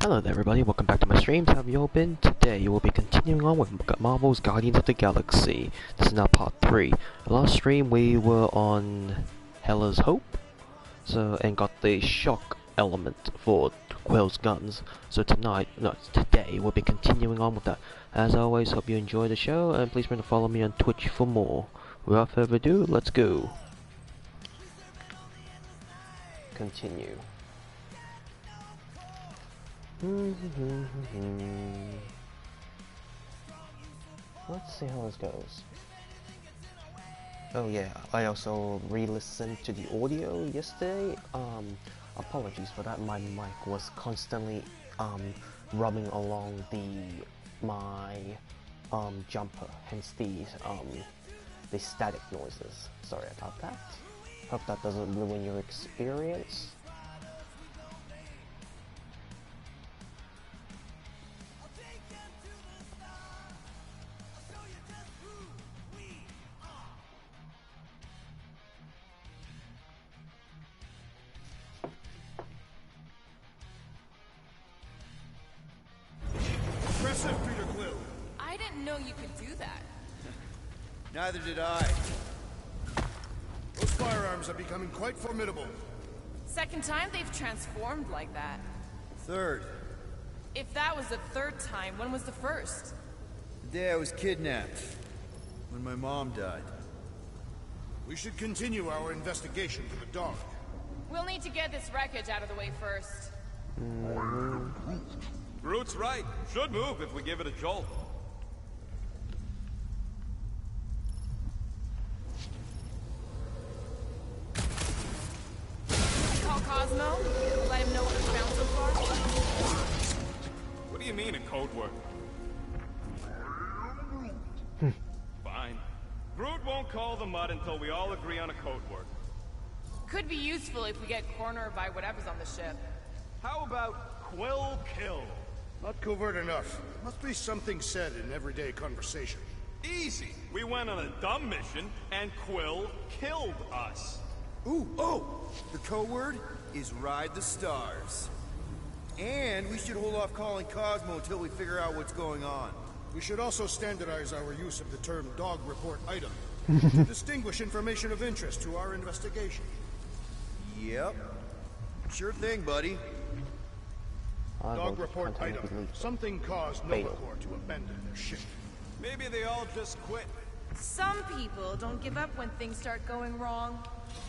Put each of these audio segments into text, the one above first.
Hello there everybody, welcome back to my streams. How have you all been? Today we'll be continuing on with Marvel's Guardians of the Galaxy. This is now part 3. Last stream we were on Hela's Hope, and got the shock element for Quill's guns. So today we'll be continuing on with that. As always, hope you enjoy the show, and please remember to follow me on Twitch for more. Without further ado, let's go. Continue. Let's see how this goes. Oh yeah, I also re-listened to the audio yesterday. Apologies for that. My mic was constantly rubbing along my jumper, hence the static noises. Sorry about that. Hope that doesn't ruin your experience. Neither did I. Those firearms are becoming quite formidable. Second time they've transformed like that. Third. If that was the third time, when was the first? The day I was kidnapped. When my mom died. We should continue our investigation to the dog. We'll need to get this wreckage out of the way first. Groot's right. Should move if we give it a jolt. Cosmo? Let him know what we found so far? What do you mean, a code word? Fine. Groot won't call the mud until we all agree on a code word. Could be useful if we get cornered by whatever's on the ship. How about Quill Kill? Not covert enough. Must be something said in everyday conversation. Easy. We went on a dumb mission, and Quill killed us. Ooh, oh! The code word is Ride the Stars. And we should hold off calling Cosmo until we figure out what's going on. We should also standardize our use of the term dog report item to distinguish information of interest to our investigation. Yep. Sure thing, buddy. Dog report item. Something caused Nova Corps to abandon their ship. Maybe they all just quit. Some people don't give up when things start going wrong.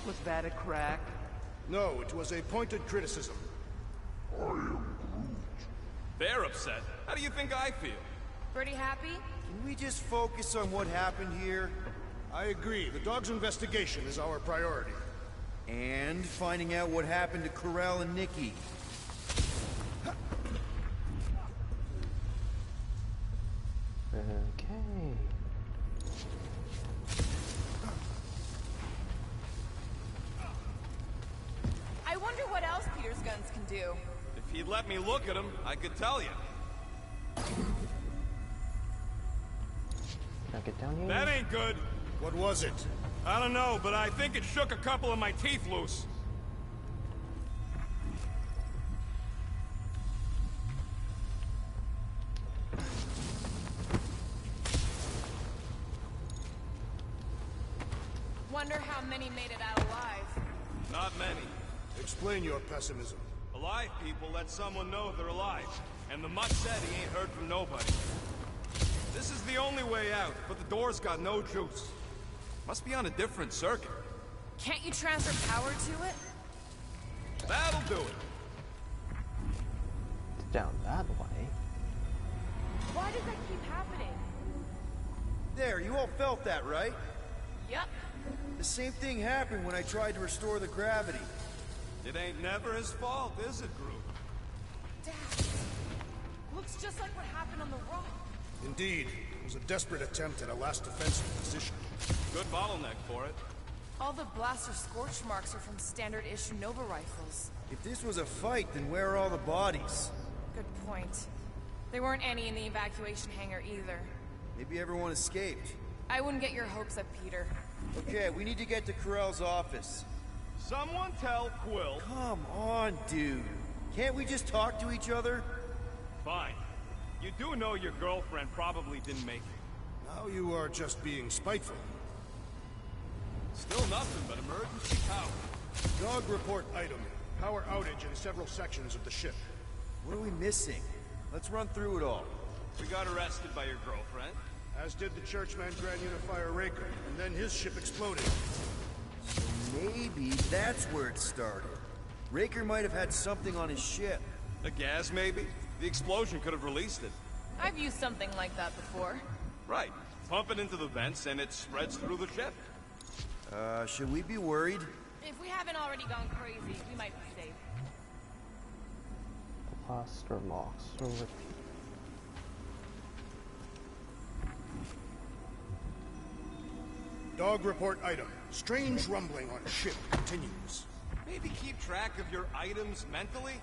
Was that a crack? No, it was a pointed criticism. They're upset. How do you think I feel? Pretty happy? Can we just focus on what happened here? I agree. The dog's investigation is our priority. And finding out what happened to Ko-Rel and Nikki. Okay. I wonder what else Peter's guns can do. If he'd let me look at them, I could tell you. Can I get down here? That ain't good. What was it? I don't know, but I think it shook a couple of my teeth loose. Wonder how many made it out alive. Not many. Explain your pessimism. Alive people let someone know they're alive. And the mutt said he ain't heard from nobody. This is the only way out, but the door's got no juice. Must be on a different circuit. Can't you transfer power to it? That'll do it. It's down that way. Why does that keep happening? There, you all felt that, right? Yep. The same thing happened when I tried to restore the gravity. It ain't never his fault, is it, Groot? Dad, looks just like what happened on the rock. Indeed, it was a desperate attempt at a last defensive position. Good bottleneck for it. All the blaster scorch marks are from standard issue Nova rifles. If this was a fight, then where are all the bodies? Good point. There weren't any in the evacuation hangar either. Maybe everyone escaped. I wouldn't get your hopes up, Peter. Okay, we need to get to Ko-Rel's office. Someone tell Quill. Come on, dude. Can't we just talk to each other? Fine. You do know your girlfriend probably didn't make it. Now you are just being spiteful. Still nothing but emergency power. Dog report item. Power outage in several sections of the ship. What are we missing? Let's run through it all. We got arrested by your girlfriend. As did the Churchman Grand Unifier Raker, and then his ship exploded. So maybe that's where it started. Raker might have had something on his ship. A gas, maybe? The explosion could have released it. I've used something like that before. Right. Pump it into the vents and it spreads through the ship. Should we be worried? If we haven't already gone crazy, we might be safe. Plaster marks. Dog report item. Strange rumbling on ship continues. Maybe keep track of your items mentally?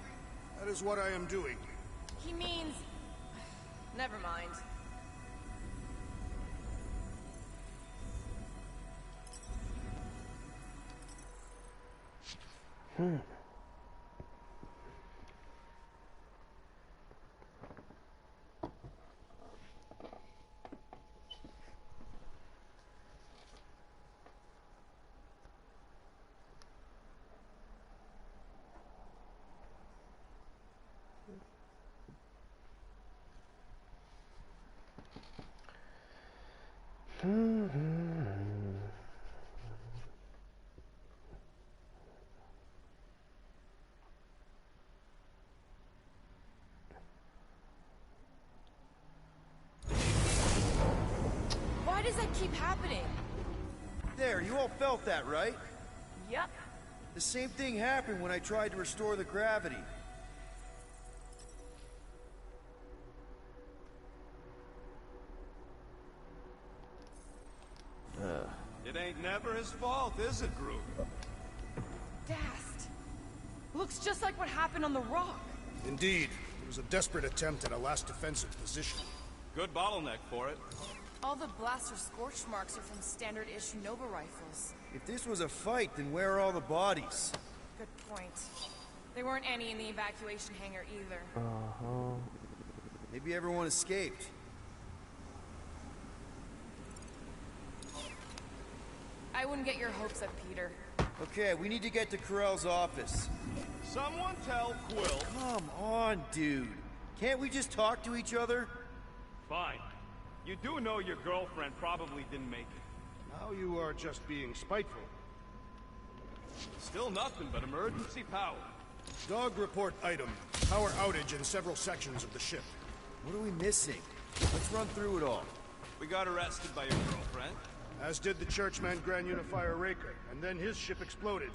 That is what I am doing. He means... Never mind. Why does that keep happening? There, you all felt that, right? Yep. The same thing happened when I tried to restore the gravity. It ain't never his fault, is it, Groot? Dast. Looks just like what happened on the rock. Indeed, it was a desperate attempt at a last defensive position. Good bottleneck for it. All the blaster scorch marks are from standard issue Nova rifles. If this was a fight, then where are all the bodies? Good point. There weren't any in the evacuation hangar either. Maybe everyone escaped. I wouldn't get your hopes up, Peter. Okay, we need to get to Carell's office. Someone tell Quill. Come on, dude. Can't we just talk to each other? Fine. You do know your girlfriend probably didn't make it. Now you are just being spiteful. Still nothing but emergency power. Dog report item. Power outage in several sections of the ship. What are we missing? Let's run through it all. We got arrested by your girlfriend. As did the Churchman Grand Unifier Raker, and then his ship exploded.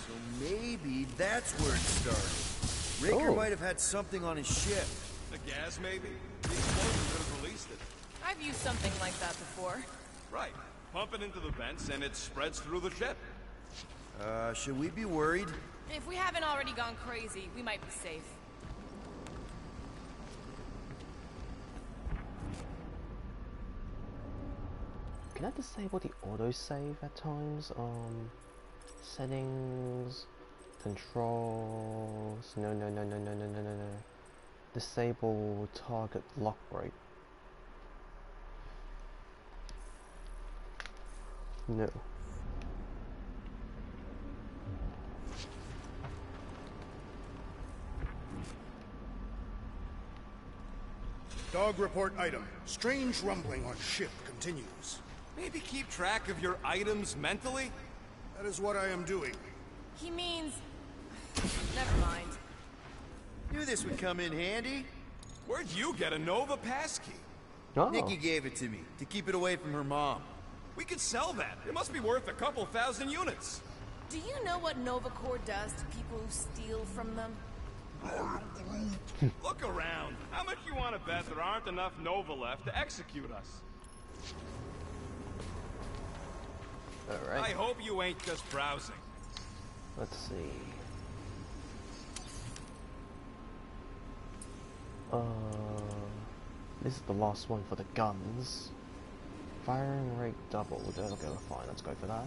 So maybe that's where it started. Raker might have had something on his ship. A gas, maybe? The explosion could have released it. I've used something like that before. Right. Pump it into the vents and it spreads through the ship. Should we be worried? If we haven't already gone crazy, we might be safe. Can I disable the autosave at times? Settings, controls. No. Disable target lock break. No. Dog report item. Strange rumbling on ship continues. Maybe keep track of your items mentally? That is what I am doing. He means... Never mind. Knew this would come in handy. Where'd you get a Nova passkey? Oh. Nikki gave it to me, to keep it away from her mom. We could sell that. It must be worth a couple thousand units. Do you know what Nova Corps does to people who steal from them? Look around. How much you want to bet there aren't enough Nova left to execute us? Alright. I hope you ain't just browsing. Let's see. This is the last one for the guns. Firing rate doubled. Okay, fine, let's go for that.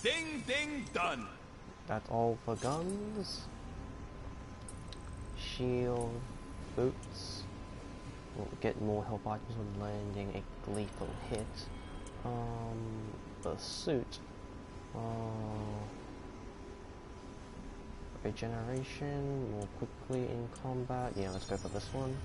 Ding, ding, done. That's all for guns. Shield. boots. We'll get more health items when landing a lethal hit. The suit. Regeneration, more quickly in combat. Yeah, let's go for this one.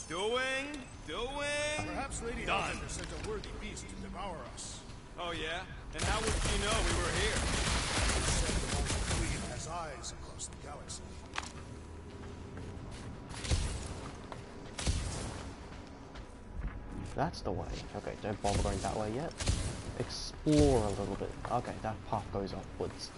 Doing. Perhaps Lady Done. Hellbender sent a worthy beast to devour us. Oh yeah? And how would she know we were here? Said the Monster Queen has eyes across the galaxy. That's the way. Okay, don't bother going that way yet. Explore a little bit. Okay, that path goes upwards.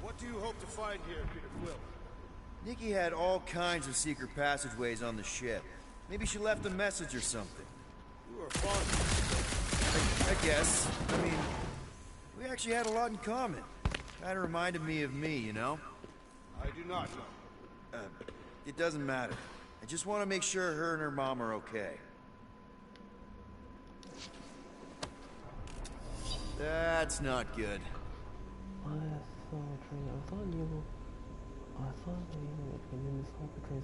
What do you hope to find here, Peter Quill? Nikki had all kinds of secret passageways on the ship. Maybe she left a message or something. You are fond I guess. I mean, we actually had a lot in common. Kinda reminded me of me, you know? I do not know. It doesn't matter. I just want to make sure her and her mom are okay. That's not good. I thought you could use help trace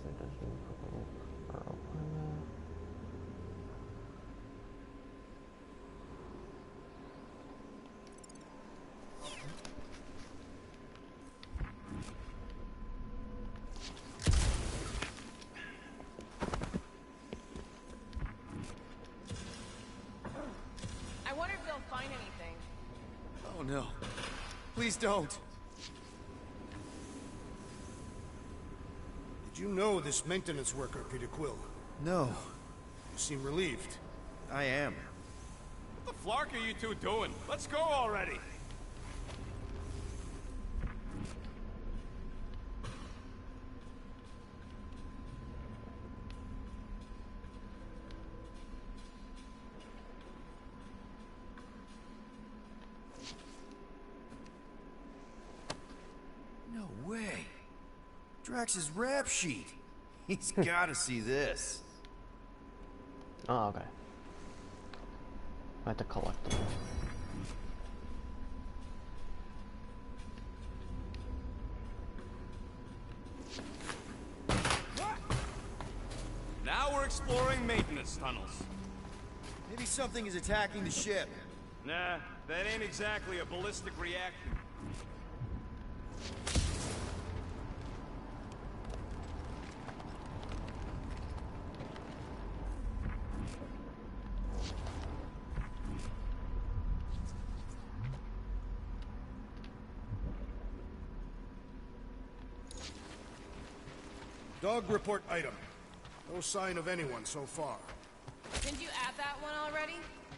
I wonder if they'll find anything. Oh no. Please don't. Did you know this maintenance worker, Peter Quill? No. You seem relieved. I am. What the flark are you two doing? Let's go already. No way. Drax's rap sheet. He's gotta see this. Oh, okay. I had to collect them. Now we're exploring maintenance tunnels. Maybe something is attacking the ship. Nah, that ain't exactly a ballistic reaction. Dog report item. No sign of anyone so far. Didn't you add that one already?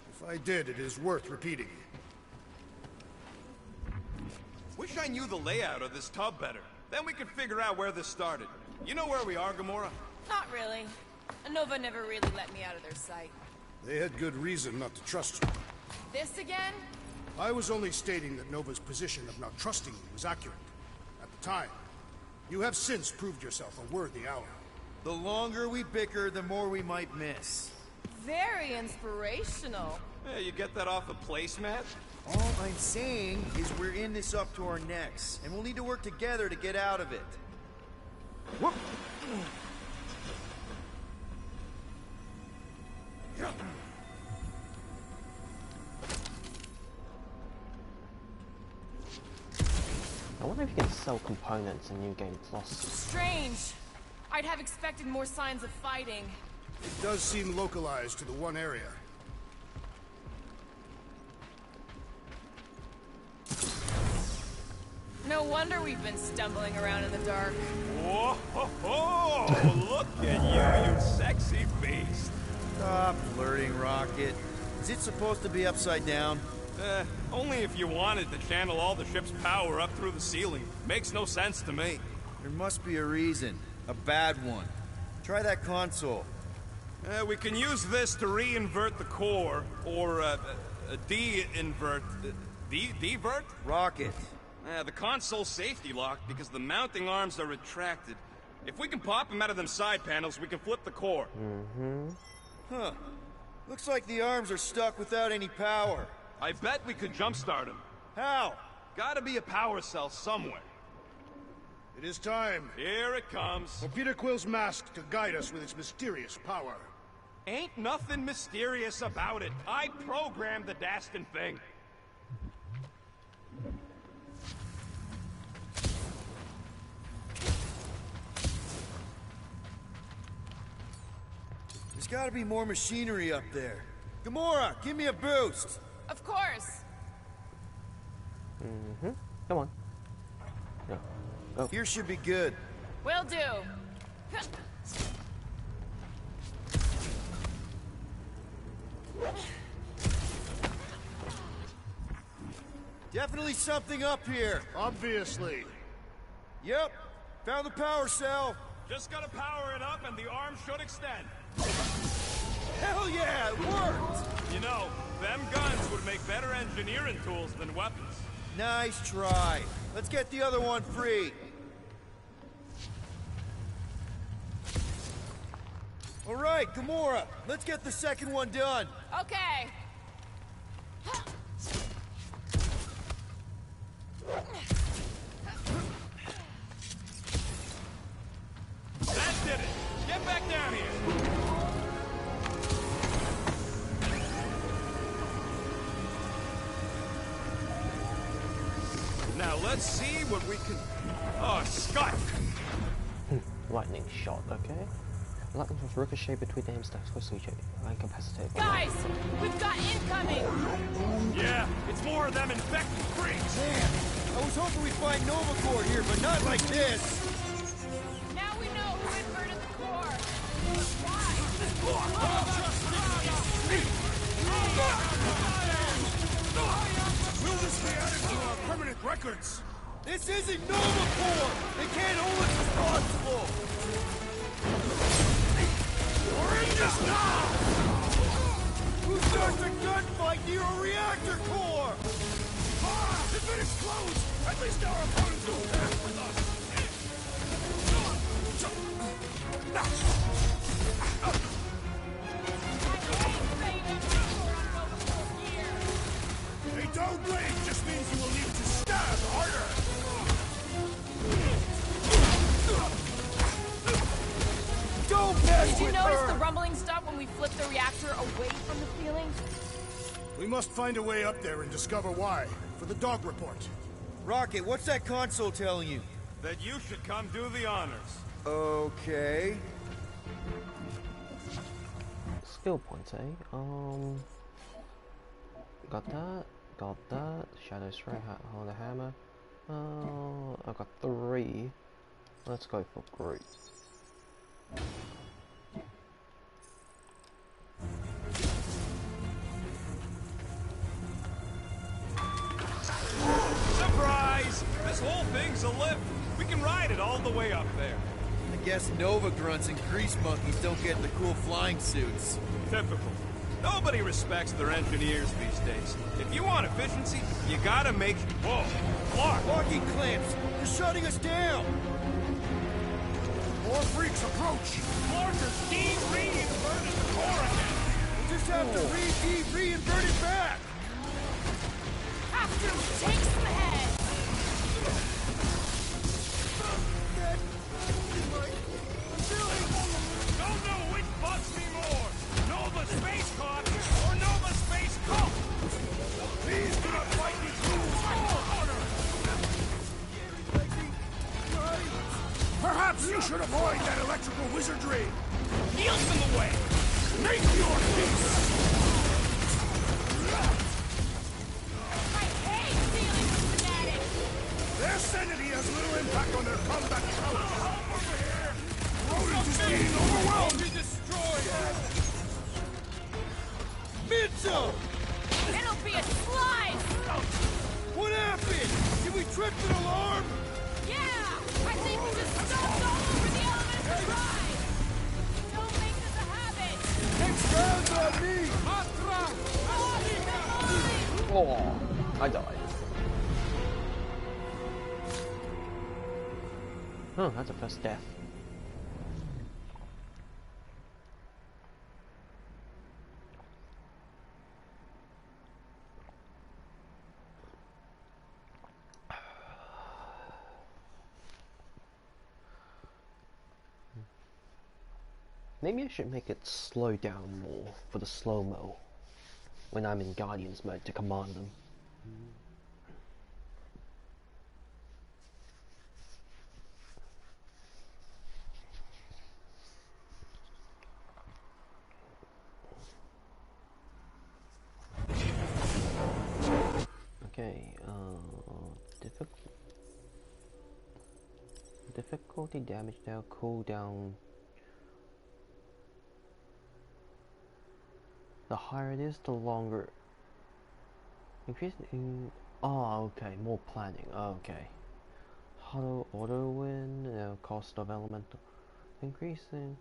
If I did, it is worth repeating. Wish I knew the layout of this tub better. Then we could figure out where this started. You know where we are, Gamora? Not really. Nova never really let me out of their sight. They had good reason not to trust you. This again? I was only stating that Nova's position of not trusting you was accurate. At the time. You have since proved yourself a worthy ally. The longer we bicker, the more we might miss. Very inspirational. Yeah, you get that off a placemat? All I'm saying is we're in this up to our necks, and we'll need to work together to get out of it. Whoop. I wonder if you can sell components in New Game Plus. Strange. I'd have expected more signs of fighting. It does seem localized to the one area. No wonder we've been stumbling around in the dark. Whoa, ho, ho. Look at you, you sexy beast. Stop flirting, Rocket. Is it supposed to be upside down? Only if you wanted to channel all the ship's power up through the ceiling. Makes no sense to me. There must be a reason. A bad one. Try that console. We can use this to re-invert the core, or de-invert... Devert? Rocket. The console's safety locked because the mounting arms are retracted. If we can pop them out of them side panels, we can flip the core. Huh. Looks like the arms are stuck without any power. I bet we could jumpstart him. How? Gotta be a power cell somewhere. It is time Here it comes. for Peter Quill's mask to guide us with its mysterious power. Ain't nothing mysterious about it. I programmed the Dastin thing. There's gotta be more machinery up there. Gamora, give me a boost! Of course. Come on. No. Oh. Here should be good. Will do. Definitely something up here. Obviously. Yep, found the power cell. Just gotta power it up and the arm should extend. Hell yeah, it worked! You know, them guns would make better engineering tools than weapons. Nice try. Let's get the other one free. All right, Gamora, let's get the second one done. Okay. That did it! Get back down here! Now let's see what we can... Oh, Scott! Lightning shot, okay? Lightning was ricochet between aim stacks for CJ. Incapacitated. Guys, we've got incoming. Yeah, it's more of them infected freaks! Damn, I was hoping we'd find Nova Corps here, but not like this. Now we know who inverted the core. Why? Will this be added to our permanent records? This isn't Nova Corps. They can't hold us responsible. We're in this now! Who starts a gunfight near a reactor core? If it explodes, at least our opponents will stand with us! A dull blade just means you will need to stab harder! Don't mess Did you with notice her. the rumbling stopped when we flipped the reactor away from the ceiling? We must find a way up there and discover why, for the dog report. Rocket, what's that console telling you? That you should come do the honors. Okay. Skill points, eh? Got that. Got that. Shadow Strike, hold the hammer. I got 3. Let's go for Groot. Surprise! This whole thing's a lift. We can ride it all the way up there. I guess Nova grunts and grease monkeys don't get the cool flying suits. Typical. Nobody respects their engineers these days. If you want efficiency, you gotta make... Whoa! Clark! Locking clamps! They're shutting us down! More freaks approach! Clark is de-reinverted the core again! We'll just have to re-invert it back! After take some head. Don't know which bugs me more! Nova Space Cop or Nova Space Cop! Please do not fight these rules! Perhaps you should avoid that electrical wizardry! Heels in the way! Make your peace! I hate dealing with fanatics. Their sanity has little impact on their combat prowess. Rodent is being overwhelmed! Be destroyed! Mitsu! It'll be a slice. What happened? Did we trip an alarm? Yeah, I think we just stomped all over the elemental ride. Don't make this a habit. Next round's on me! Oh, Oh, I died. Oh, that's a first death. Maybe I should make it slow down more for the slow-mo when I'm in Guardians mode to command them. Okay, difficulty damage now, cooldown. The higher it is, the longer. Increase in. Oh, okay, more planning. Okay. Auto win, cost of elemental. Increasing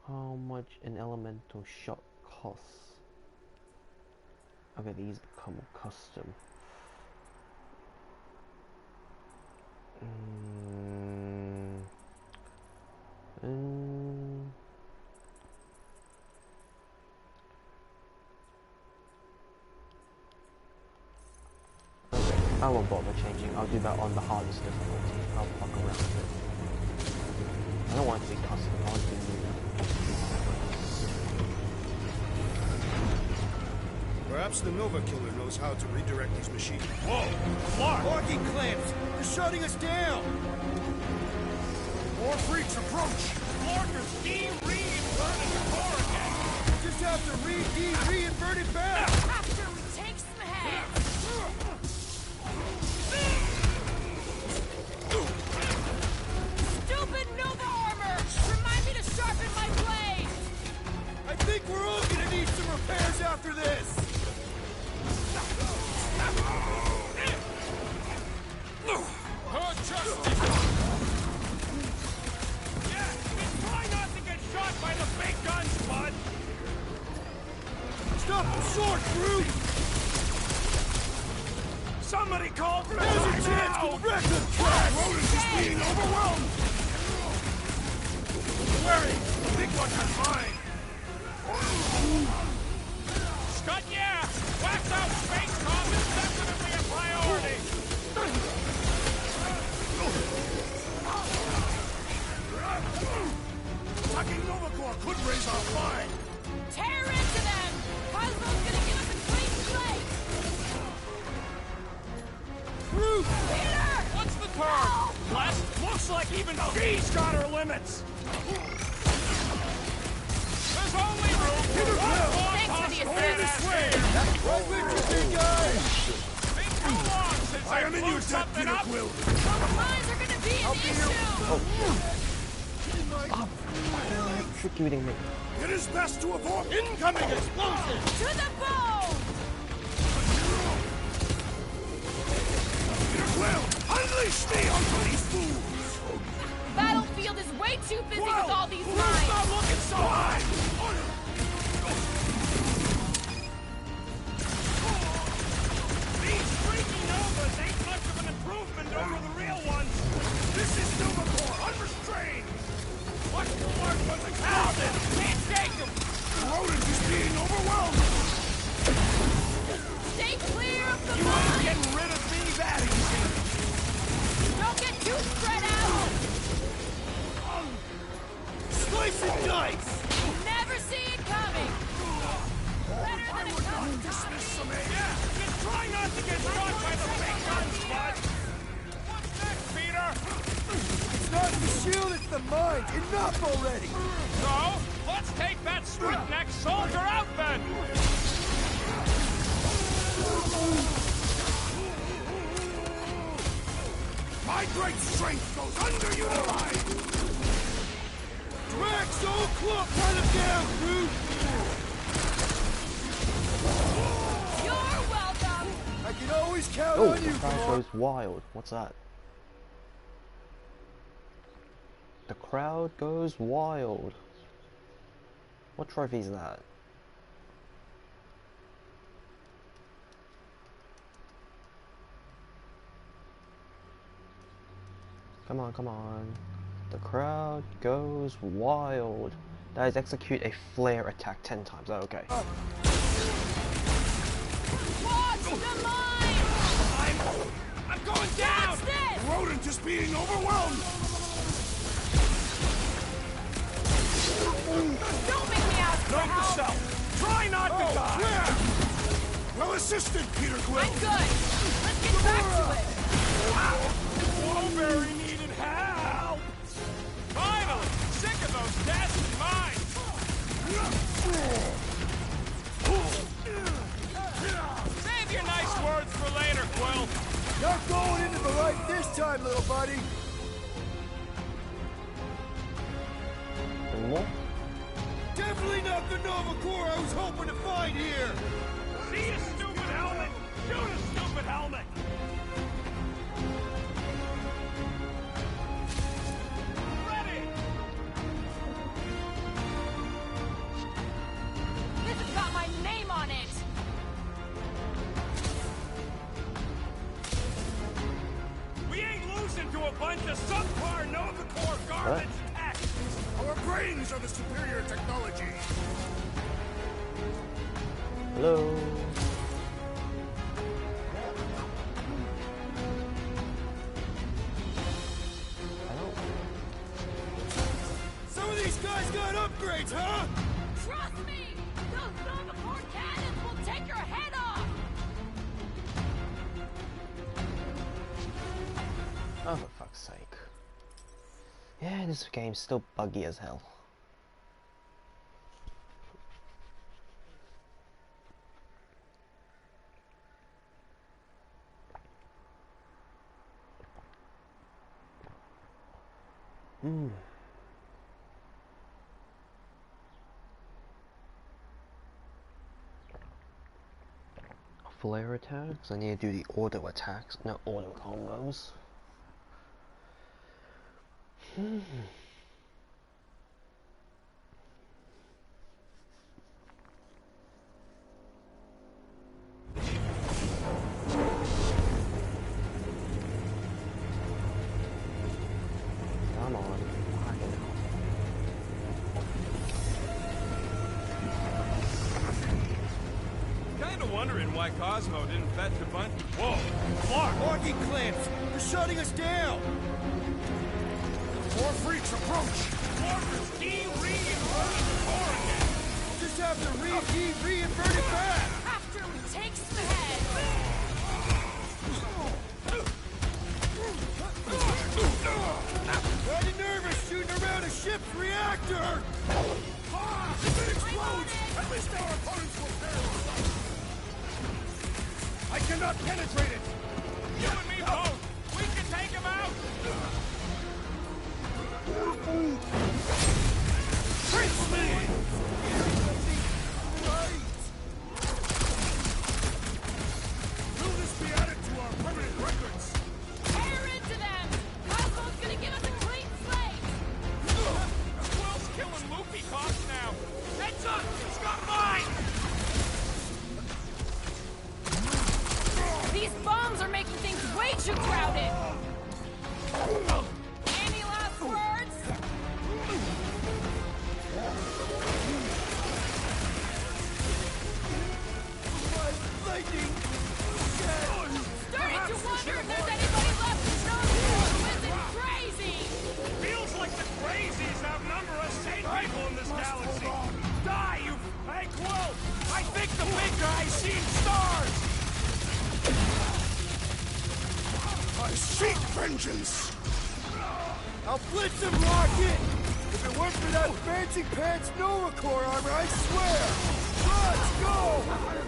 how much an elemental shot costs. Okay, these become custom. I won't bother changing. I'll do that on the hardest difficulty. I'll fuck around with it. I don't want it to be custom. I want it to be Perhaps the Nova Killer knows how to redirect these machines. Whoa! Clark! Parking clamps! They're shutting us down! More freaks approach! Clark is de-reinverting the core again! Just have to re-invert it back! After we take some heads! Stupid Nova armor! Remind me to sharpen my blade! I think we're all gonna need some repairs after this! Yeah, just try not to get shot by the big guns, bud! Stop the sword, Groot! Somebody call for the There's a chance to wreck the track! Rodent is being overwhelmed! Wary! The big one has mine! Scott, yeah! Wax out space comm is definitely a priority! Attacking Nova Corps could raise our fine! Tear into them! Cosmo's gonna give us a clean slate! Groot! Peter! What's the term? Blessed? Looks like even she's got her limits! There's only room for one more Thanks for the assist. Right with you, big guy! Been too long since I am in your debt, something Peter up. Quill! Those mines are gonna be an issue! executing me. It is best to avoid incoming explosions! To the bone! Peter Quill, unleash me onto these fools! Battlefield is way too busy Quill, with all these who's mines! not looking so high? These freaky Novas ain't much of an improvement over the real ones. This is Nova Corps, unrestrained! What Clark was a coward! Can't take him! Rodent is being overwhelmed! Stay clear of the You ain't mines! getting rid of me that easy! Don't get too spread out! Slice and dice! Never see it coming! Better than a cup of coffee! Yeah, just try not to get shot by the big guns, bud! What's next, Peter? It's not the shield, it's the mines! Enough already! So, let's take that split-necked soldier out then! My great strength goes underutilized! Drax, old clump, run him down, Groot! You're welcome! I can always count Oh, on you, the crowd Gamora. goes wild. What's that? The crowd goes wild. What trophy is that? Come on, come on. The crowd goes wild. That is execute a flare attack 10 times. Oh, okay. Watch the mines! I'm going down! What's this? Rodent is being overwhelmed! got the guy! Yeah. Well assisted, Peter Quill! I'm good. Let's get back to it. Wallberry needed help! Finally! Sick of those ghastly mines! Save your nice words for later, Quill! Not going into the light this time, little buddy. Any more? Definitely not the Nova Corps I was hoping to find here. See a stupid helmet? Shoot a stupid helmet! Ready! This has got my name on it. We ain't losing to a bunch of subpar Nova Corps garbage tech! Our brains are the superior technology. Hello. Some of these guys got upgrades, huh? Trust me. Those Nova Corps cannons will take your head off. Oh, for fuck's sake. Yeah, this game's still buggy as hell. Flare attacks? I need to do the auto attacks, no auto combos. Come on, fucking hell. Kinda wondering why Cosmo didn't fetch a bunch. Whoa! Clark! Marking clamps. They're shutting us down. More freaks approach! Walker's de-reinverted the core again! Just have to reinvert it back. After we take the head. Kinda nervous shooting around a ship's reactor. Ah! If it explodes, at least our opponents will fail. I cannot penetrate it! You and me both! We can take him out! Trace me! Will this be added to our permanent records? Tear into them. Cosmo's gonna give us a clean slate. Quill's killing Luffy cops now! Heads up! He's got mine! These bombs are making things way too crowded. Any last words? Lightning. Starting to wonder if there's anybody left in Nova who isn't crazy. Feels like the crazies outnumber us sane people in this galaxy! Die, you... Hey, Quill! I think the big guy's seen stars! I seek vengeance! I'll blitz him, Rocket. If it weren't for that fancy pants Nova Corps armor, I swear. Let's go.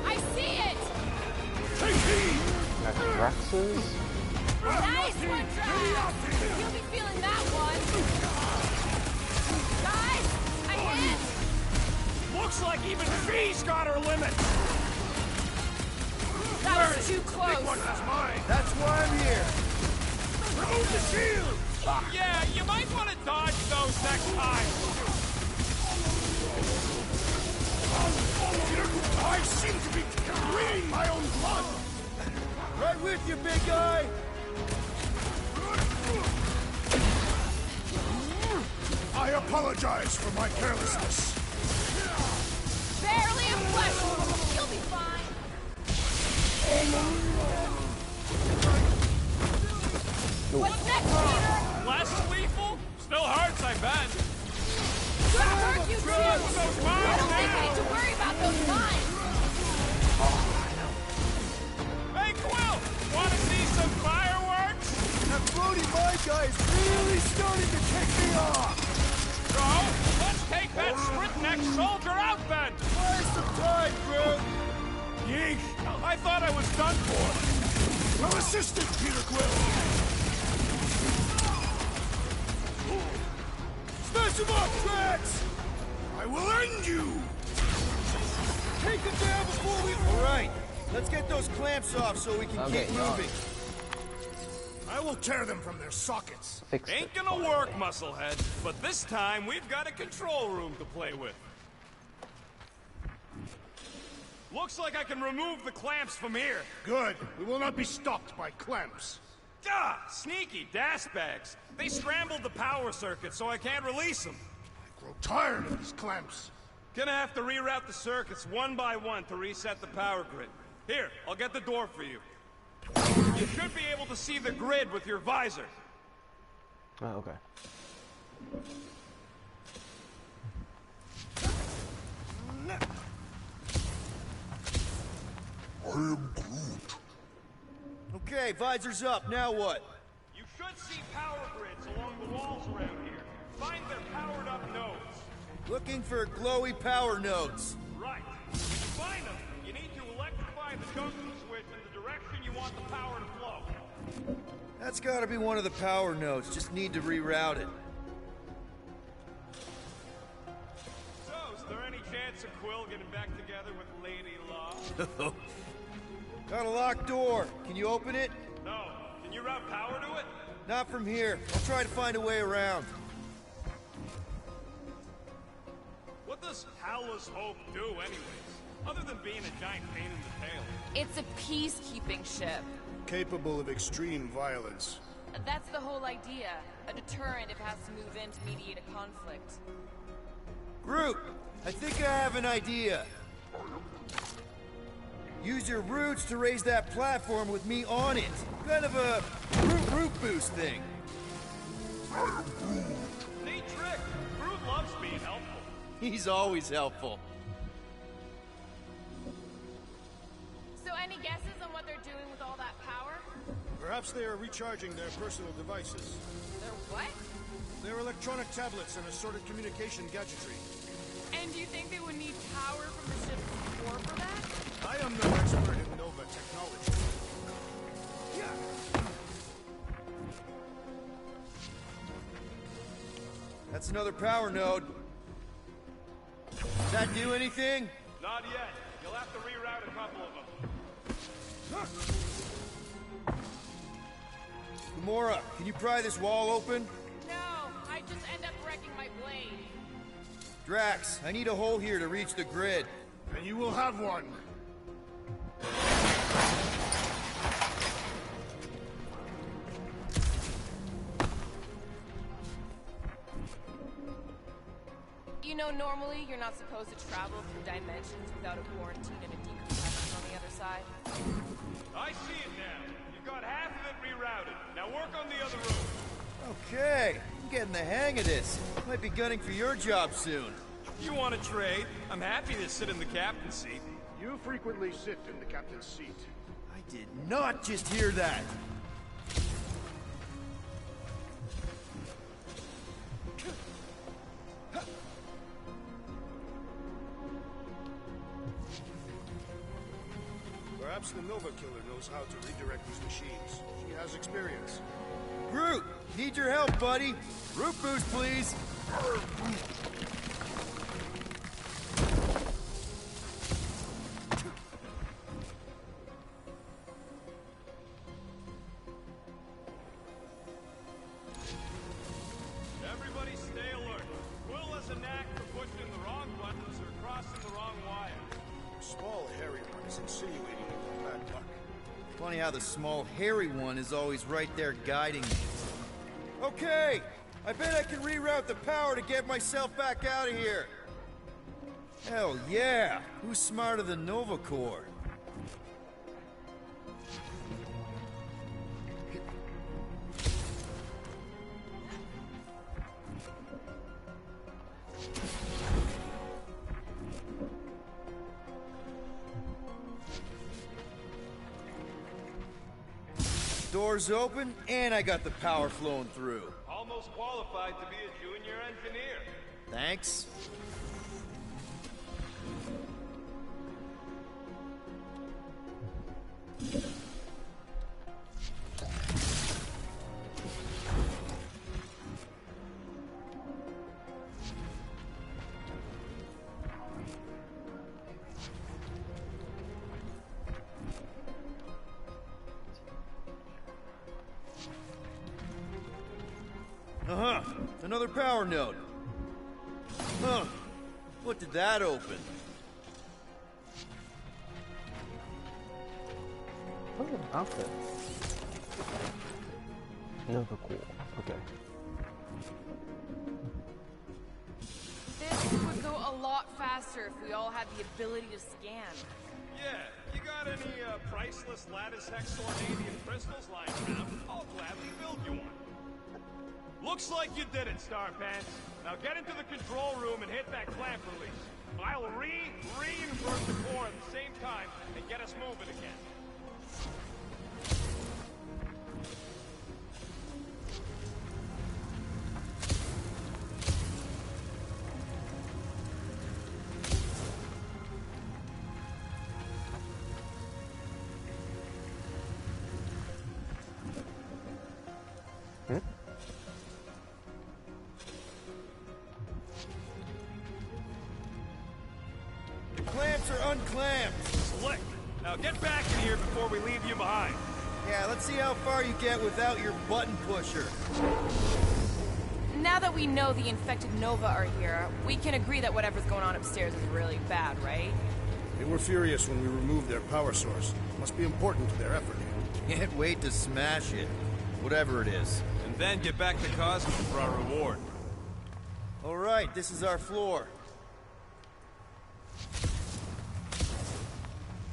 I see it. Take heed! That's Drax's. Nice one, Drax. You'll be feeling that one. Guys, I hit. Looks like even Fee's got her limits! That was too close. That's why I'm here. Remove the shield! Yeah, you might want to dodge those next time! I seem to be bleeding my own blood! Right with you, big guy. I apologize for my carelessness. Barely a flesh wound. You'll be fine. What's next, Peter? Less lethal? Still hurts, I bet. Could hurt you too. Those I mines don't think we now! need to worry about those mines. Stony, my guy is really starting to kick me off! So, let's take that sprint-neck soldier out then! Buy some time, Groot! Yeesh, I thought I was done for. Well assisted, Peter Quill! Smash him up, Drax! I will end you! Take him down before we... Alright, let's get those clamps off so we can keep moving. I will tear them from their sockets. Ain't gonna work, Musclehead. But this time, we've got a control room to play with. Looks like I can remove the clamps from here. Good. We will not be stopped by clamps. Gah! Sneaky bags. They scrambled the power circuit, so I can't release them. I grow tired of these clamps. Gonna have to reroute the circuits one by one to reset the power grid. Here, I'll get the door for you. You should be able to see the grid with your visor. Oh, okay. Okay, visor's up, now what? You should see power grids along the walls around here. Find their powered up nodes. Looking for glowy power nodes. Right. When you find them, you need to electrify the junction switch in the direction you want the power to flow. That's gotta be one of the power nodes, just need to reroute it. So, is there any chance of Quill getting back together with Lady Law? Got a locked door, can you open it? No. Can you route power to it? Not from here, I'll try to find a way around. What does Howler's Hope do anyways? Other than being a giant pain in the tail. It's a peacekeeping ship. Capable of extreme violence. That's the whole idea. A deterrent if it has to move in to mediate a conflict. Groot, I think I have an idea. Use your roots to raise that platform with me on it. Kind of a root boost thing. Neat trick. Groot loves being helpful. He's always helpful. So any guesses on what they're doing with all that power? Perhaps they are recharging their personal devices. They're what? Their electronic tablets and assorted communication gadgetry. And do you think they would need power from the ship's core for that? I am no expert in Nova technology. That's another power node. Does that do anything? Not yet. You'll have to reroute a couple of them. Gamora, can you pry this wall open? No, I just end up wrecking my blade. Drax, I need a hole here to reach the grid. And you will have one. You know, normally you're not supposed to travel through dimensions without a quarantine and a decompression on the other side. I see it now. You've got half of it rerouted. Now work on the other room. Okay, I'm getting the hang of this. Might be gunning for your job soon. You want to trade? I'm happy to sit in the captain's seat. You frequently sit in the captain's seat. I did not just hear that. Perhaps the Nova Killer knows how to redirect these machines. She has experience. Groot, need your help, buddy. Root boost, please. Everybody stay alert. Quill has a knack for pushing the wrong buttons or crossing the wrong wire. Small, hairy one is insinuating into bad luck. Funny how the small, hairy one is always right there guiding me. Okay, I bet I can reroute the power to get myself back out of here. Hell yeah! Who's smarter than Nova Corps? doors open, and I got the power flowing through. Almost qualified to be a junior engineer. Thanks. Uh-huh. Another power node. Huh. What did that open? Oh, outfit. Nova Core. Okay. This would go a lot faster if we all had the ability to scan. Yeah, you got any priceless lattice hexornadian crystals lying around? I'll gladly build you one. Looks like you did it, Starpants. Now get into the control room and hit that clamp release. I'll re-invert the core at the same time and get us moving again. Clamps are unclamped. Slick. Now get back in here before we leave you behind. Yeah, let's see how far you get without your button pusher. Now that we know the infected Nova are here, we can agree that whatever's going on upstairs is really bad, right? They were furious when we removed their power source. Must be important to their effort. Can't wait to smash it. Whatever it is. And then get back to Cosmo for our reward. All right, this is our floor.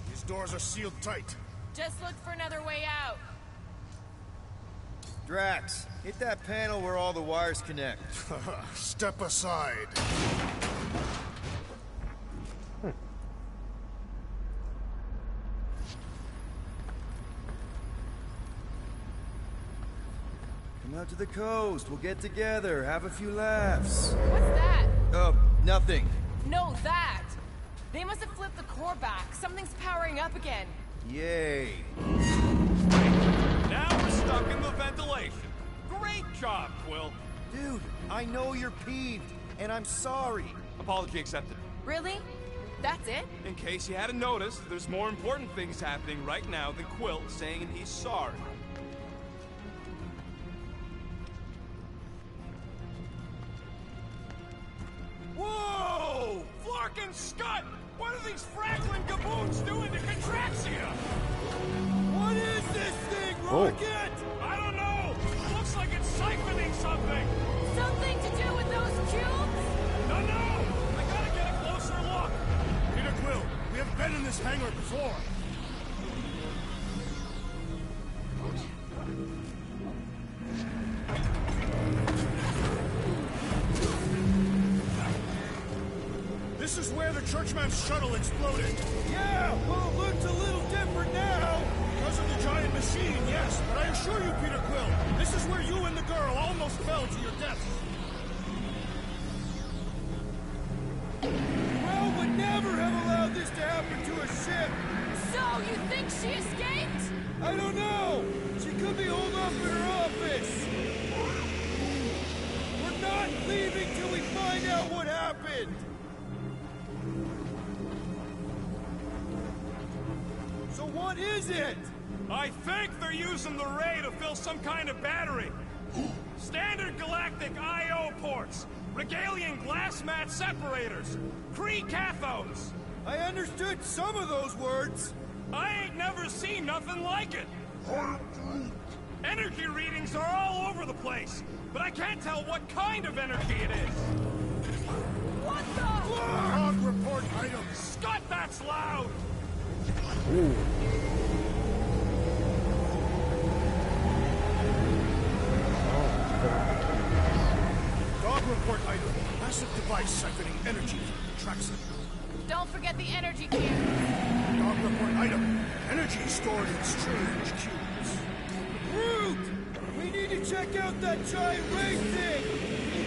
These doors are sealed tight. Just look for another way out. Drax, hit that panel where all the wires connect. Step aside. Come out to the coast. We'll get together, have a few laughs. What's that? Nothing. No, that! They must have flipped the core back. Something's powering up again. Yay. Now we're stuck in the ventilation. Great job, Quill. Dude, I know you're peeved, and I'm sorry. Apology accepted. Really? That's it? In case you hadn't noticed, there's more important things happening right now than Quill saying he's sorry. Whoa! Flark and Scud! What are these Franklin gaboons doing to Contraxia? What is this thing, Rocket? I don't know! Looks like it's siphoning something! Something to do with those cubes? No! I gotta get a closer look! Peter Quill, we have been in this hangar before. This is where the Churchman's shuttle exploded. Yeah, well, it looks a little different now. Because of the giant machine, yes. But I assure you, Peter Quill, this is where you and the girl almost fell to your deaths. Well, would never have allowed this to happen to a ship. So, you think she escaped? I don't know. She could be holed up in her office. We're not leaving till we find out what happened. So what is it? I think they're using the ray to fill some kind of battery. Standard galactic I.O. ports, Regalian glass mat separators, Kree cathodes. I understood some of those words. I ain't never seen nothing like it. Energy readings are all over the place, but I can't tell what kind of energy it is. What the? Log report items. Scott, that's loud! Dog report item. Massive device siphoning energy from Traxxon. Don't forget the energy cube. Dog report item. Energy stored in strange cubes. Check out that giant ray thing!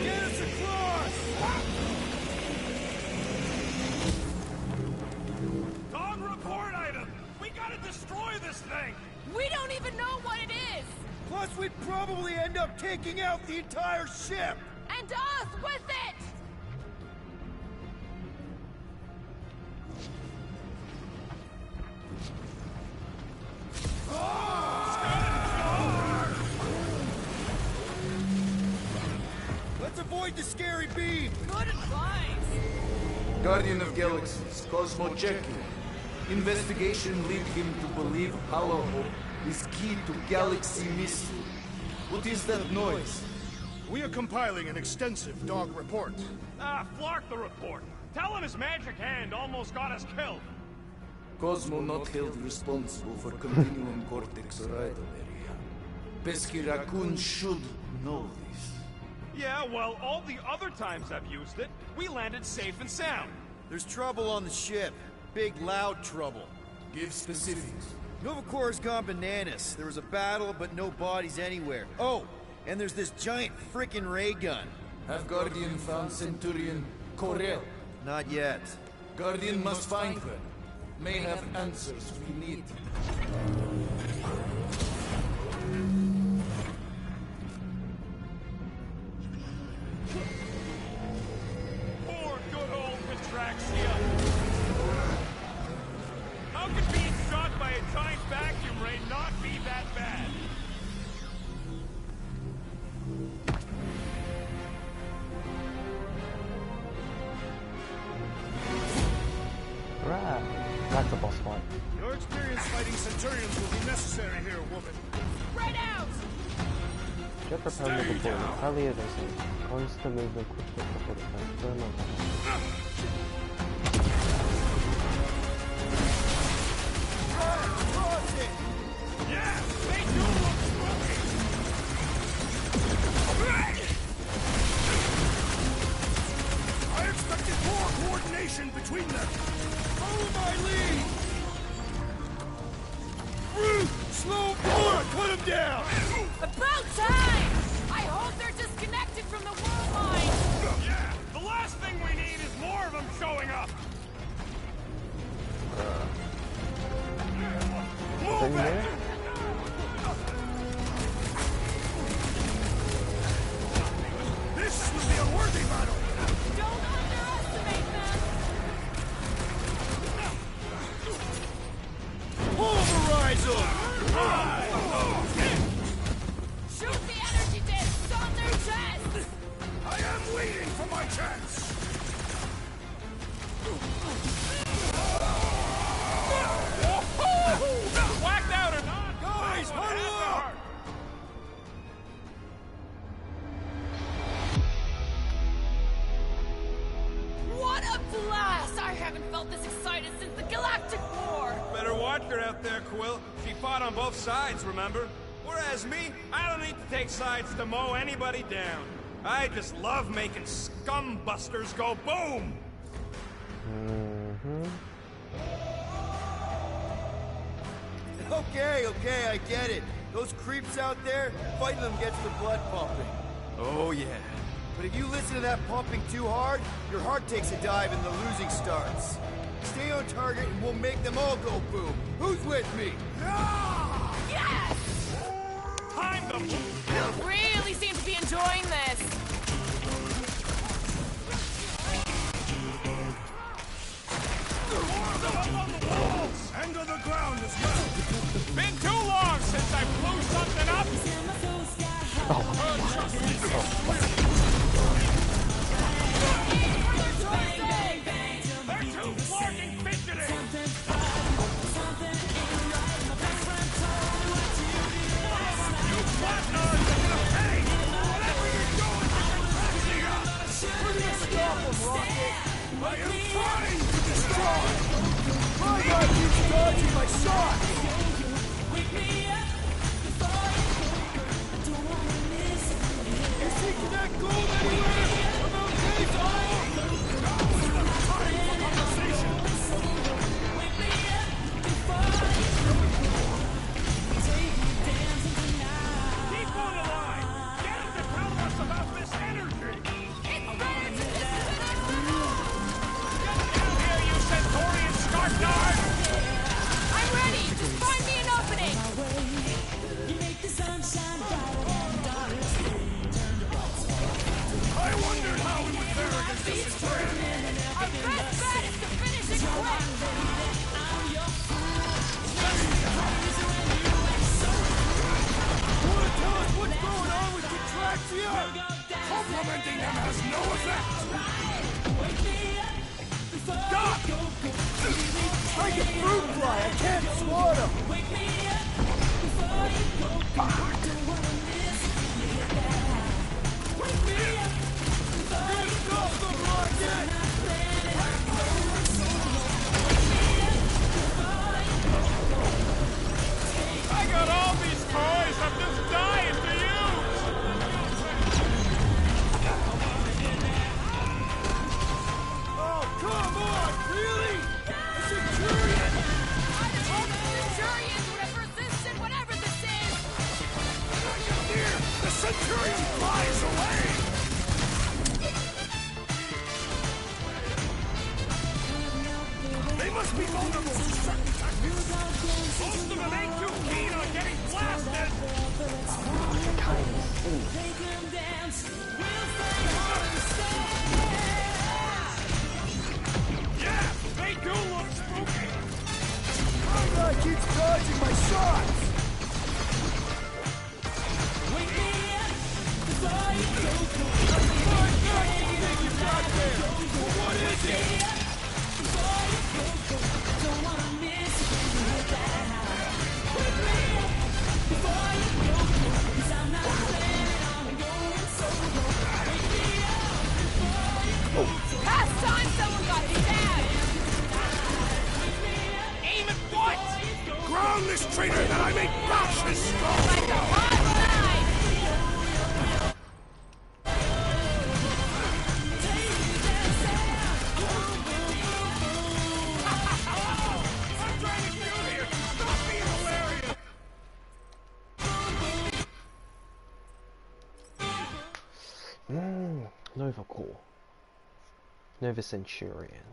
Get us across! Dog report item! We gotta destroy this thing! We don't even know what it is! Plus, we'd probably end up taking out the entire ship! And us with it! Let's avoid the scary beam! Good advice! Guardian of Galaxies, Cosmo Checky. Investigation lead him to believe Hollow Hope is key to galaxy mystery. What is that noise? We are compiling an extensive dog report. Ah, Flark the report. Tell him his magic hand almost got us killed. Cosmo not held responsible for Continuum Cortex arrival area. Pesky Raccoon should know this. Yeah, well, all the other times I've used it, we landed safe and sound. There's trouble on the ship. Big, loud trouble. Give specifics. Nova Corps gone bananas. There was a battle, but no bodies anywhere. Oh, and there's this giant frickin' ray gun. Have Guardian found Centurion Corel? Not yet. Guardian must find her. May have answers we need. Poor good old Petraxia. How could being shot by a giant vacuum ray not be that bad? Right. That's the boss fight. Your experience fighting Centurions will be necessary here, woman. Spread out! Get prepared to deploy. Highly evasive. Constant movement quickly before the transfer. Cross it! Yeah, they do look spooky. I expected more coordination between them. Follow my lead! Root! Slow Flora! Cut him down! About time! I hope they're disconnected from the world line! Yeah, the last thing we need is more of them showing up. Thing there? This will be a worthy battle. Don't underestimate them! Pulverize them! Shoot the energy discs on their chests! I am waiting for my chance. Whacked out or not? Guys, huddle up! What a blast! I haven't felt this excited since the Galactic War! Better watch her out there, Quill. She fought on both sides, remember? Whereas me, I don't need to take sides to mow anybody down. I just love making scum busters go boom! Okay, I get it. Those creeps out there, fighting them gets the blood pumping. Oh, yeah. But if you listen to that pumping too hard, your heart takes a dive and the losing starts. Stay on target and we'll make them all go boom. Who's with me? Yes! Time to move! You really seem to be enjoying this! And on the ground as well. Been too long since I blew something up! They're too flarking fidgety! You partners are gonna pay! Whatever you're doing to Petraxia! We're gonna stop them, Rocket! I am trying to destroy. My guy keeps dodging my shots! Is he connect gold anywhere? I'm okay, Tom! Keep on the line! Our best bet is to finish it quick! Want to tell us what's going on with Contraxia? Complimenting them has no effect! Stop! I can fruit fly, I can't swat him! I got all these toys I'm just dying to use! Oh, come on, really? A Centurion! I'd have hoped the Centurions would have resisted whatever this is! Here, the Centurion flies away! They must be vulnerable to certain tactics. Most of them ain't too keen on getting blasted! Yeah, they do look spooky! My guy keeps dodging my shots! What is it? Past time someone got stabbed! Aim at what? Ground this traitor that I may crush his skull! Like a hot knife! I'm trying to kill here! Stop being hilarious! Nova Corps. Nova Centurion.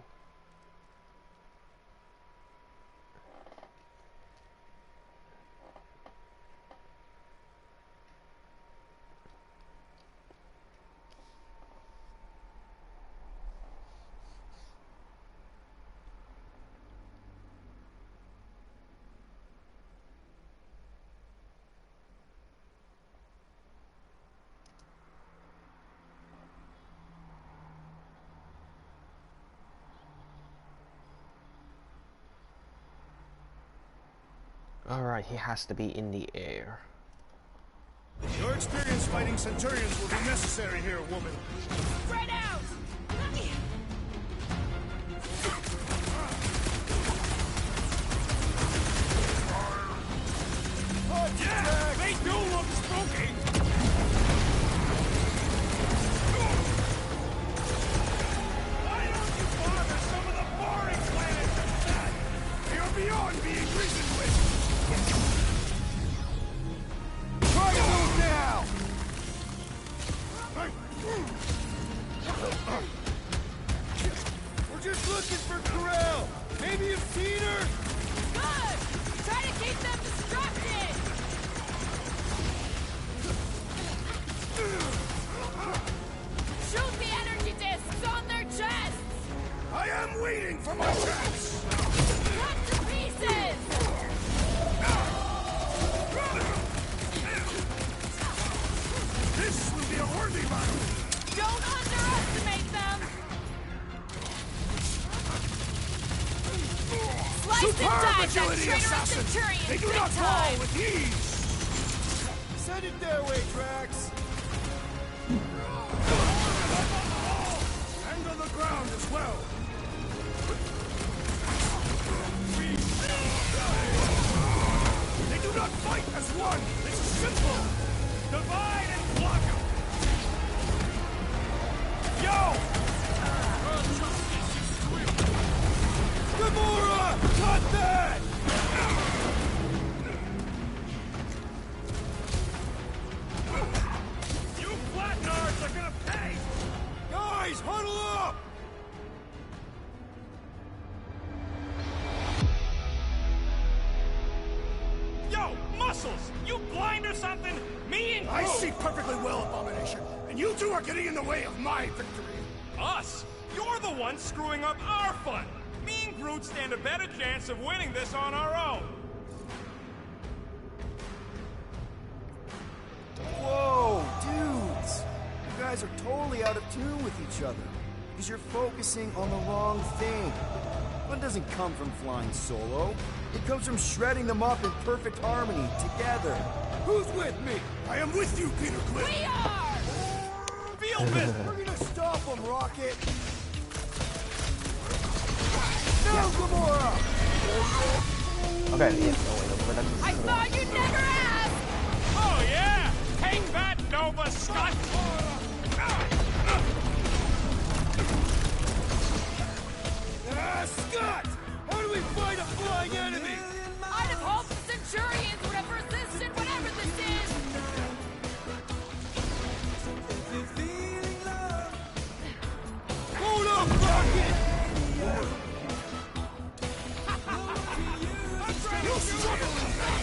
Alright, he has to be in the air. Your experience fighting Centurions will be necessary here, woman. Spread out! Yeah, they do look spooky! Why don't you bother some of the boring planets instead? They are beyond being reasoned with! Try to move now! We're just looking for Corel. Maybe you've seen her? Good! Try to keep them distracted! Shoot the energy discs on their chests! I am waiting for my chance! Cut to pieces! This will be a worthy battle! Don't underestimate them! Slice and Superb dice that agility, traitorous assassin! Centurion They do this not fall time! with ease! Send it their way, Drax. And on the ground as well! They do not fight as one! It's simple! Divide and block them! Yo! Gamora! Cut that! You flatnards are gonna pay! Guys, huddle up! Yo, Muscles! You blind or something? Me and I Groot! see perfectly well, Abomination, and you two are getting in the way of my victory. Us? You're the one screwing up our fun! Me and Groot stand a better chance of winning this on our own! Whoa, dudes! You guys are totally out of tune with each other. Because you're focusing on the wrong thing. Fun doesn't come from flying solo. It comes from shredding them up in perfect harmony, together. Who's with me? I am with you, Peter Quill. We are! Feel this! We're gonna stop them, Rocket! No, Gamora! Okay, yeah, no, wait, that's I thought you'd never ask! Oh yeah! Take that, Nova Scott! Scott! How do we fight a flying enemy? I'd have hoped the Centurions would have resisted whatever this is! Hold up, Rocket! You'll struggle in that.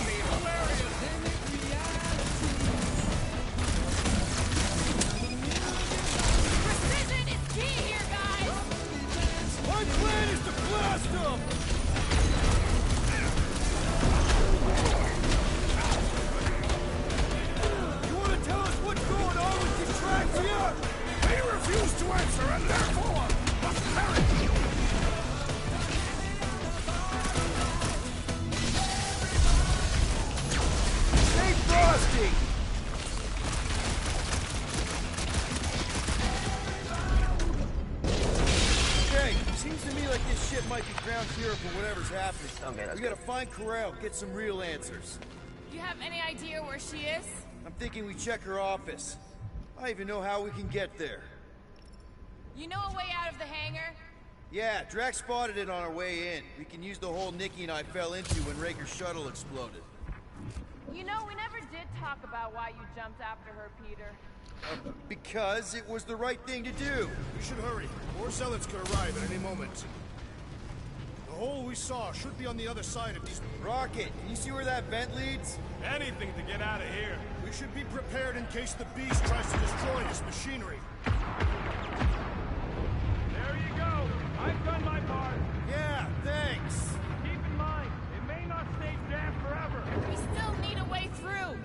Precision is key here, guys! My plan is to blast them! You want to tell us what's going on with these tracks here? They refuse to answer, and therefore must perish. Stay frosty! Okay, seems to me like this ship might be ground zero for whatever's happening. Okay, that's we gotta find Corel, get some real answers. Do you have any idea where she is? I'm thinking we check her office. I even know how we can get there. You know a way out of the hangar? Yeah, Drax spotted it on our way in. We can use the hole Nikki and I fell into when Raker's shuttle exploded. You know, we never did talk about why you jumped after her, Peter. Because it was the right thing to do. We should hurry. More zealots could arrive at any moment. The hole we saw should be on the other side of these. Rocket, can you see where that vent leads? Anything to get out of here. We should be prepared in case the beast tries to destroy this machinery. There you go. I've done my part. Yeah, thanks. Keep in mind, it may not stay jammed forever. We still need a way through.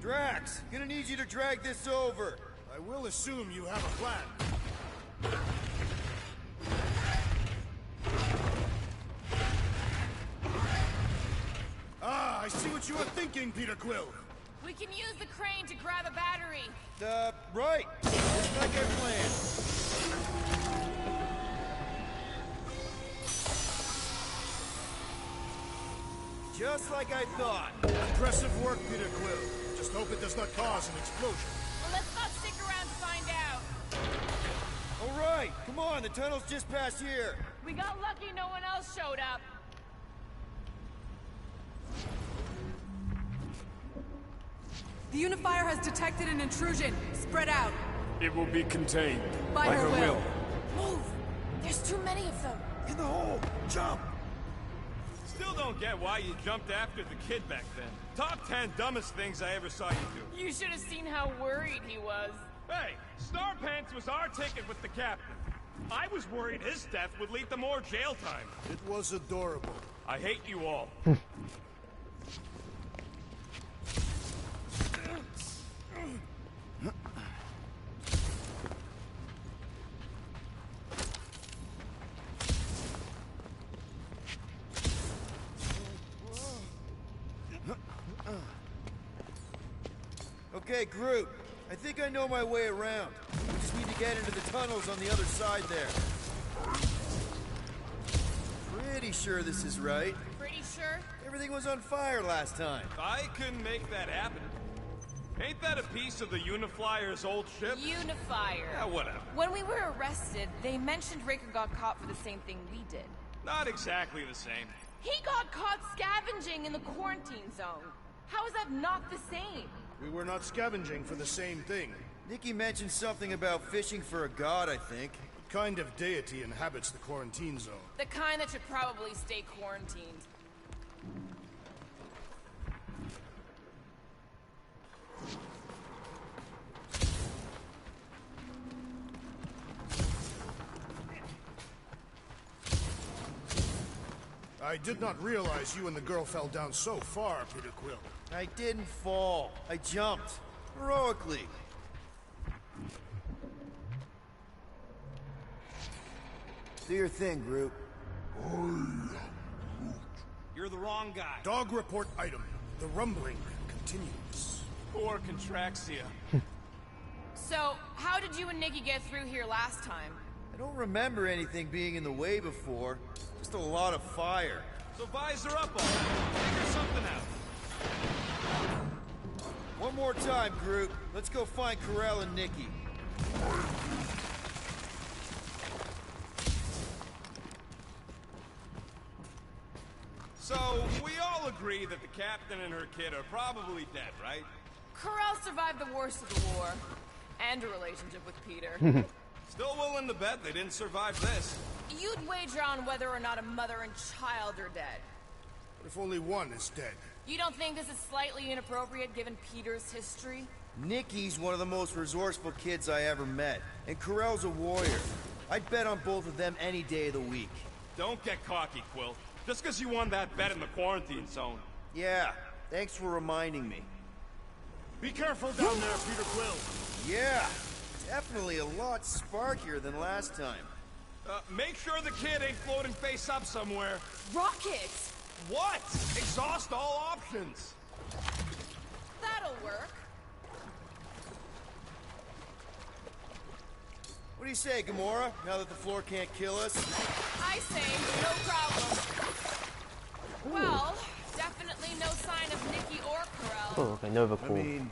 Drax, gonna need you to drag this over. I will assume you have a plan. Ah, I see what you are thinking, Peter Quill. We can use the crane to grab a battery. Right. Just like I planned. Just like I thought. Impressive work, Peter Quill. Just hope it does not cause an explosion. Well, let's not stick around to find out. All right, come on, the tunnel's just past here. We got lucky no one else showed up. The Unifier has detected an intrusion. Spread out. It will be contained. By her will. Move! There's too many of them. In the hole! Jump! Still don't get why you jumped after the kid back then. Top 10 dumbest things I ever saw you do. You should have seen how worried he was. Hey, Star Pants was our ticket with the captain. I was worried his death would lead to more jail time. It was adorable. I hate you all. Okay, Groot. I think I know my way around. We just need to get into the tunnels on the other side there. Pretty sure this is right. Pretty sure? Everything was on fire last time. I couldn't make that happen. Ain't that a piece of the Uniflyer's old ship? Unifier. Yeah, whatever. When we were arrested, they mentioned Raker got caught for the same thing we did. Not exactly the same. He got caught scavenging in the quarantine zone. How is that not the same? We were not scavenging for the same thing. Nikki mentioned something about fishing for a god, I think. What kind of deity inhabits the quarantine zone? The kind that should probably stay quarantined. I did not realize you and the girl fell down so far, Peter Quill. I didn't fall. I jumped. Heroically. Do your thing, Groot. You're the wrong guy. Dog report item. The rumbling continues. Poor Contraxia. So, how did you and Nikki get through here last time? I don't remember anything being in the way before. Just a lot of fire. So visor up on that. Figure something out. One more time, Groot. Let's go find Ko-Rel and Nikki. So, we all agree that the captain and her kid are probably dead, right? Ko-Rel survived the worst of the war. And a relationship with Peter. Still willing to bet they didn't survive this. You'd wager on whether or not a mother and child are dead. What if only one is dead? You don't think this is slightly inappropriate given Peter's history? Nikki's one of the most resourceful kids I ever met. And Ko-Rel's a warrior. I'd bet on both of them any day of the week. Don't get cocky, Quill. Just because you won that bet in the quarantine zone. Yeah, thanks for reminding me. Be careful down there, Peter Quill. Yeah, definitely a lot sparkier than last time. Make sure the kid ain't floating face up somewhere. Rockets! What? Exhaust all options. That'll work. What do you say, Gamora, now that the floor can't kill us? I say, no problem. Well, definitely no sign of Nikki or Ko-Rel. Oh, okay, Nova I cool. mean,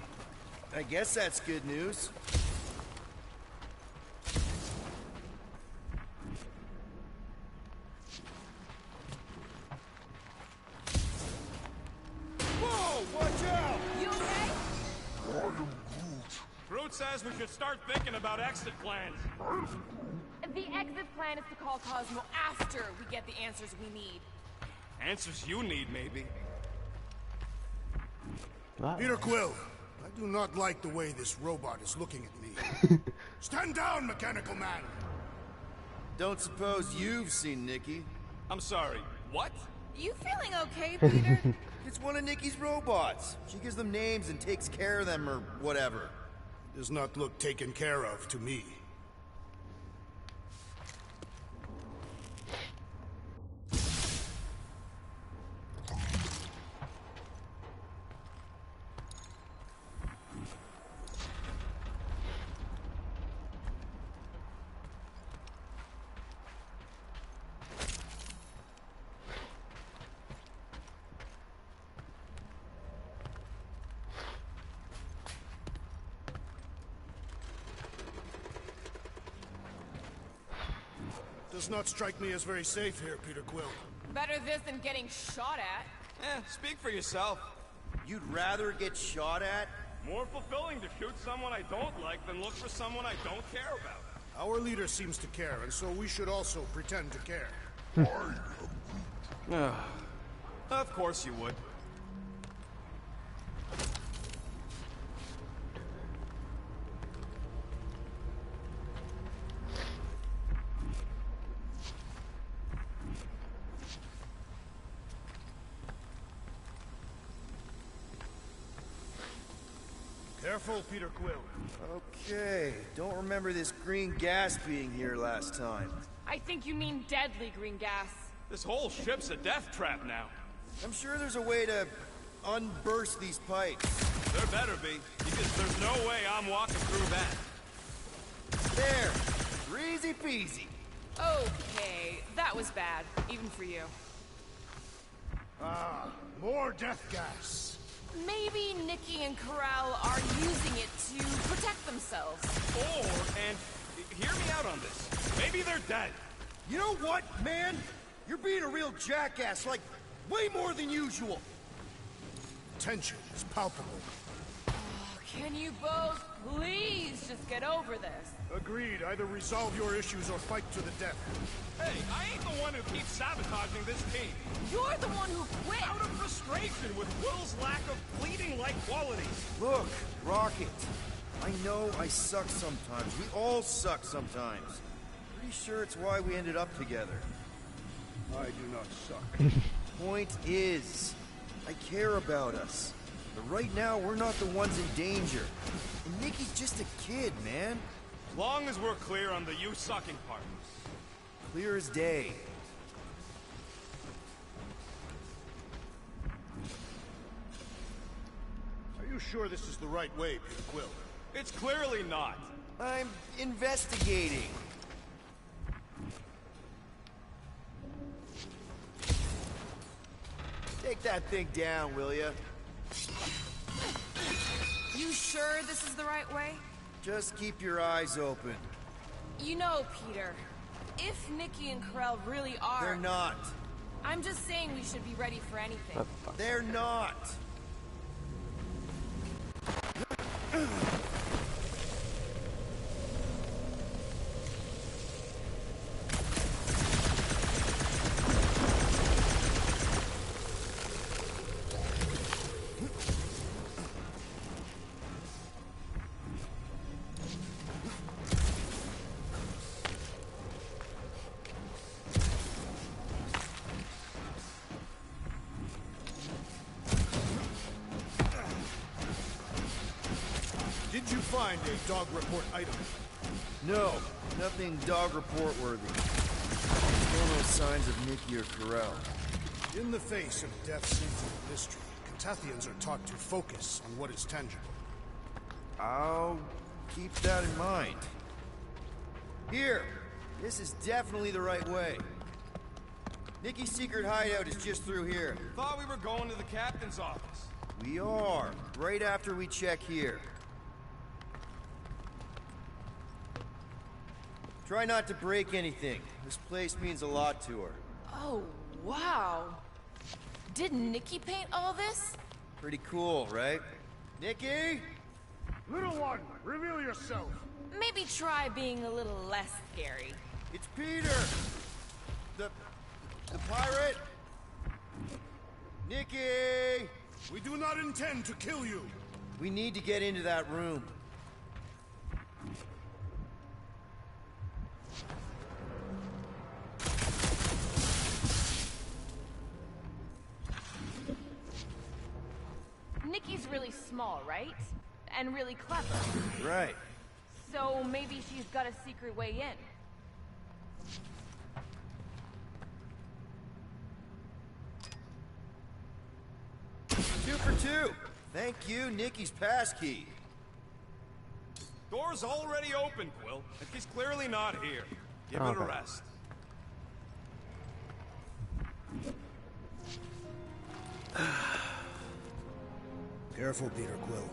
I guess that's good news. Whoa, watch out! You okay? Groot says we should start thinking about exit plans. The exit plan is to call Cosmo after we get the answers we need. Answers you need, maybe. What? Peter Quill, I do not like the way this robot is looking at me. Stand down, Mechanical Man! Don't suppose you've seen Nikki? I'm sorry, what? You feeling okay, Peter? It's one of Nikki's robots. She gives them names and takes care of them or whatever. Does not look taken care of to me. Does not strike me as very safe here, Peter Quill. Better this than getting shot at. Speak for yourself. You'd rather get shot at? More fulfilling to shoot someone I don't like than look for someone I don't care about. Our leader seems to care, and so we should also pretend to care. Of course you would. Careful, Peter Quill. Okay, don't remember this green gas being here last time. I think you mean deadly green gas. This whole ship's a death trap now. I'm sure there's a way to unburst these pipes. There better be, because there's no way I'm walking through that. There, easy peasy. Okay, that was bad, even for you. Ah, more death gas. Maybe Nikki and Ko-Rel are using it to protect themselves. Or, and hear me out on this, maybe they're dead. You know what, man? You're being a real jackass, like, way more than usual. Tension is palpable. Can you both please just get over this? Agreed. Either resolve your issues or fight to the death. Hey, I ain't the one who keeps sabotaging this team. You're the one who quit! Out of frustration with Will's lack of bleeding-like qualities. Look, Rocket, I know I suck sometimes. We all suck sometimes. Pretty sure it's why we ended up together. I do not suck. Point is, I care about us. But right now, we're not the ones in danger. And Nikki's just a kid, man. As long as we're clear on the you sucking part. Clear as day. Are you sure this is the right way, Peter Quill? It's clearly not. I'm investigating. Take that thing down, will ya? You sure this is the right way? Just keep your eyes open. You know, Peter, if Nikki and Corell really are... They're not. I'm just saying we should be ready for anything. They're not. Did you find a dog report item? No, nothing dog report worthy. Still no signs of Nikki or Corell. In the face of death scenes and mystery, Catathians are taught to focus on what is tangible. I'll keep that in mind. Here! This is definitely the right way. Nikki's secret hideout is just through here. Thought we were going to the captain's office. We are, right after we check here. Try not to break anything. This place means a lot to her. Oh, wow. Did Nikki paint all this? Pretty cool, right? Nikki? Little one, reveal yourself. Maybe try being a little less scary. It's Peter! The pirate? Nikki! We do not intend to kill you. We need to get into that room. Nikki's really small, right? And really clever. Right. So maybe she's got a secret way in. Two for two. Thank you, Nikki's passkey. Door's already open, Quill. Nikki's clearly not here. Give it a rest. Careful, Peter Quill.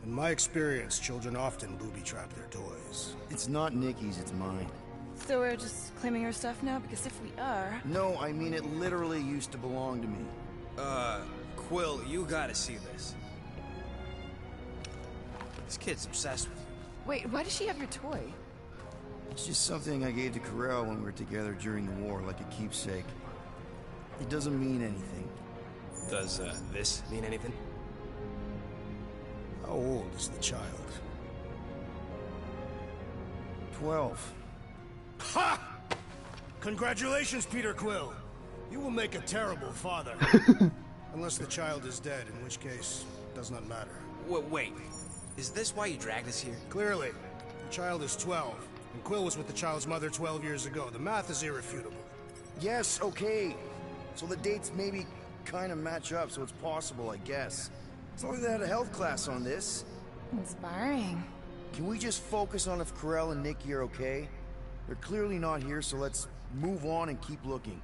In my experience, children often booby-trap their toys. It's not Nikki's, it's mine. So we're just claiming her stuff now? Because if we are... No, I mean it literally used to belong to me. Quill, you gotta see this. This kid's obsessed with you. Wait, why does she have your toy? It's just something I gave to Corell when we were together during the war, like a keepsake. It doesn't mean anything. Does, this mean anything? How old is the child? 12. Ha! Congratulations, Peter Quill. You will make a terrible father. Unless the child is dead, in which case, it does not matter. Wait. Is this why you dragged us here? Clearly. The child is 12, and Quill was with the child's mother 12 years ago. The math is irrefutable. Yes, okay. So the dates maybe kind of match up, so it's possible, I guess. As long as they had a health class on this. Inspiring. Can we just focus on if Corell and Nikki are okay? They're clearly not here, so let's move on and keep looking.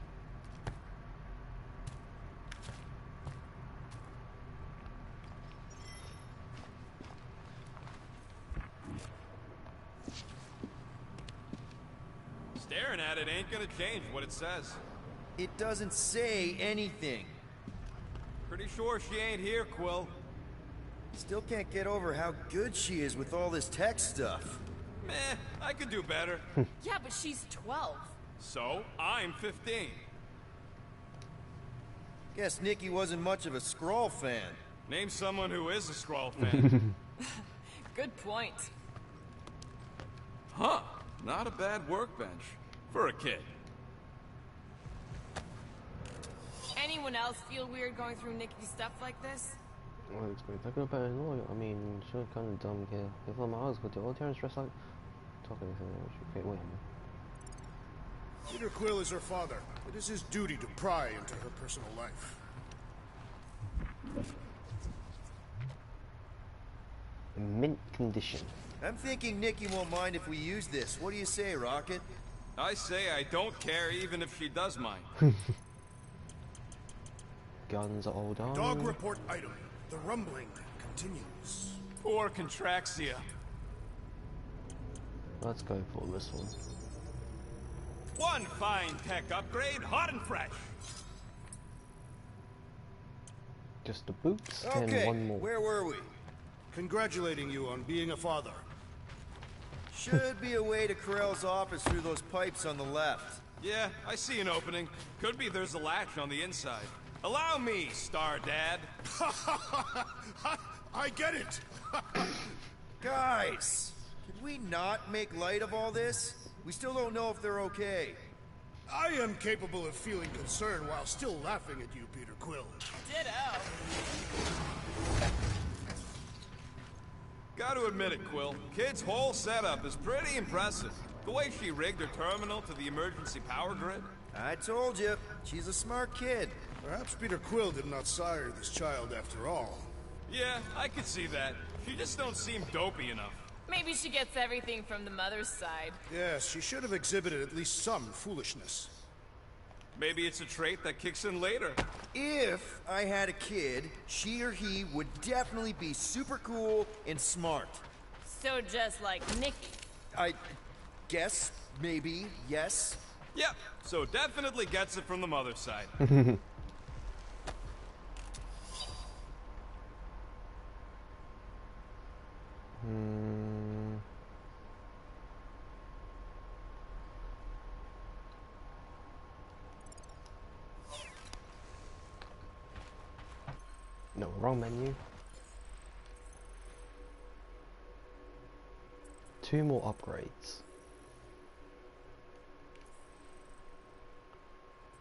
Staring at it ain't gonna change what it says. It doesn't say anything. Pretty sure she ain't here, Quill. Still can't get over how good she is with all this tech stuff. Meh, I could do better. Yeah, but she's 12. So, I'm 15. Guess Nikki wasn't much of a Skrull fan. Name someone who is a Skrull fan. Good point. Huh, not a bad workbench. For a kid. anyone else feel weird going through Nikki's stuff like this? Well, expect that better annoy. I mean, sure, kind of dumb here. If I'm out with the old Terrence dressed like talking anything, wait a minute. Peter Quill is her father. It is his duty to pry into her personal life. Mint condition. I'm thinking Nikki won't mind if we use this. What do you say, Rocket? I say I don't care even if she does mind. Guns are all done. Dog report item. The rumbling continues. Poor Contraxia. Let's go for this one. One fine tech upgrade, hot and fresh. Just the boots Okay, and one more. where were we? Congratulating you on being a father. Should be a way to Corell's office through those pipes on the left. Yeah, I see an opening. Could be there's a latch on the inside. Allow me, Star Dad. I get it. Guys, can we not make light of all this? We still don't know if they're okay. I am capable of feeling concern while still laughing at you, Peter Quill. Ditto. Gotta admit it, Quill. Kid's whole setup is pretty impressive. The way she rigged her terminal to the emergency power grid. I told you, she's a smart kid. Perhaps Peter Quill did not sire this child after all. Yeah, I could see that. She just don't seem dopey enough. Maybe she gets everything from the mother's side. Yes, she should have exhibited at least some foolishness. Maybe it's a trait that kicks in later. If I had a kid, she or he would definitely be super cool and smart. So just like Nikki. I guess, maybe, yes. Yep, so definitely gets it from the mother's side. No, wrong menu. 2 more upgrades.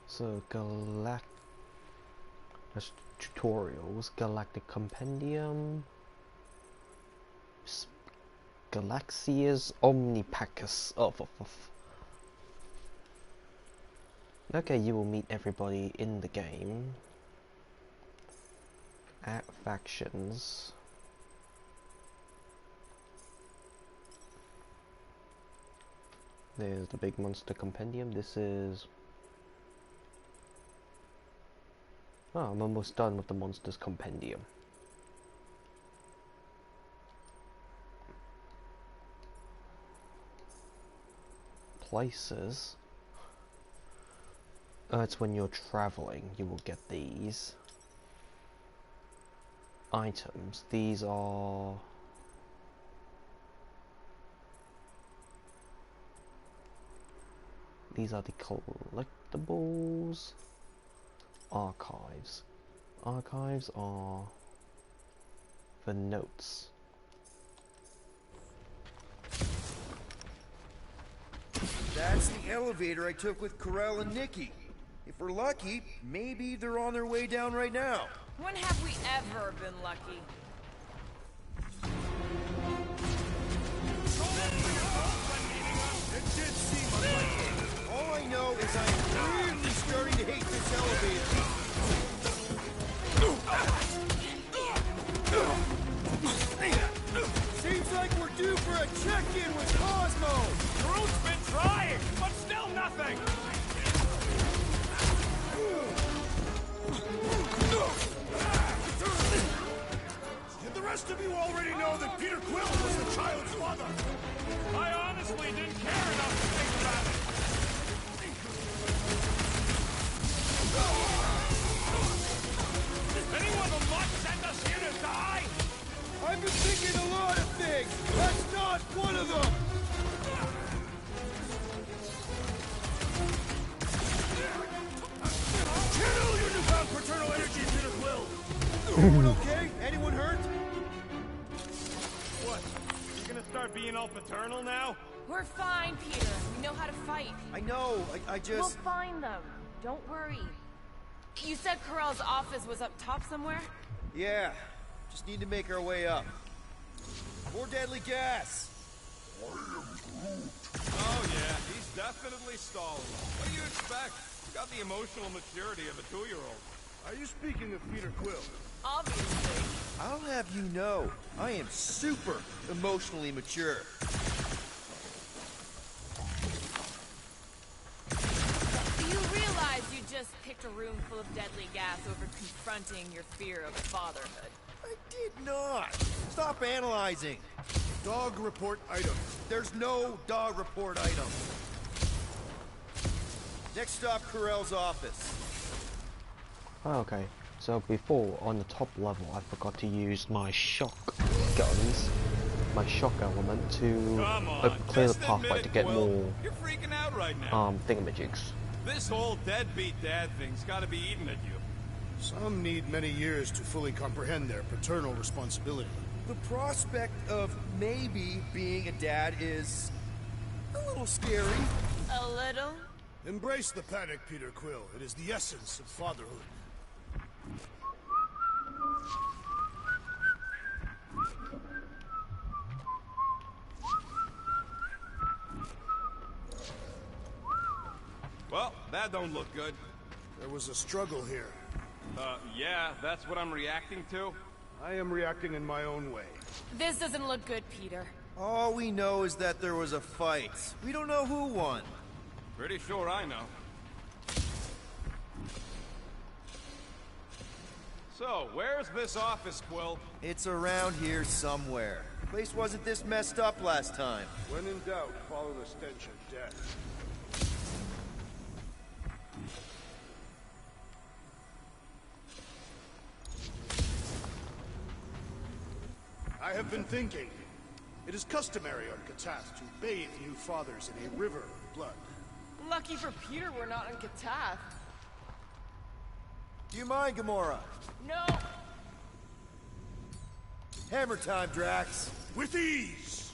So that's tutorials, Galactic Compendium, Galaxia's Omnipacus. Okay, you will meet everybody in the game. At factions. There's the big monster compendium. This is... Oh, I'm almost done with the monsters compendium. Places. It's when you're traveling, you will get these. Items. These are... These are the collectibles. Archives. Archives are the notes. That's the elevator I took with Corell and Nikki. If we're lucky, maybe they're on their way down right now. When have we ever been lucky? It did seem unlikely. All I know is I'm really starting to hate this elevator. Seems like we're due for a check-in with Cosmo. Groot's been trying, but still nothing. Did the rest of you already know that Peter Quill was the child's father? I honestly didn't care enough to think about it. Anyone the luck sent us here to die? I've been thinking a lot of things. That's not one of them. Channel your newfound paternal energy, Peter Quill! Everyone okay? Anyone hurt? What? You gonna start being all paternal now? We're fine, Peter. We know how to fight. I know, I just... We'll find them. Don't worry. You said Corell's office was up top somewhere? Yeah, just need to make our way up. More deadly gas! Oh yeah, he's definitely stalling. What do you expect? He's got the emotional maturity of a 2-year-old. Are you speaking of Peter Quill? Obviously. I'll have you know, I am super emotionally mature. You realize you just picked a room full of deadly gas over confronting your fear of fatherhood. I did not! Stop analyzing! Dog report item. There's no dog report item. Next stop, Corell's office. Okay, so before, on the top level, I forgot to use my shock guns, my shock element to clear the pathway to get more You're freaking out right now. thingamajigs. This whole deadbeat dad thing's gotta be eating at you. Some need many years to fully comprehend their paternal responsibility. The prospect of maybe being a dad is a little scary. A little? Embrace the panic, Peter Quill. It is the essence of fatherhood. Well, that don't look good. There was a struggle here. Yeah, that's what I'm reacting to. I am reacting in my own way. This doesn't look good, Peter. All we know is that there was a fight. We don't know who won. Pretty sure I know. So, where's this office, Quill? It's around here somewhere. Place wasn't this messed up last time. When in doubt, follow the stench of death. I have been thinking. It is customary on Katath to bathe new fathers in a river of blood. Lucky for Peter we're not on Katath. Do you mind, Gamora? No! Hammer time, Drax. With ease!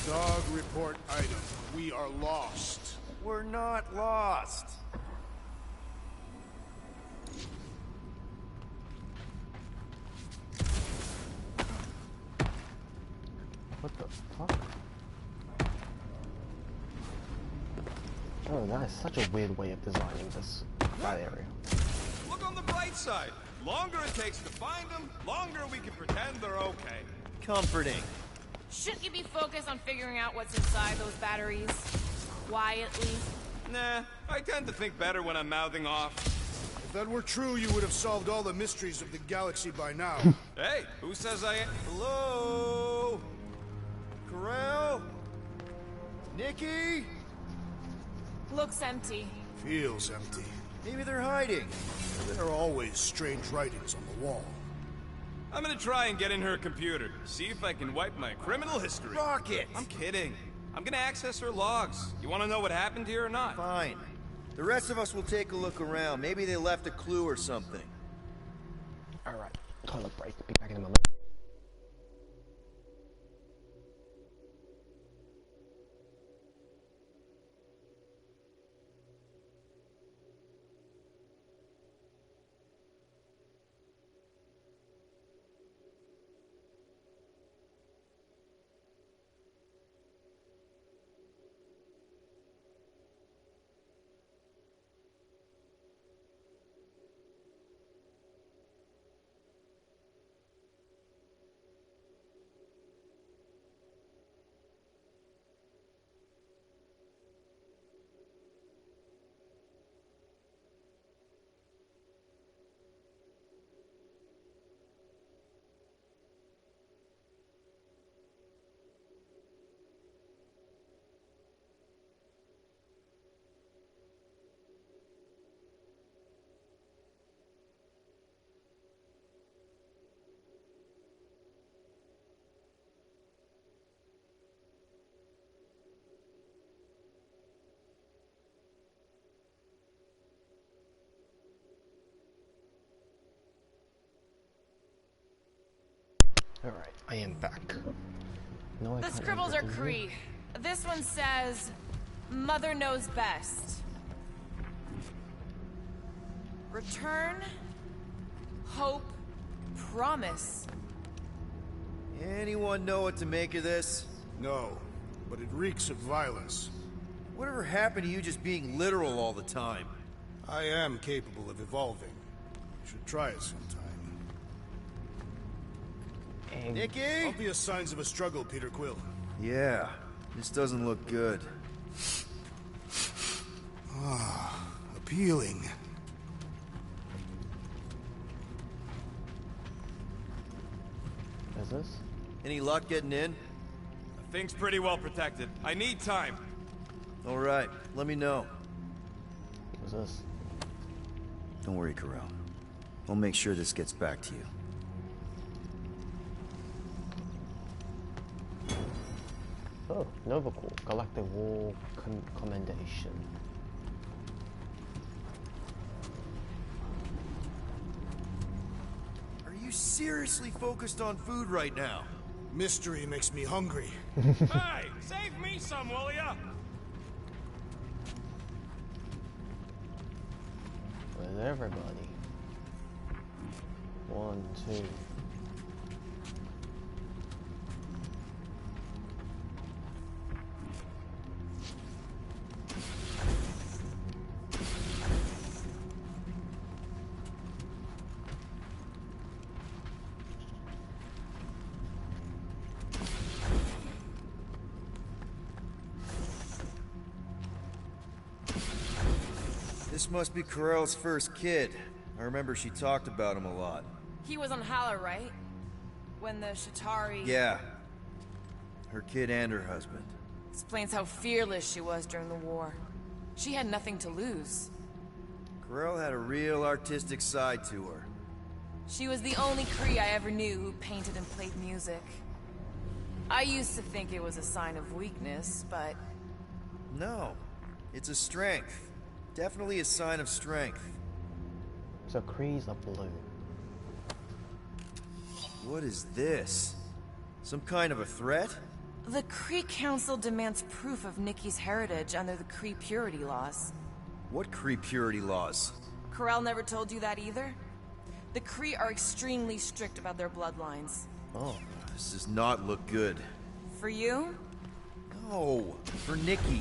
Dog report item. We are lost. We're not lost. What the fuck? Oh, that is such a weird way of designing this area. Look on the bright side. Longer it takes to find them, longer we can pretend they're okay. Comforting. Shouldn't you be focused on figuring out what's inside those batteries? Quietly? Nah, I tend to think better when I'm mouthing off. If that were true, you would have solved all the mysteries of the galaxy by now. Hey, who says I ain't? Hello? Corell? Nikki? Looks empty. Feels empty. Maybe they're hiding. There are always strange writings on the wall. I'm gonna try and get in her computer, see if I can wipe my criminal history. Rocket! I'm kidding. I'm gonna access her logs. You wanna know what happened here or not? Fine. The rest of us will take a look around. Maybe they left a clue or something. Alright, toilet break. Be back in a moment. Alright, I am back. No, The scribbles are Kree. This one says, Mother knows best. Return, hope, promise. Anyone know what to make of this? No, but it reeks of violence. Whatever happened to you just being literal all the time? I am capable of evolving. You should try it sometime. Nikki? Obvious signs of a struggle, Peter Quill. Yeah, this doesn't look good. Ah, appealing. Is this? Any luck getting in? The thing's pretty well protected. I need time. Alright, let me know. What's this? Don't worry, Corel. I'll make sure this gets back to you. Oh, Nova Corps, Galactic War Commendation. Are you seriously focused on food right now? Mystery makes me hungry. Hey, save me some, will ya? With everybody. 1, 2. This must be Corel's first kid. I remember she talked about him a lot. He was on Hala, right? When the Shatari... Yeah. Her kid and her husband. Explains how fearless she was during the war. She had nothing to lose. Corel had a real artistic side to her. She was the only Kree I ever knew who painted and played music. I used to think it was a sign of weakness, but... No. It's a strength. Definitely a sign of strength. So Kree's are blue. What is this? Some kind of a threat? The Kree Council demands proof of Nikki's heritage under the Kree purity laws. What Kree purity laws? Corel never told you that either? The Kree are extremely strict about their bloodlines. Oh, this does not look good. For you? No, for Nikki.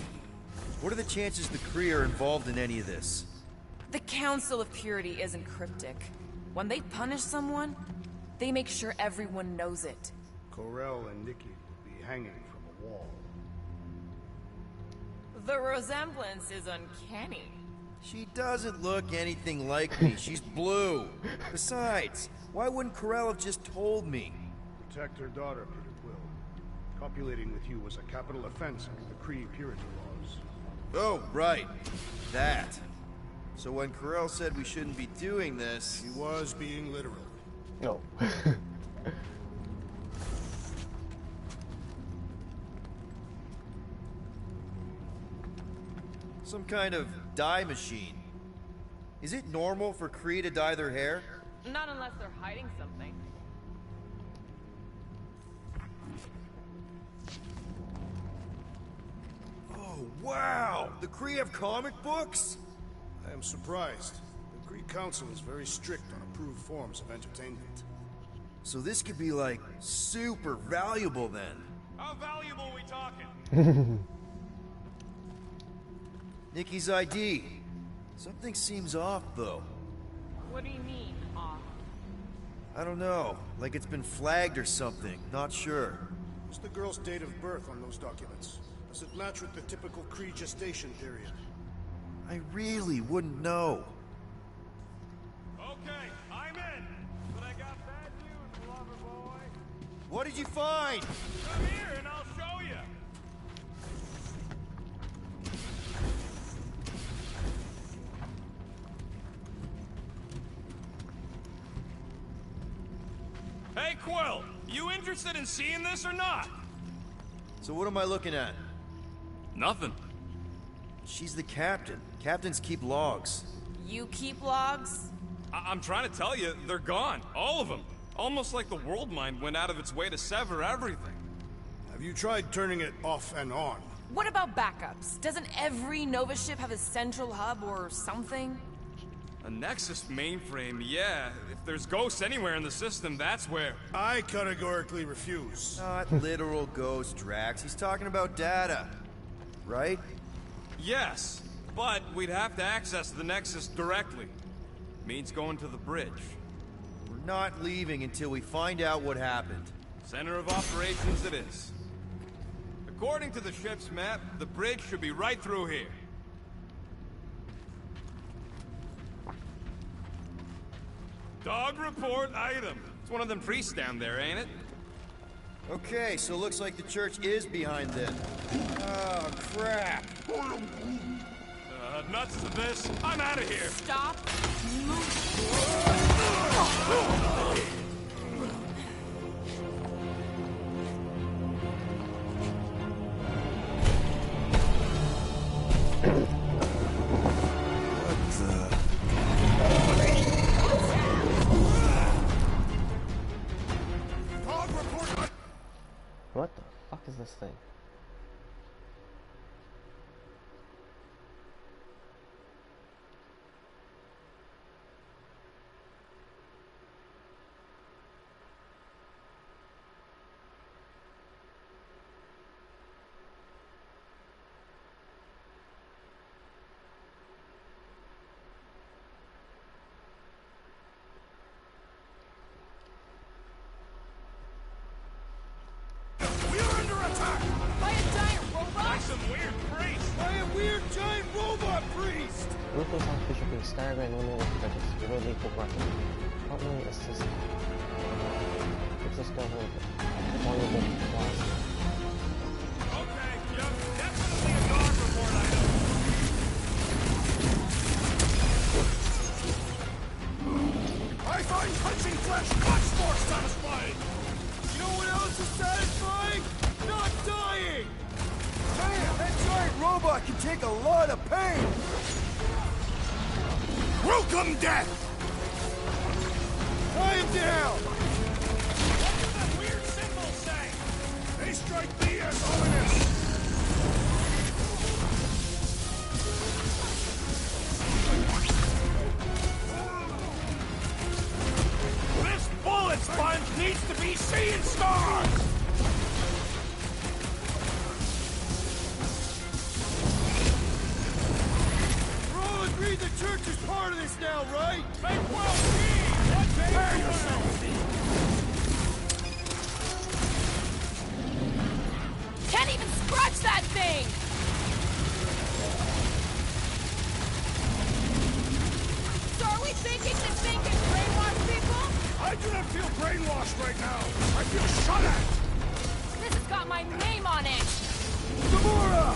What are the chances the Kree are involved in any of this? The Council of Purity isn't cryptic. When they punish someone, they make sure everyone knows it. Corel and Nikki will be hanging from a wall. The resemblance is uncanny. She doesn't look anything like me. She's blue. Besides, why wouldn't Corel have just told me? Protect her daughter, Peter Quill. Copulating with you was a capital offense under the Kree purity laws. Oh, right. That. So when Corel said we shouldn't be doing this... He was being literal. No. Some kind of dye machine. Is it normal for Kree to dye their hair? Not unless they're hiding something. Oh, wow! The Kree have comic books? I am surprised. The Kree Council is very strict on approved forms of entertainment. So this could be, like, super valuable then. How valuable we talking? Nikki's ID. Something seems off, though. What do you mean, off? I don't know. Like it's been flagged or something. Not sure. What's the girl's date of birth on those documents? Does it match with the typical Kree gestation period? I really wouldn't know. Okay, I'm in. But I got bad news, lover boy. What did you find? Come here and I'll show you. Hey, Quill, you interested in seeing this or not? So what am I looking at? Nothing. She's the captain. Captains keep logs. You keep logs? I'm trying to tell you, they're gone. All of them. Almost like the world mind went out of its way to sever everything. Have you tried turning it off and on? What about backups? Doesn't every Nova ship have a central hub or something? A Nexus mainframe, yeah. If there's ghosts anywhere in the system, that's where. I categorically refuse. Not literal ghost, Drax. He's talking about data. Right? Yes, but we'd have to access the Nexus directly. Means going to the bridge. We're not leaving until we find out what happened. Center of operations it is. According to the ship's map, the bridge should be right through here. Dog report item. It's one of them priests down there, ain't it? Okay, so looks like the church is behind them. Oh, crap. Nuts to this. I'm out of here. Stop. What the fuck is this thing? Ruthless Archbishop being staggered and women with prejudice. You will leave for breath. Help me assist. Let's just go with it. Vulnerable clause. Okay, yep, definitely a dog report item. I find punching flesh much more satisfying! You know what else is satisfying? Not dying! Damn, that giant robot can take a lot of pain! Welcome, death! Tie him down! What does that weird symbol say? They strike thee as ominous! This bullet sponge needs to be seeing stars! The church is part of this now, right? Make well be! What day Prepare yourself! Can't even scratch that thing! So are we thinking this thing can brainwash people? I do not feel brainwashed right now! I feel shot at! This has got my name on it! Gamora!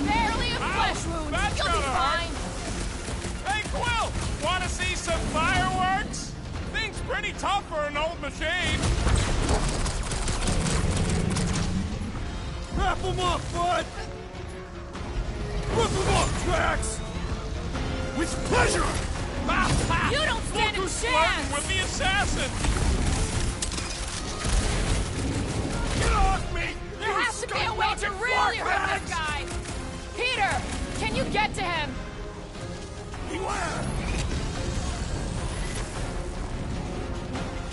Barely a flesh wound. That's You'll be gonna hurt. fine. Hey, Quill! Wanna see some fireworks? Thing's pretty tough for an old machine. Wrap him up, bud! Rip him up, Drax! With pleasure! You don't stand a Look who's flirting chance! with the assassin! Get off me! There has to be a way to really hurt this guy! Peter, can you get to him? Beware!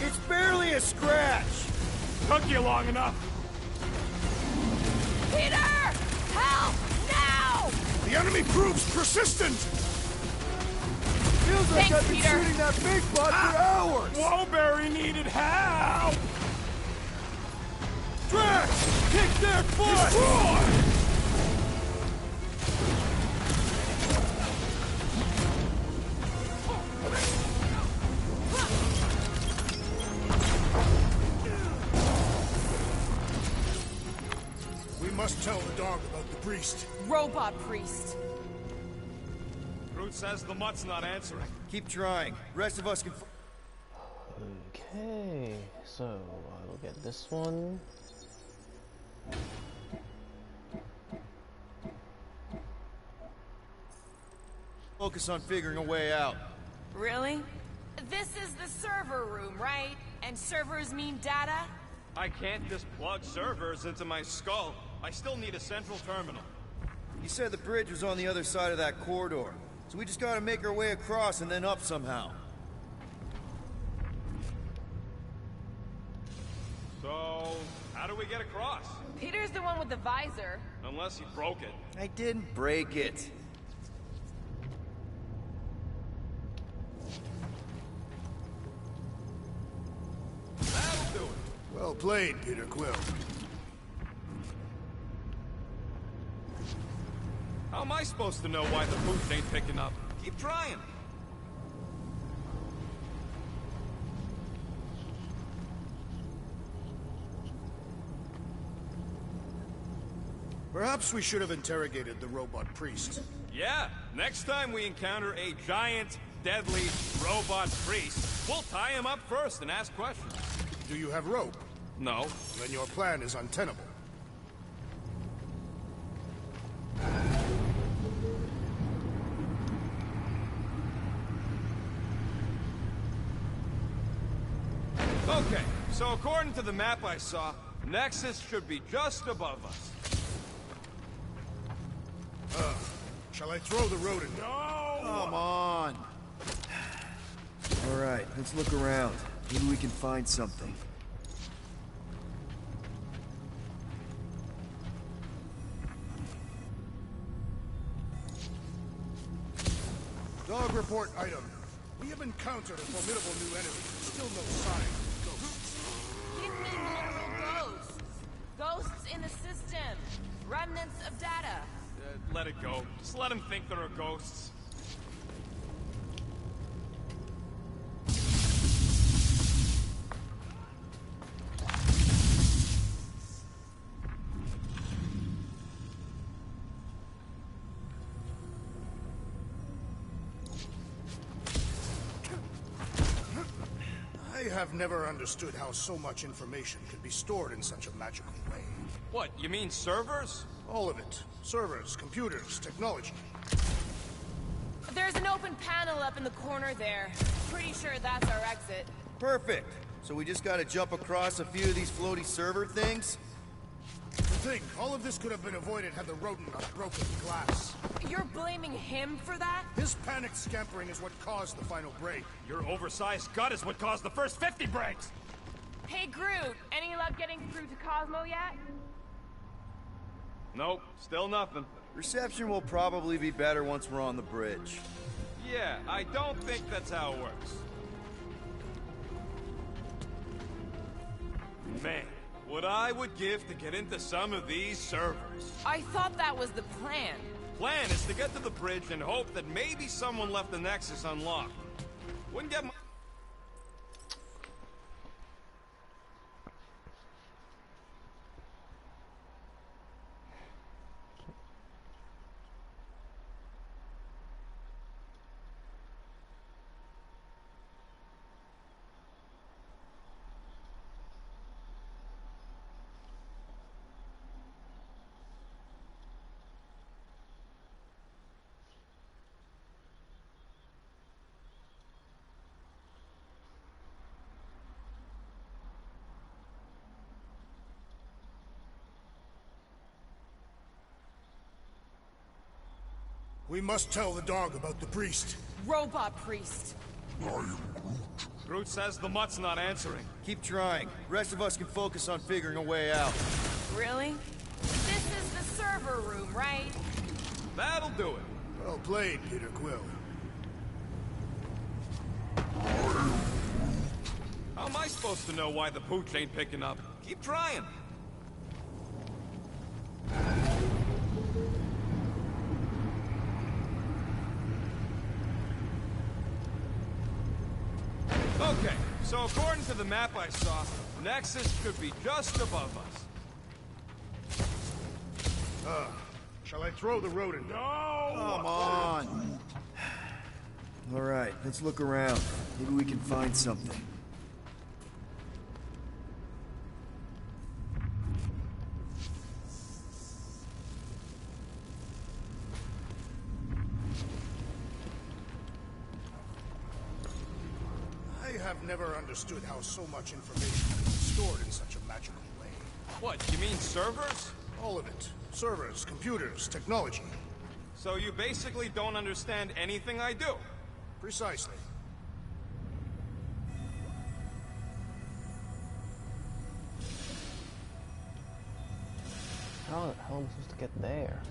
It's barely a scratch! Took you long enough. Peter! Help! Now! The enemy proves persistent! Feels like Thanks, I've been Peter. shooting that big butt for hours! Wobury needed help! Drax! Kick their foot! Destroy! We must tell the dog about the priest. Robot priest. Groot says the mutt's not answering. Keep trying. Rest of us can... Okay, so I will get this one. Focus on figuring a way out. Really? This is the server room, right? And servers mean data? I can't just plug servers into my skull. I still need a central terminal. You said the bridge was on the other side of that corridor. So we just gotta make our way across and then up somehow. So, how do we get across? Peter's the one with the visor. Unless he broke it. I didn't break it. That'll do it. Well played, Peter Quill. How am I supposed to know why the booth ain't picking up? Keep trying. Perhaps we should have interrogated the robot priest. Yeah, next time we encounter a giant, deadly robot priest, we'll tie him up first and ask questions. Do you have rope? No. Then your plan is untenable. Okay, so according to the map I saw, Nexus should be just above us. Shall I throw the rodent? No! Come on. All right, let's look around. Maybe we can find something. Dog report item. We have encountered a formidable new enemy. Still no sign of ghosts. Give me literal ghosts. Ghosts in the system. Remnants of data. Let it go. Just let him think there are ghosts. I have never understood how so much information could be stored in such a magical way. What, you mean servers? All of it. Servers, computers, technology. There's an open panel up in the corner there. Pretty sure that's our exit. Perfect. So we just gotta jump across a few of these floaty server things? To think, all of this could have been avoided had the rodent not broken glass. You're blaming him for that? His panicked scampering is what caused the final break. Your oversized gut is what caused the first 50 breaks! Hey, Groot, any luck getting through to Cosmo yet? Nope, still nothing. Reception will probably be better once we're on the bridge. Yeah, I don't think that's how it works. Man, what I would give to get into some of these servers. I thought that was the plan. Plan is to get to the bridge and hope that maybe someone left the Nexus unlocked. Wouldn't get my... We must tell the dog about the priest. Robot priest. Groot says the mutt's not answering. Keep trying. Rest of us can focus on figuring a way out. Really? This is the server room, right? That'll do it. Well played, Peter Quill. How am I supposed to know why the pooch ain't picking up? Keep trying. Okay, so according to the map I saw, Nexus should be just above us. Shall I throw the rodent? No! Come on. All right, let's look around. Maybe we can find something. have never understood how so much information can be stored in such a magical way. What, you mean servers? All of it. Servers, computers, technology. So you basically don't understand anything I do? Precisely. How the hell am I supposed to get there?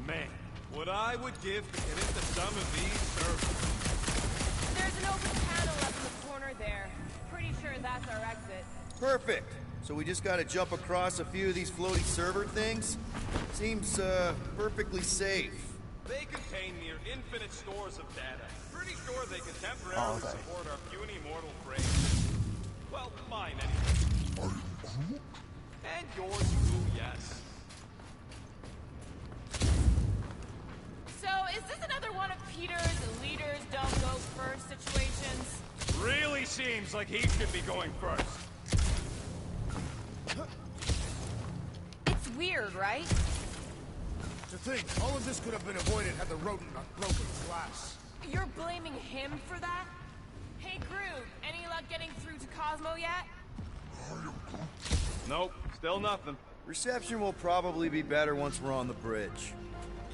Man, what I would give to get into some of these servers. There's an open panel up in the corner there. Pretty sure that's our exit. Perfect. So we just gotta jump across a few of these floaty server things? Seems, perfectly safe. They contain near infinite stores of data. Pretty sure they can temporarily support our puny mortal frames. Well, mine anyway. And yours too, yes. So, is this another one of Peter's leaders don't go first situations? Really seems like he should be going first. It's weird, right? To think, all of this could have been avoided had the rodent not broken the glass. You're blaming him for that? Hey, Groot, any luck getting through to Cosmo yet? Nope, still nothing. Reception will probably be better once we're on the bridge.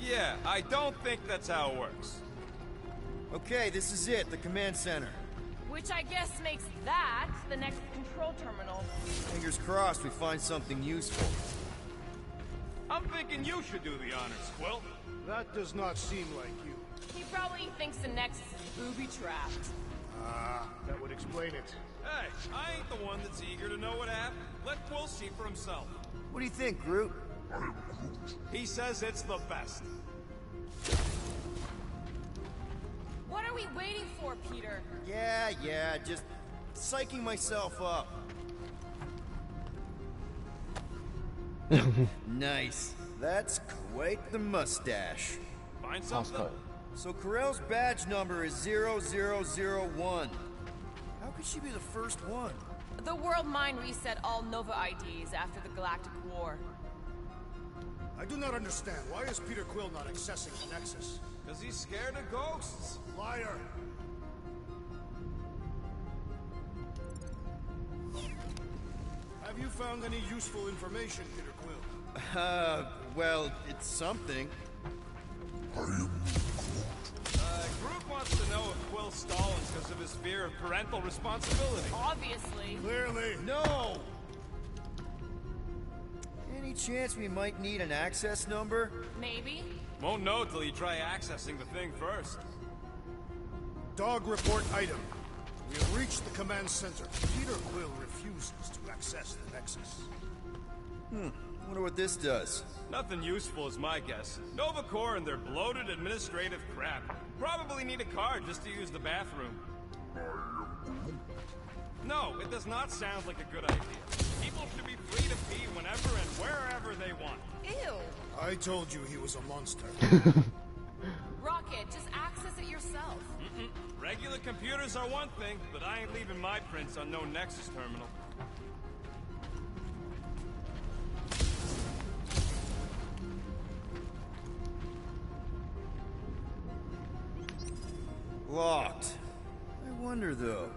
Yeah, I don't think that's how it works. Okay, this is it, the command center. Which I guess makes that the next control terminal. Fingers crossed we find something useful. I'm thinking you should do the honors, Quill. That does not seem like you. He probably thinks the Nexus is booby-trapped. Ah, that would explain it. Hey, I ain't the one that's eager to know what happened. Let Quill see for himself. What do you think, Groot? He says it's the best. What are we waiting for, Peter? Yeah, just psyching myself up. Nice. That's quite the mustache. Find something? So Corell's badge number is 0001. How could she be the first one? The World Mind reset all Nova IDs after the Galactic War. I do not understand. Why is Peter Quill not accessing the Nexus? Because he's scared of ghosts. Liar! Have you found any useful information, Peter Quill? Well, it's something. Groot wants to know if Quill's stalling because of his fear of parental responsibility. Obviously. Clearly. No! Any chance we might need an access number? Maybe. Won't know till you try accessing the thing first. Dog report item. We have reached the command center. Peter Quill refuses to access the Nexus. Wonder what this does. Nothing useful is my guess. Nova Corps and their bloated administrative crap. Probably need a card just to use the bathroom. No, it does not sound like a good idea. People should be free to pee whenever and wherever they want. Ew. I told you he was a monster. Rocket, just access it yourself. Regular computers are one thing, but I ain't leaving my prints on no Nexus terminal. Locked. I wonder, though.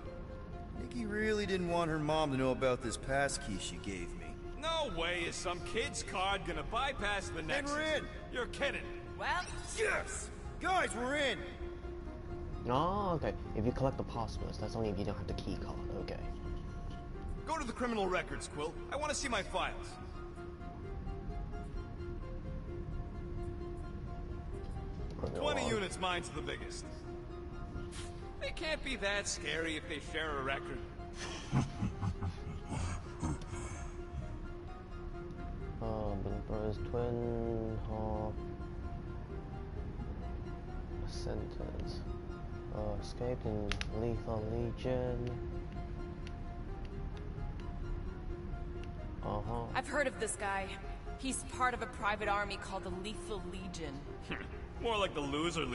Nikki really didn't want her mom to know about this passkey she gave me. No way is some kid's card gonna bypass the Nexus. we're in. You're kidding. Well, Yes! Guys, we're in! Oh, okay. If you collect the passwords, that's only if you don't have the key card. Okay. Go to the criminal records, Quill. I want to see my files. Criminal 20 log. units, mine's the biggest. They can't be that scary if they share a record. Big Brothers Twin Hawk sentence. Escaped in Lethal Legion. I've heard of this guy. He's part of a private army called the Lethal Legion. More like the Loser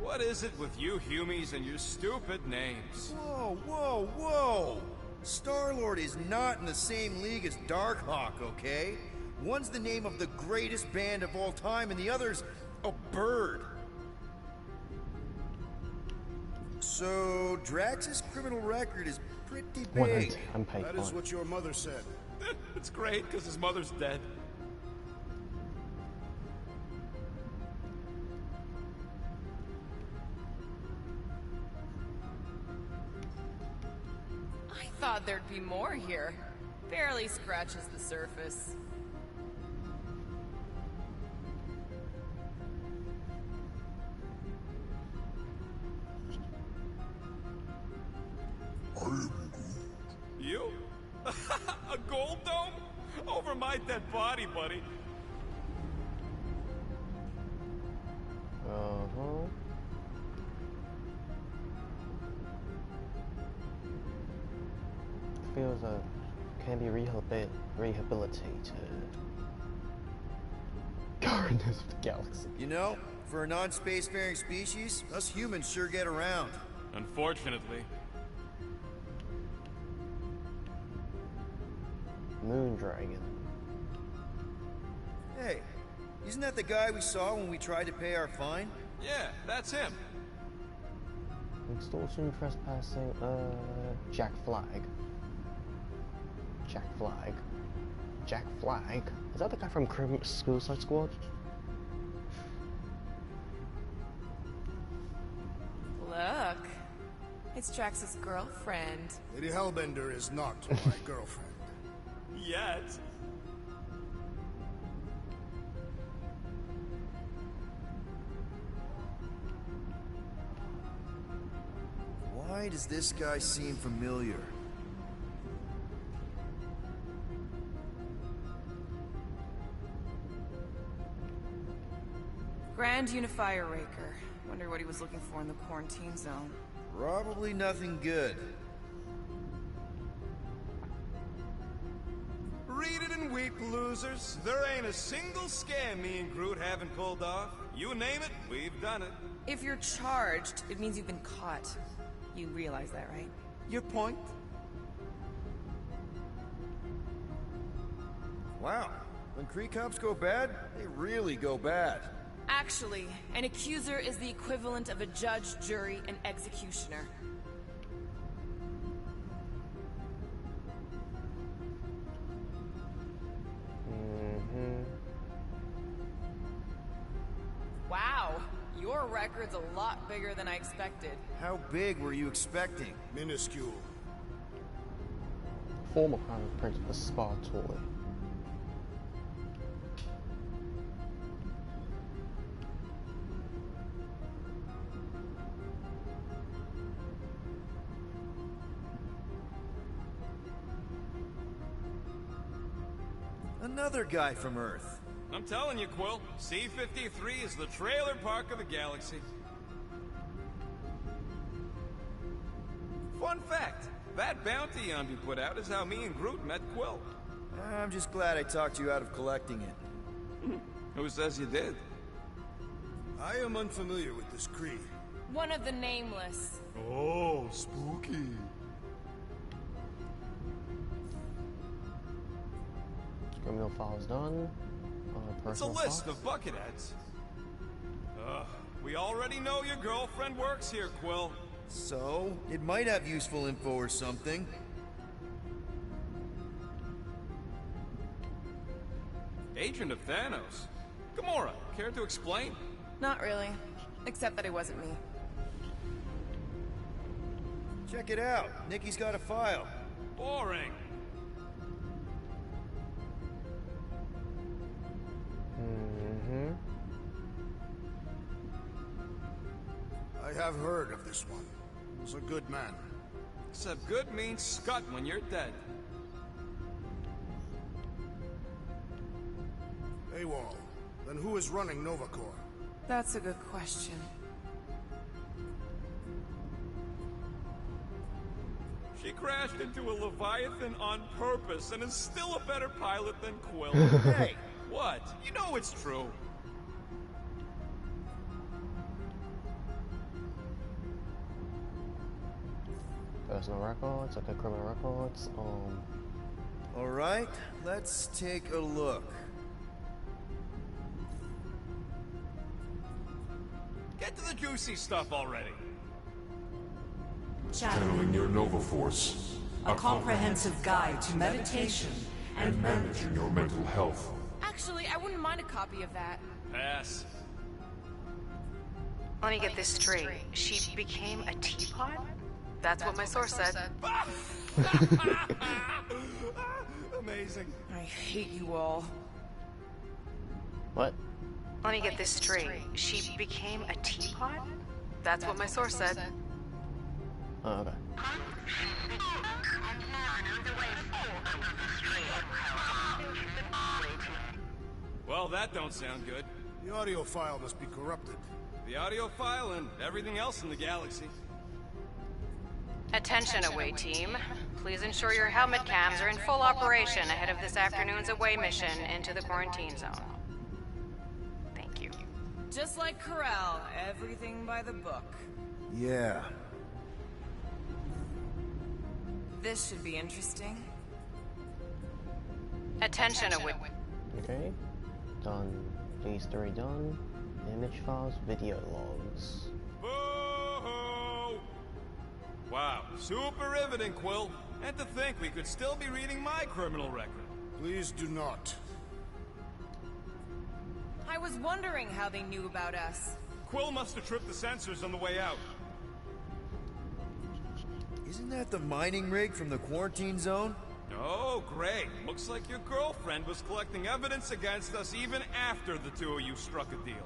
What is it with you Humies and your stupid names? Whoa, whoa, whoa! Star-Lord is not in the same league as Darkhawk, okay? One's the name of the greatest band of all time, and the other's a bird. So, Drax's criminal record is pretty big. That is what your mother said. It's great, because his mother's dead. I thought there'd be more here. Barely scratches the surface. You? A gold dome? Over my dead body, buddy. Feels can be rehabilitated. Guardians of the Galaxy. You know, for a non-spacefaring species, us humans sure get around. Unfortunately. Moondragon. Hey, isn't that the guy we saw when we tried to pay our fine? Yeah, that's him. Extortion, trespassing, Jack Flag. Jack Flag. Jack Flag? Is that the guy from Suicide Squad? Look. It's Drax's girlfriend. Lady Hellbender is not my girlfriend. Yet. Why does this guy seem familiar? Grand Unifier Raker. Wonder what he was looking for in the quarantine zone. Probably nothing good. Read it in weak losers. There ain't a single scam me and Groot haven't pulled off. You name it, we've done it. If you're charged, it means you've been caught. You realize that, right? Your point? Wow. When Kree cops go bad, they really go bad. Actually, an accuser is the equivalent of a judge, jury, and executioner. Wow, your record's a lot bigger than I expected. How big were you expecting? Minuscule. Former Crown Prince of the Spa Toy. Another guy from Earth. I'm telling you, Quill, C-53 is the trailer park of the galaxy. Fun fact, that bounty Yondu put out is how me and Groot met Quill. I'm just glad I talked you out of collecting it. Who says you did? I am unfamiliar with this Kree. One of the Nameless. Oh, spooky. Criminal files done. It's a list of bucketheads. We already know your girlfriend works here, Quill. So, it might have useful info or something. Agent of Thanos. Gamora, care to explain? Not really. Except that it wasn't me. Check it out. Nikki's got a file. Boring. I have heard of this one. He's a good man. Except good means scut when you're dead. AWOL. Then who is running Nova Corps? That's a good question. She crashed into a Leviathan on purpose and is still a better pilot than Quill. Hey! What? You know it's true. personal records, okay, criminal records, Alright, let's take a look. Get to the juicy stuff already. Channeling your Nova Force. A comprehensive guide to meditation and managing your mental health. Actually, I wouldn't mind a copy of that. Pass. Let me get this straight. She became a teapot? That's what my source said. Amazing. I hate you all. What? Let me get this straight. She became a teapot? That's what my source said. Oh, okay. Well, that don't sound good. The audio file must be corrupted. The audio file and everything else in the galaxy. Attention, away team. Please ensure your helmet cams are in full operation ahead of this afternoon's away mission into the quarantine zone. Thank you. Just like Corral, everything by the book. Yeah. This should be interesting. Attention, away. Okay. Done. Phase 3 done. Image files, video logs. Boo-hoo! Wow, super riveting, Quill. And to think we could still be reading my criminal record. Please do not. I was wondering how they knew about us. Quill must have tripped the sensors on the way out. Isn't that the mining rig from the quarantine zone? Oh, great. Looks like your girlfriend was collecting evidence against us even after the two of you struck a deal.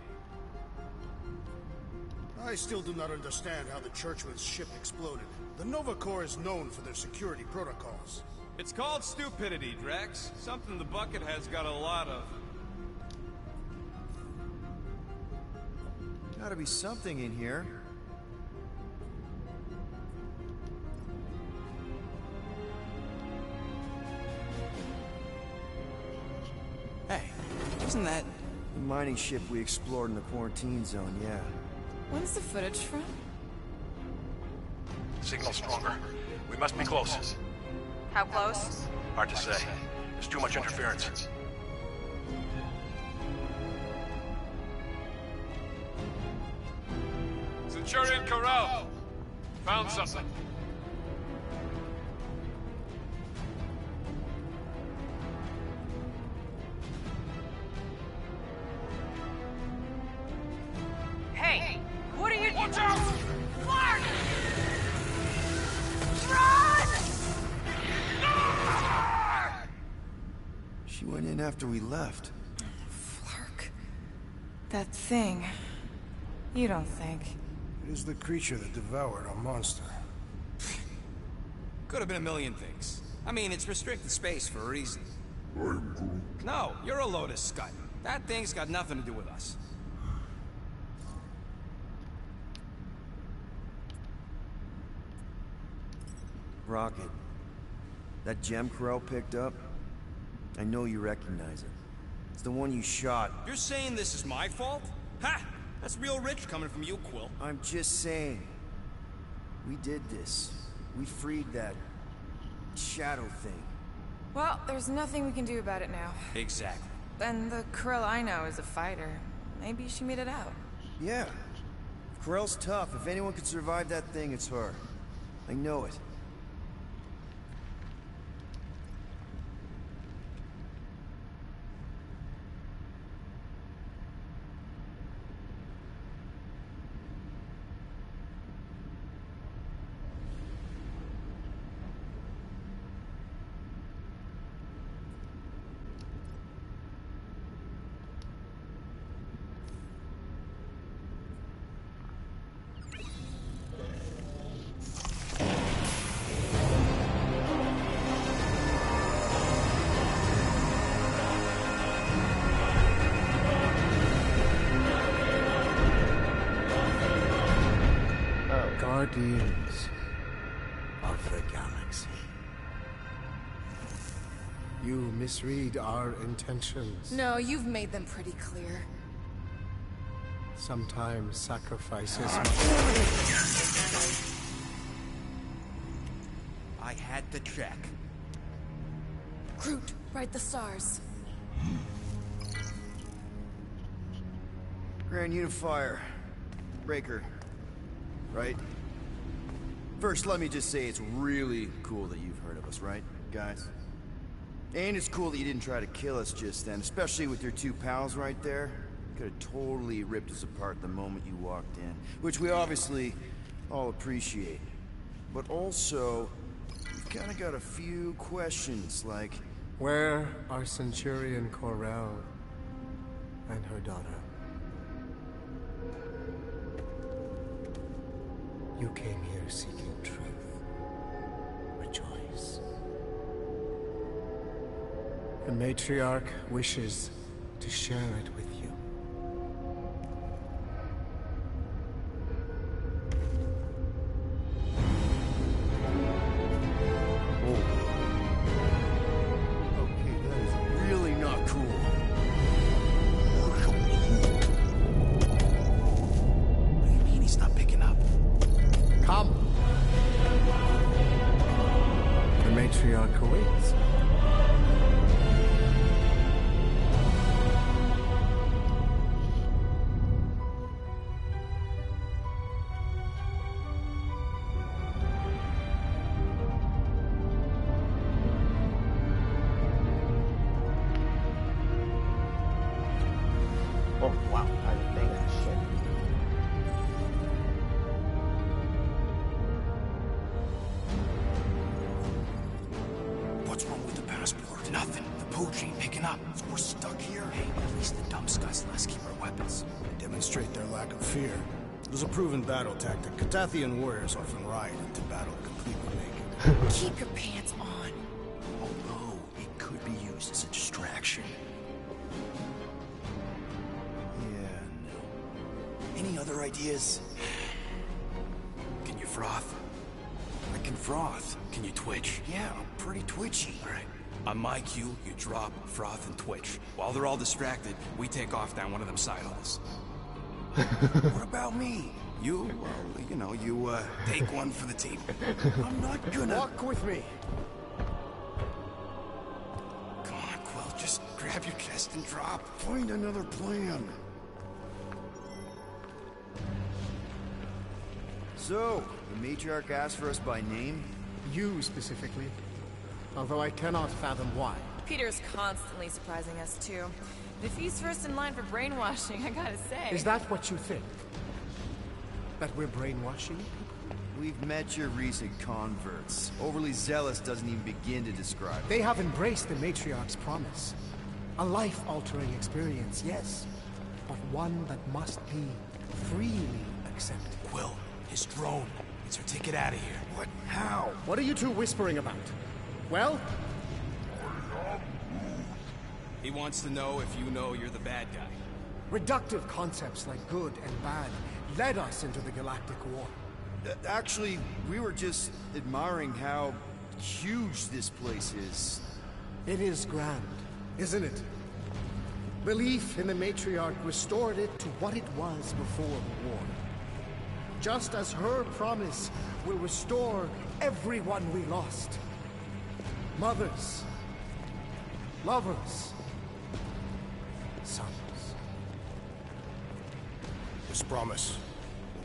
I still do not understand how the Churchman's ship exploded. The Nova Corps is known for their security protocols. It's called stupidity, Drax. Something the Buckethead's got a lot of. Gotta be something in here. Hey, isn't that... The mining ship we explored in the quarantine zone, yeah. When's the footage from? Signal stronger. We must be close. How close? Hard to say. There's too much interference. Centurion Corral! Found something. Hey! What are you... Watch out! Clark! Run! She went in after we left. Flark. That thing. You don't think. It is the creature that devoured our monster. Could have been a million things. I mean, it's restricted space for a reason. No, you're a Lotus Scud. That thing's got nothing to do with us. Rocket. That gem Corral picked up? I know you recognize it. It's the one you shot. You're saying this is my fault? Ha! That's real rich coming from you, Quill. I'm just saying. We did this. We freed that... shadow thing. Well, there's nothing we can do about it now. Exactly. And the Corral I know is a fighter. Maybe she made it out. Yeah. Corell's tough. If anyone could survive that thing, it's her. I know it. Guardians of the Galaxy. You misread our intentions. No, you've made them pretty clear. Sometimes sacrifices I had to check. Groot, write the stars. Grand Unifier. Breaker. Right? First, let me just say it's really cool that you've heard of us, right, guys? And it's cool that you didn't try to kill us just then, especially with your two pals right there. Could have totally ripped us apart the moment you walked in, which we obviously all appreciate. But also, we've kind of got a few questions, like... Where are Centurion Corell and her daughter? You came here seeking truth. Rejoice. The Matriarch wishes to share it with you. Okay, that is really not cool. What do you mean he's not picking up? Come! The Matriarch awaits. Oh, wow. I didn't think that shit. What's wrong with the passport? Nothing. The pooch ain't picking up. We're stuck here. Hey, at least the dumb scuds let us keep our weapons. They demonstrate their lack of fear. It was a proven battle tactic. Catathian warriors often ride into battle completely naked. Keep your pants on. Although, it could be used as a distraction. Yeah, no. Any other ideas? Can you froth? I can froth. Can you twitch? Yeah, I'm pretty twitchy. All right. On my cue, you drop, froth, and twitch. While they're all distracted, we take off down one of them side holes. What about me? You, well, you know, you, take one for the team. I'm not gonna... Walk with me. Come on, Quill, just grab your chest and drop. Find another plan. So, the Matriarch asked for us by name? You specifically. Although I cannot fathom why. Peter's constantly surprising us, too. If he's first in line for brainwashing, I gotta say. Is that what you think? That we're brainwashing? We've met your recent converts. Overly zealous doesn't even begin to describe it. They have embraced the Matriarch's promise. A life-altering experience, yes. But one that must be freely accepted. Quill, his drone. It's our ticket out of here. What? How? What are you two whispering about? Well? He wants to know if you know you're the bad guy. Reductive concepts like good and bad led us into the Galactic War. Actually, we were just admiring how huge this place is. It is grand, isn't it? Belief in the Matriarch restored it to what it was before the war. Just as her promise will restore everyone we lost. Mothers, lovers, sons. This promise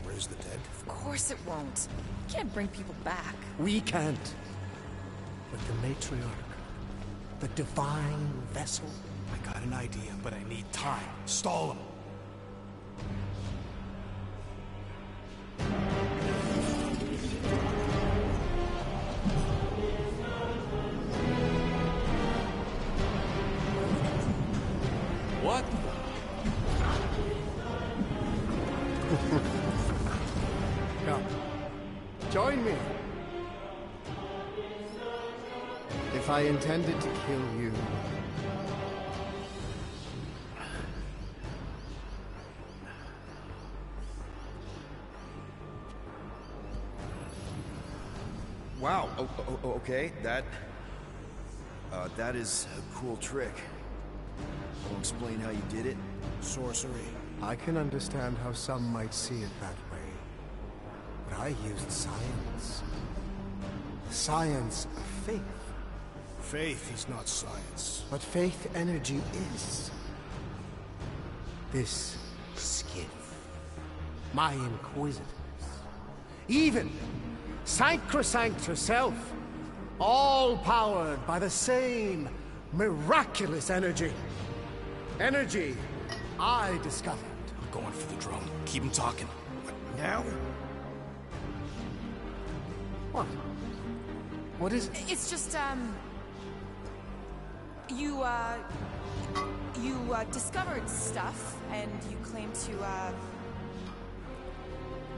will raise the dead. Of course it won't. You can't bring people back. We can't. But the Matriarch, the divine vessel. I got an idea, but I need time. Stall him. What? Come. Join me. If I intended to kill you, Wow. Okay. That is a cool trick. I'll explain how you did it. sorcery. I can understand how some might see it that way. But I used science. Science of faith. Faith is not science. But faith energy is. This skiff. My inquisitors. Even Sacrosanct herself. All powered by the same miraculous energy. Energy I discovered. I'm going for the drone. Keep him talking. Now? What? What is it? It's just, you discovered stuff, and you claim to,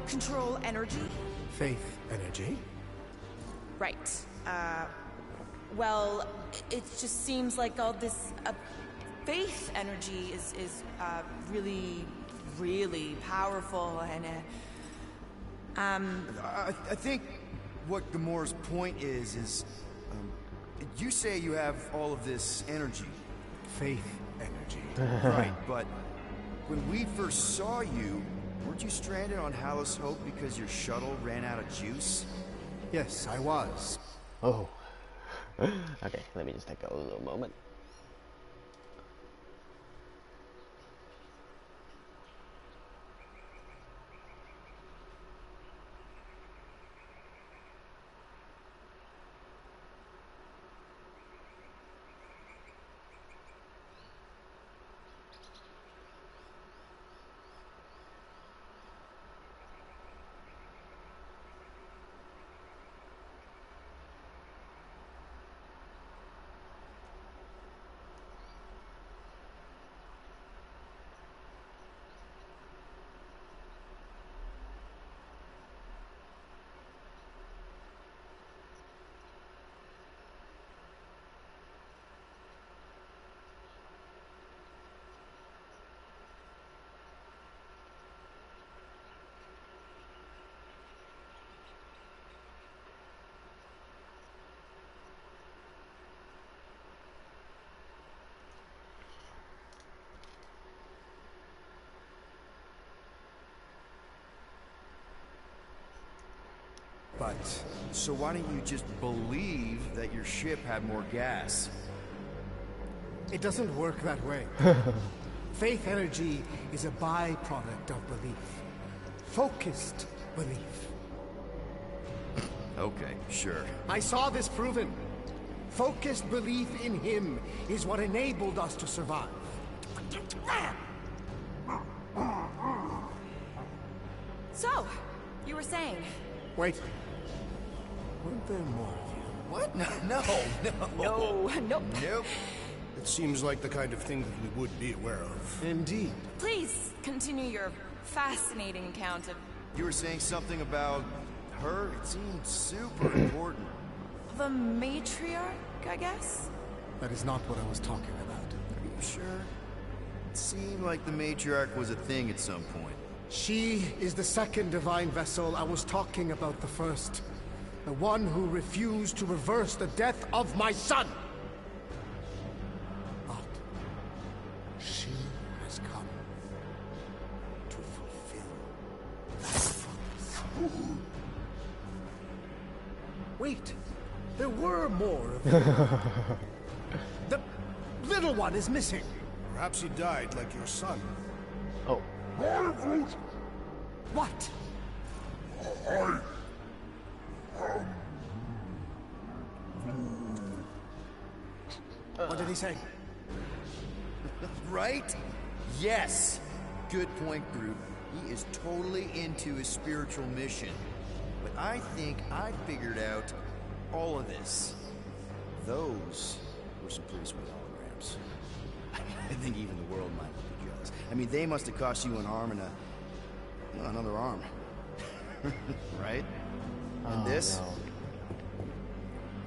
control energy? Faith energy? Right. Well, it just seems like all this, faith energy is really, really powerful, and, I think what Gamora's point is, you say you have all of this energy. Faith energy. Right, but when we first saw you, weren't you stranded on Hallis Hope because your shuttle ran out of juice? Yes, I was. Oh. Okay, let me just take a little moment. But, so why don't you just believe that your ship had more gas? It doesn't work that way. Faith energy is a byproduct of belief. Focused belief. Okay, sure. I saw this proven. Focused belief in him is what enabled us to survive. So, you were saying... Wait. Weren't there more of you? What? No. Nope. Nope. It seems like the kind of thing that we would be aware of. Indeed. Please continue your fascinating account of... You were saying something about her? It seemed super important. the matriarch, I guess? That is not what I was talking about. Are you sure? It seemed like the matriarch was a thing at some point. She is the second divine vessel. I was talking about the first. The one who refused to reverse the death of my son! But she has come to fulfill that promise. Wait, there were more of them. The little one is missing. Perhaps he died like your son. Oh. What? What did he say? Right? Yes. Good point, Groot. He is totally into his spiritual mission. But I think I figured out all of this. Those were some pretty sweet holograms. I think even the world might be jealous. I mean, they must have cost you an arm and another arm. Right? And this? No.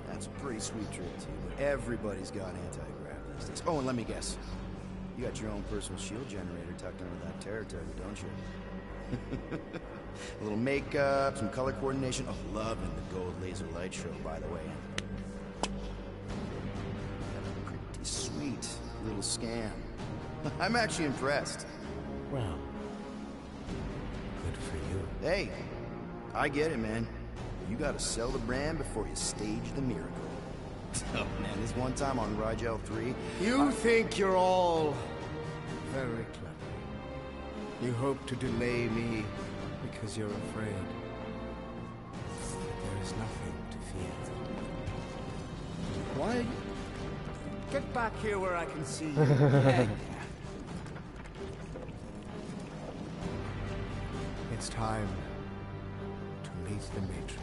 That's a pretty sweet trick, too. But everybody's got anti-grav these days. Oh, and let me guess. You got your own personal shield generator tucked under that terror tuggy, don't you? A little makeup, some color coordination. Oh, loving the gold laser light show, by the way. Pretty sweet little scam. I'm actually impressed. Well, good for you. Hey, I get it, man. You gotta sell the brand before you stage the miracle. Oh man, this one time on Rigel 3... You think you're all very clever. You hope to delay me because you're afraid. There is nothing to fear. Why? Get back here where I can see you. It's time to meet the matriarch.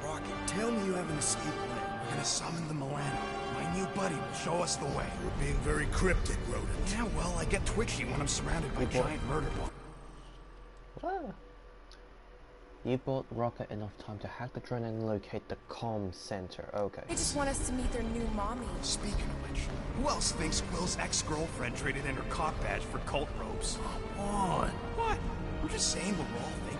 Rocket, tell me you have an escape plan. We're gonna summon the Milano. My new buddy will show us the way. You're being very cryptic, Rodent. Yeah, well, I get twitchy when I'm surrounded by giant murder bots. You bought Rocket enough time to hack the drone and locate the comm center. Okay. They just want us to meet their new mommy. Speaking of which, who else thinks Quill's ex-girlfriend traded in her cop badge for cult robes? Come on. What? I'm just saying what we're all thinking.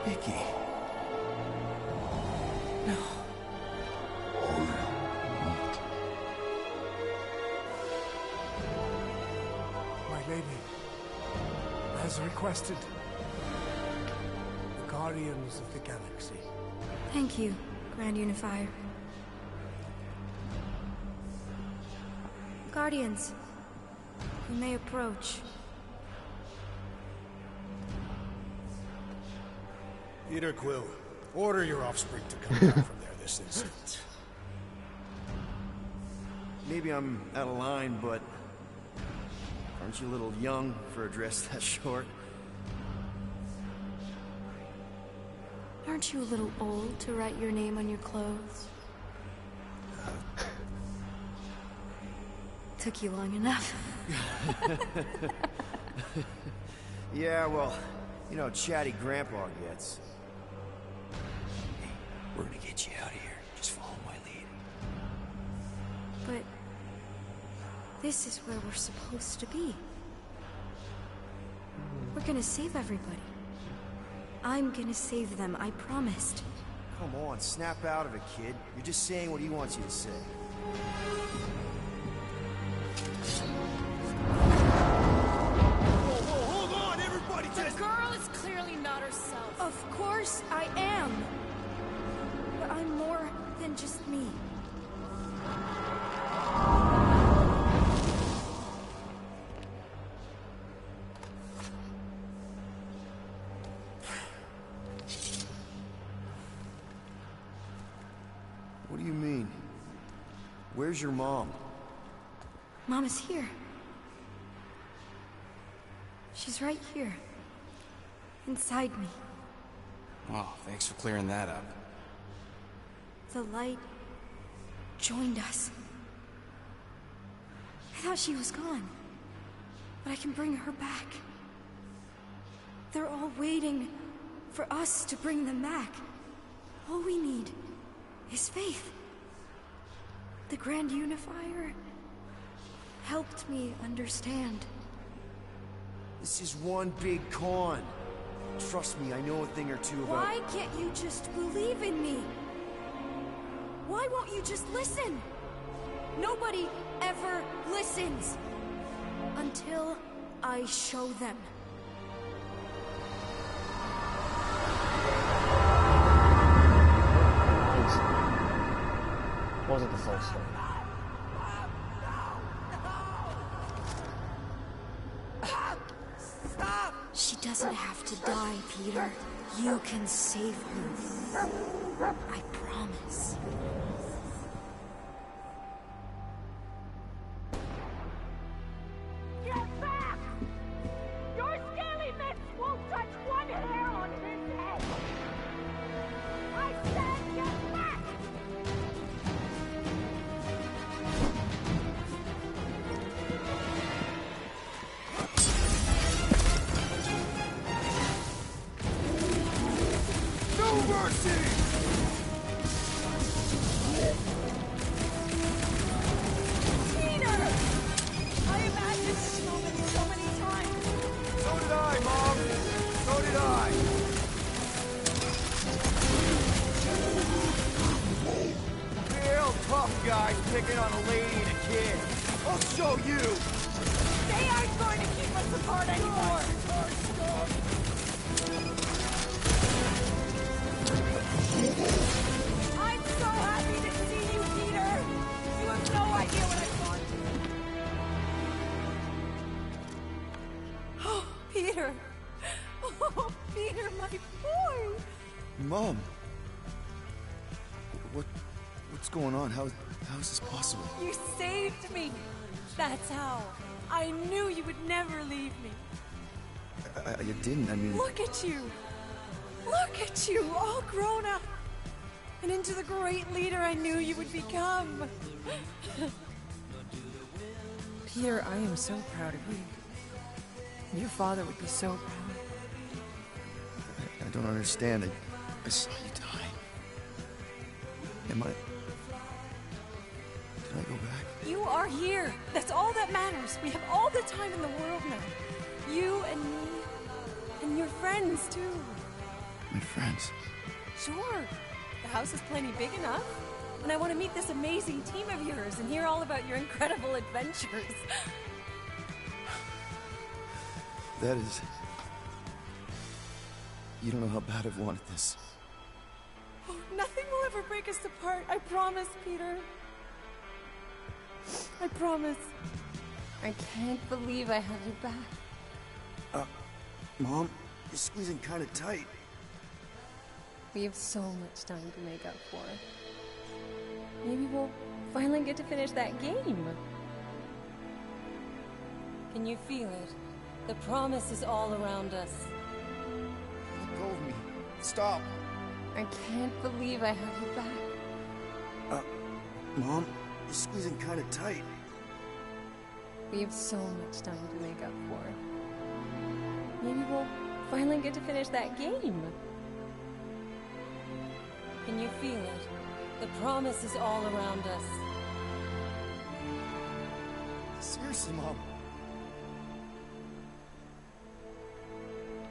Nikki. No. My lady, as requested, the Guardians of the Galaxy. Thank you, Grand Unifier. Guardians, you may approach. Peter Quill, order your offspring to come down from there this instant. Maybe I'm out of line, but... aren't you a little young for a dress that short? Aren't you a little old to write your name on your clothes? Took you long enough. Yeah, well, you know how chatty Grandpa gets. Hey, we're gonna get you out of here. Just follow my lead. But this is where we're supposed to be. We're gonna save everybody. I'm gonna save them, I promised. Come on, snap out of it, kid. You're just saying what he wants you to say. Hold on, everybody! The girl is clearly not herself. Of course I am. But I'm more than just me. What do you mean? Where's your mom? Mom is here. She's right here. Inside me. Oh, thanks for clearing that up. The light joined us. I thought she was gone. But I can bring her back. They're all waiting for us to bring them back. All we need is faith. The Grand Unifier helped me understand. This is one big con. Trust me, I know a thing or two about... Why can't you just believe in me? Why won't you just listen? Nobody ever listens. Until I show them. Wasn't the full story. She doesn't have to die, Peter. You can save her. I promise. Get back! Your scaly mitts won't touch one hair on his head! I said get back! No mercy! lady and a kid. I'll show you! They aren't going to keep us apart anymore! I'm so happy to see you, Peter! You have no idea what I've gone through. Oh, Peter! Oh, Peter, my boy! Mom! What's going on? How is this possible? You saved me! That's how. I knew you would never leave me. You didn't, I mean... Look at you! Look at you, all grown up! And into the great leader I knew you would become! Peter, I am so proud of you. Your father would be so proud. I don't understand. I saw you die. Did I go back? You are here! That's all that matters! We have all the time in the world now. You and me. And your friends, too. My friends? Sure. The house is plenty big enough. And I want to meet this amazing team of yours and hear all about your incredible adventures. That is... You don't know how bad I've wanted this. Oh, nothing will ever break us apart. I promise, Peter. I promise. I can't believe I have you back. Mom, you're squeezing kind of tight. We have so much time to make up for. Maybe we'll finally get to finish that game. Can you feel it? The promise is all around us. Let go of me. Stop. I can't believe I have you back. Mom, you're squeezing kind of tight. We have so much time to make up for. Maybe we'll finally get to finish that game. Can you feel it? The promise is all around us. Seriously, Mom.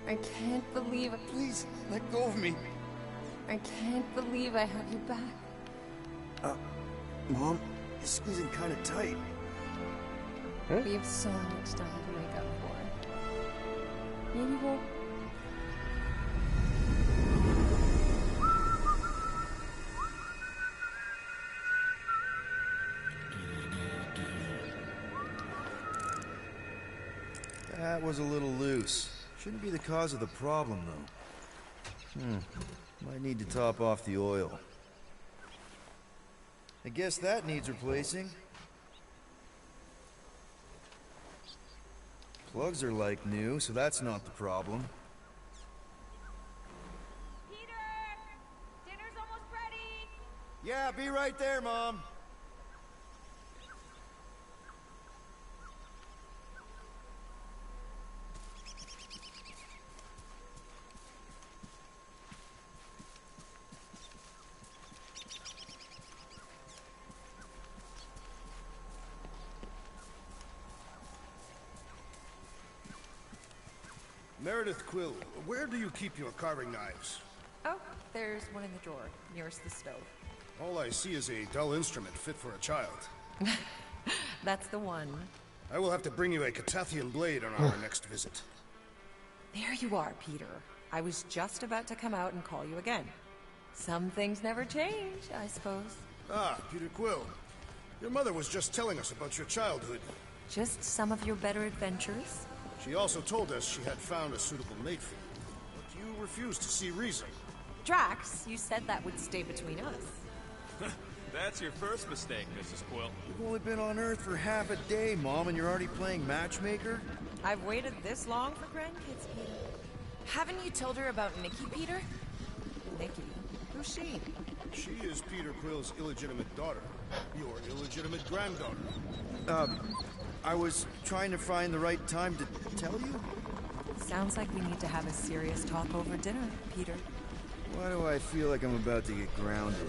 I can't believe it. Please, let go of me. I can't believe I have you back. Mom, you're squeezing kind of tight. We have so much time to make up for. Maybe we'll... That was a little loose. Shouldn't be the cause of the problem, though. Might need to top off the oil. I guess that needs replacing. Plugs are like new, so that's not the problem. Peter! Dinner's almost ready! Yeah, be right there, Mom. Meredith Quill, where do you keep your carving knives? Oh, there's one in the drawer, nearest the stove. All I see is a dull instrument fit for a child. That's the one. I will have to bring you a Catathian blade on our next visit. There you are, Peter. I was just about to come out and call you again. Some things never change, I suppose. Ah, Peter Quill. Your mother was just telling us about your childhood. Just some of your better adventures? She also told us she had found a suitable mate for you, but you refused to see reason. Drax, you said that would stay between us. That's your first mistake, Mrs. Quill. We've only been on Earth for half a day, Mom, and you're already playing matchmaker? I've waited this long for grandkids, Peter. Haven't you told her about Nikki, Peter? Nikki? Who's she? She is Peter Quill's illegitimate daughter. Your illegitimate granddaughter. I was trying to find the right time to tell you? Sounds like we need to have a serious talk over dinner, Peter. Why do I feel like I'm about to get grounded?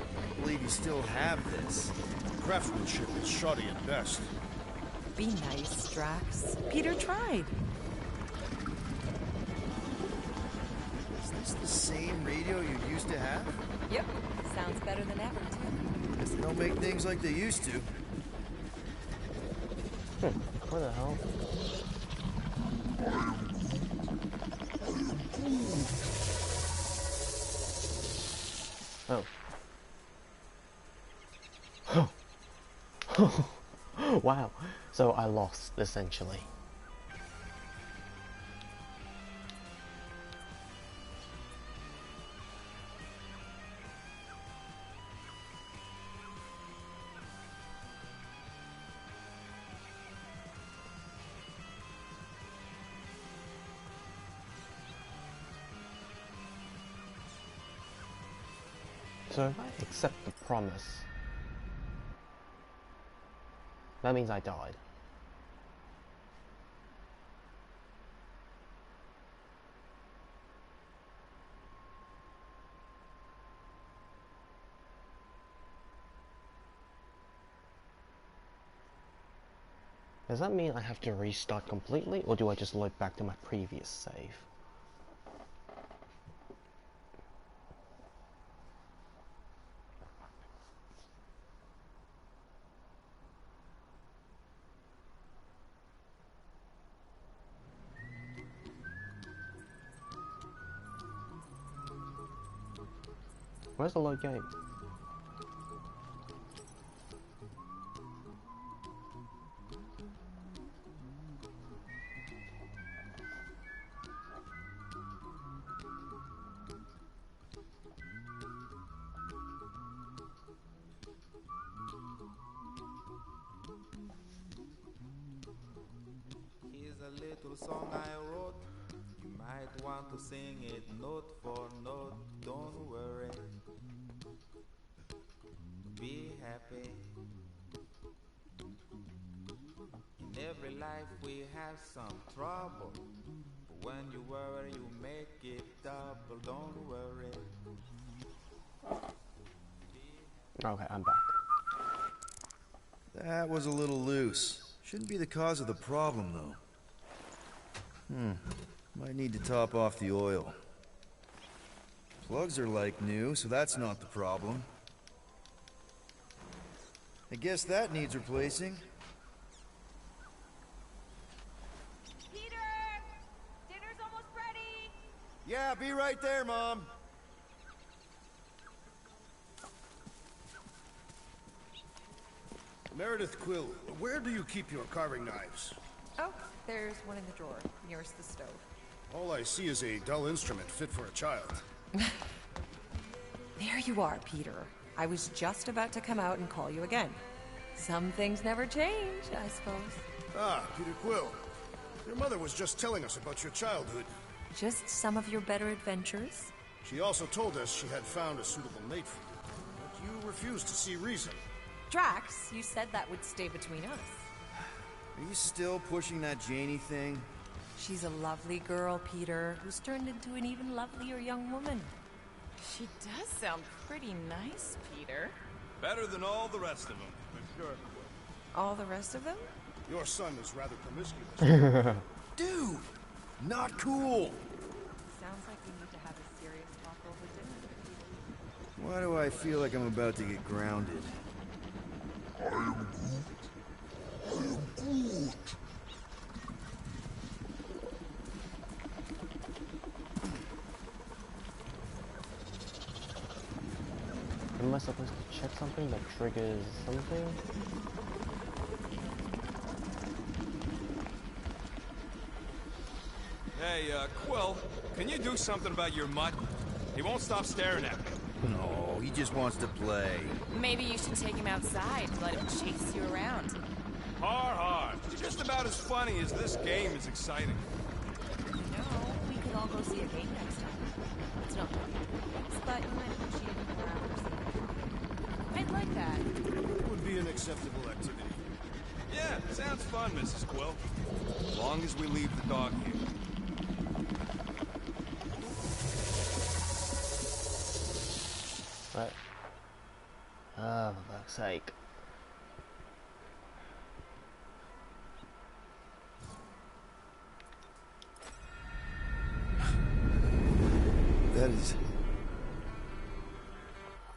I can't believe you still have this. Craftsmanship is shoddy at best. Be nice, Drax. Peter tried. Is this the same radio you used to have? Yep. Sounds better than ever, too. Guess they don't make things like they used to. What the hell? Oh. Wow. So I lost, essentially. So if I accept the promise, that means I died. Does that mean I have to restart completely, or do I just load back to my previous save? Where's the load gate? Here's a little song I wrote. You might want to sing it note for note. Don't worry. Be happy. In every life we have some trouble. But when you worry, you make it double. Don't worry. Okay, I'm back. That was a little loose. Shouldn't be the cause of the problem, though. Might need to top off the oil. Plugs are like new, so that's not the problem. I guess that needs replacing. Peter! Dinner's almost ready! Yeah, be right there, Mom. Meredith Quill, where do you keep your carving knives? Oh, there's one in the drawer, nearest the stove. All I see is a dull instrument fit for a child. There you are, Peter. I was just about to come out and call you again. Some things never change, I suppose. Ah, Peter Quill. Your mother was just telling us about your childhood. Just some of your better adventures? She also told us she had found a suitable mate for you, but you refused to see reason. Drax, you said that would stay between us. Are you still pushing that Janie thing? She's a lovely girl, Peter, who's turned into an even lovelier young woman. She does sound pretty nice, Peter. Better than all the rest of them, for sure. All the rest of them? Your son is rather promiscuous. Dude! Not cool! Sounds like we need to have a serious talk over dinner. Why do I feel like I'm about to get grounded? Am I supposed to check something that triggers something? Hey, Quill, can you do something about your mutt? He won't stop staring at me. No, he just wants to play. Maybe you should take him outside and let him chase you around. Har har. Just about as funny as this game is exciting. No, we could all go see a game next time. It's not really games, but you might appreciate it more hours. I'd like that. It would be an acceptable activity. Yeah, sounds fun, Mrs. Quill. As long as we leave the dog here. Right. Oh, for fuck's sake. That is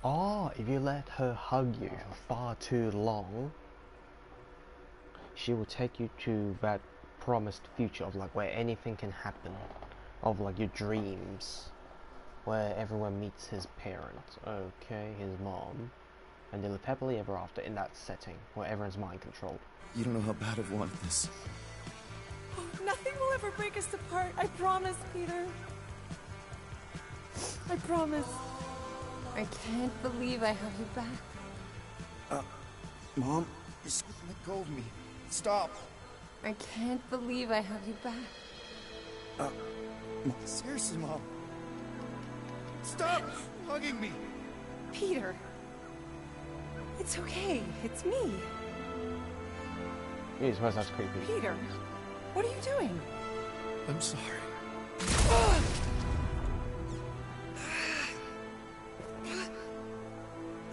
Oh, if you let her hug you for far too long, she will take you to that promised future of like where anything can happen, of like your dreams, where everyone meets his parents, okay, his mom, and they live happily ever after in that setting where everyone's mind controlled. You don't know how bad I've wanted this. Oh, nothing will ever break us apart. I promise, Peter. I promise. I can't believe I have you back. Mom, you're slipping let go of me. Stop. I can't believe I have you back. Seriously, Mom. Stop hugging me. Peter. It's okay. It's me. Jeez, why that's creepy. Peter, what are you doing? I'm sorry.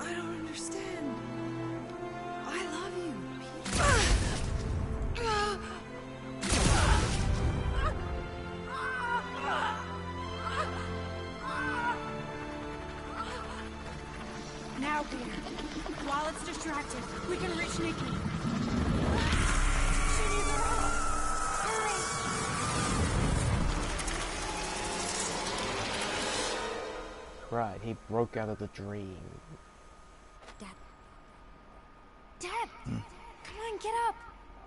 I don't understand. I love you, Now, Peter. While it's distracted, we can reach Nikki. She needs our help. Hurry! Right, he broke out of the dream. Dad. Dad! Come on, get up.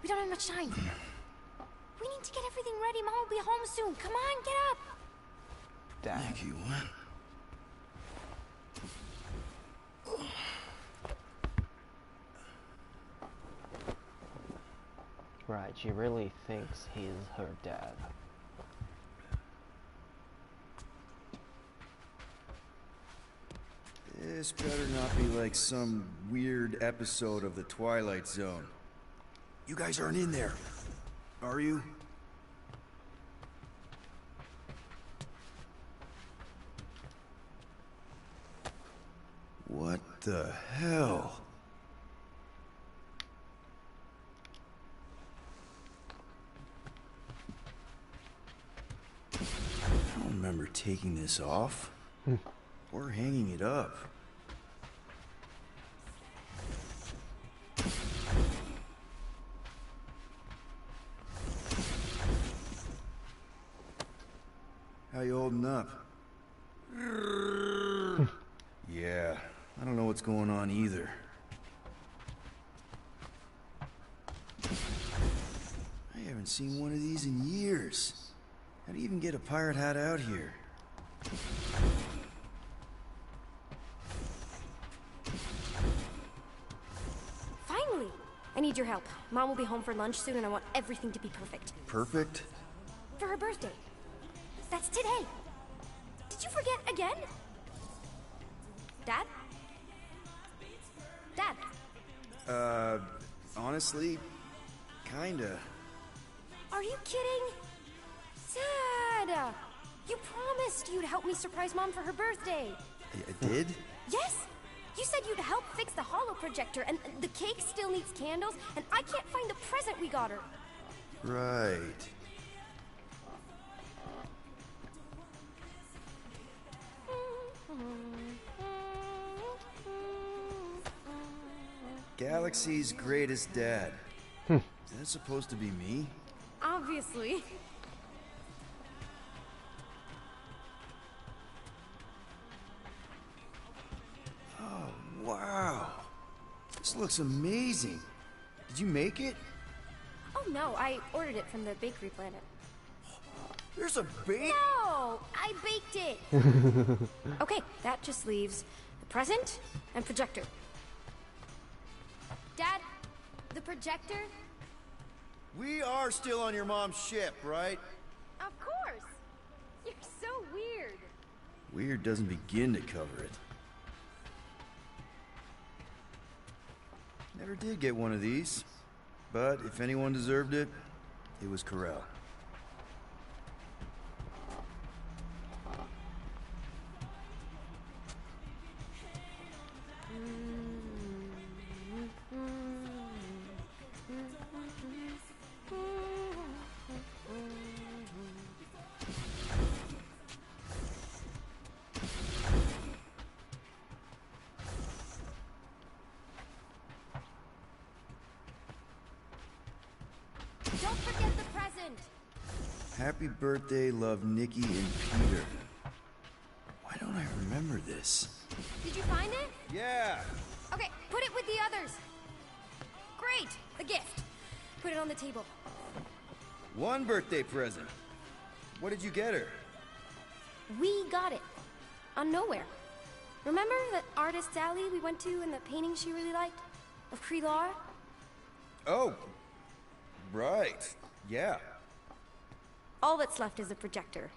We don't have much time. We need to get everything ready. Mom will be home soon. Come on, get up. Dad. Nikki, what? Right, she really thinks he's her dad. This better not be like some weird episode of The Twilight Zone. You guys aren't in there, are you? What the hell? I don't remember taking this off or hanging it up. How you holding up? Yeah, I don't know what's going on either. I haven't seen one of these in years. How do you even get a pirate hat out here? Finally! I need your help. Mom will be home for lunch soon and I want everything to be perfect. Perfect? For her birthday. That's today. Did you forget again? Dad? Dad? Honestly, kinda. Are you kidding? Dad! You promised you'd help me surprise Mom for her birthday. I did? Yes! You said you'd help fix the holo projector, and the cake still needs candles, and I can't find the present we got her. Right. Galaxy's greatest dad. Is that supposed to be me? Obviously. Oh, wow. This looks amazing. Did you make it? Oh no, I ordered it from the Bakery Planet. There's a bake? No! I baked it! Okay, that just leaves the present and projector. Dad, the projector? We are still on your mom's ship, right? Of course! You're so weird. Weird doesn't begin to cover it. Never did get one of these. But if anyone deserved it, it was Corel. Happy birthday, love Nikki and Peter. Why don't I remember this? Did you find it? Yeah! Okay, put it with the others. Great! The gift. Put it on the table. One birthday present. What did you get her? We got it. On Nowhere. Remember that artist's alley we went to and the painting she really liked? Of Krelar? Oh, right. Yeah. All that's left is a projector.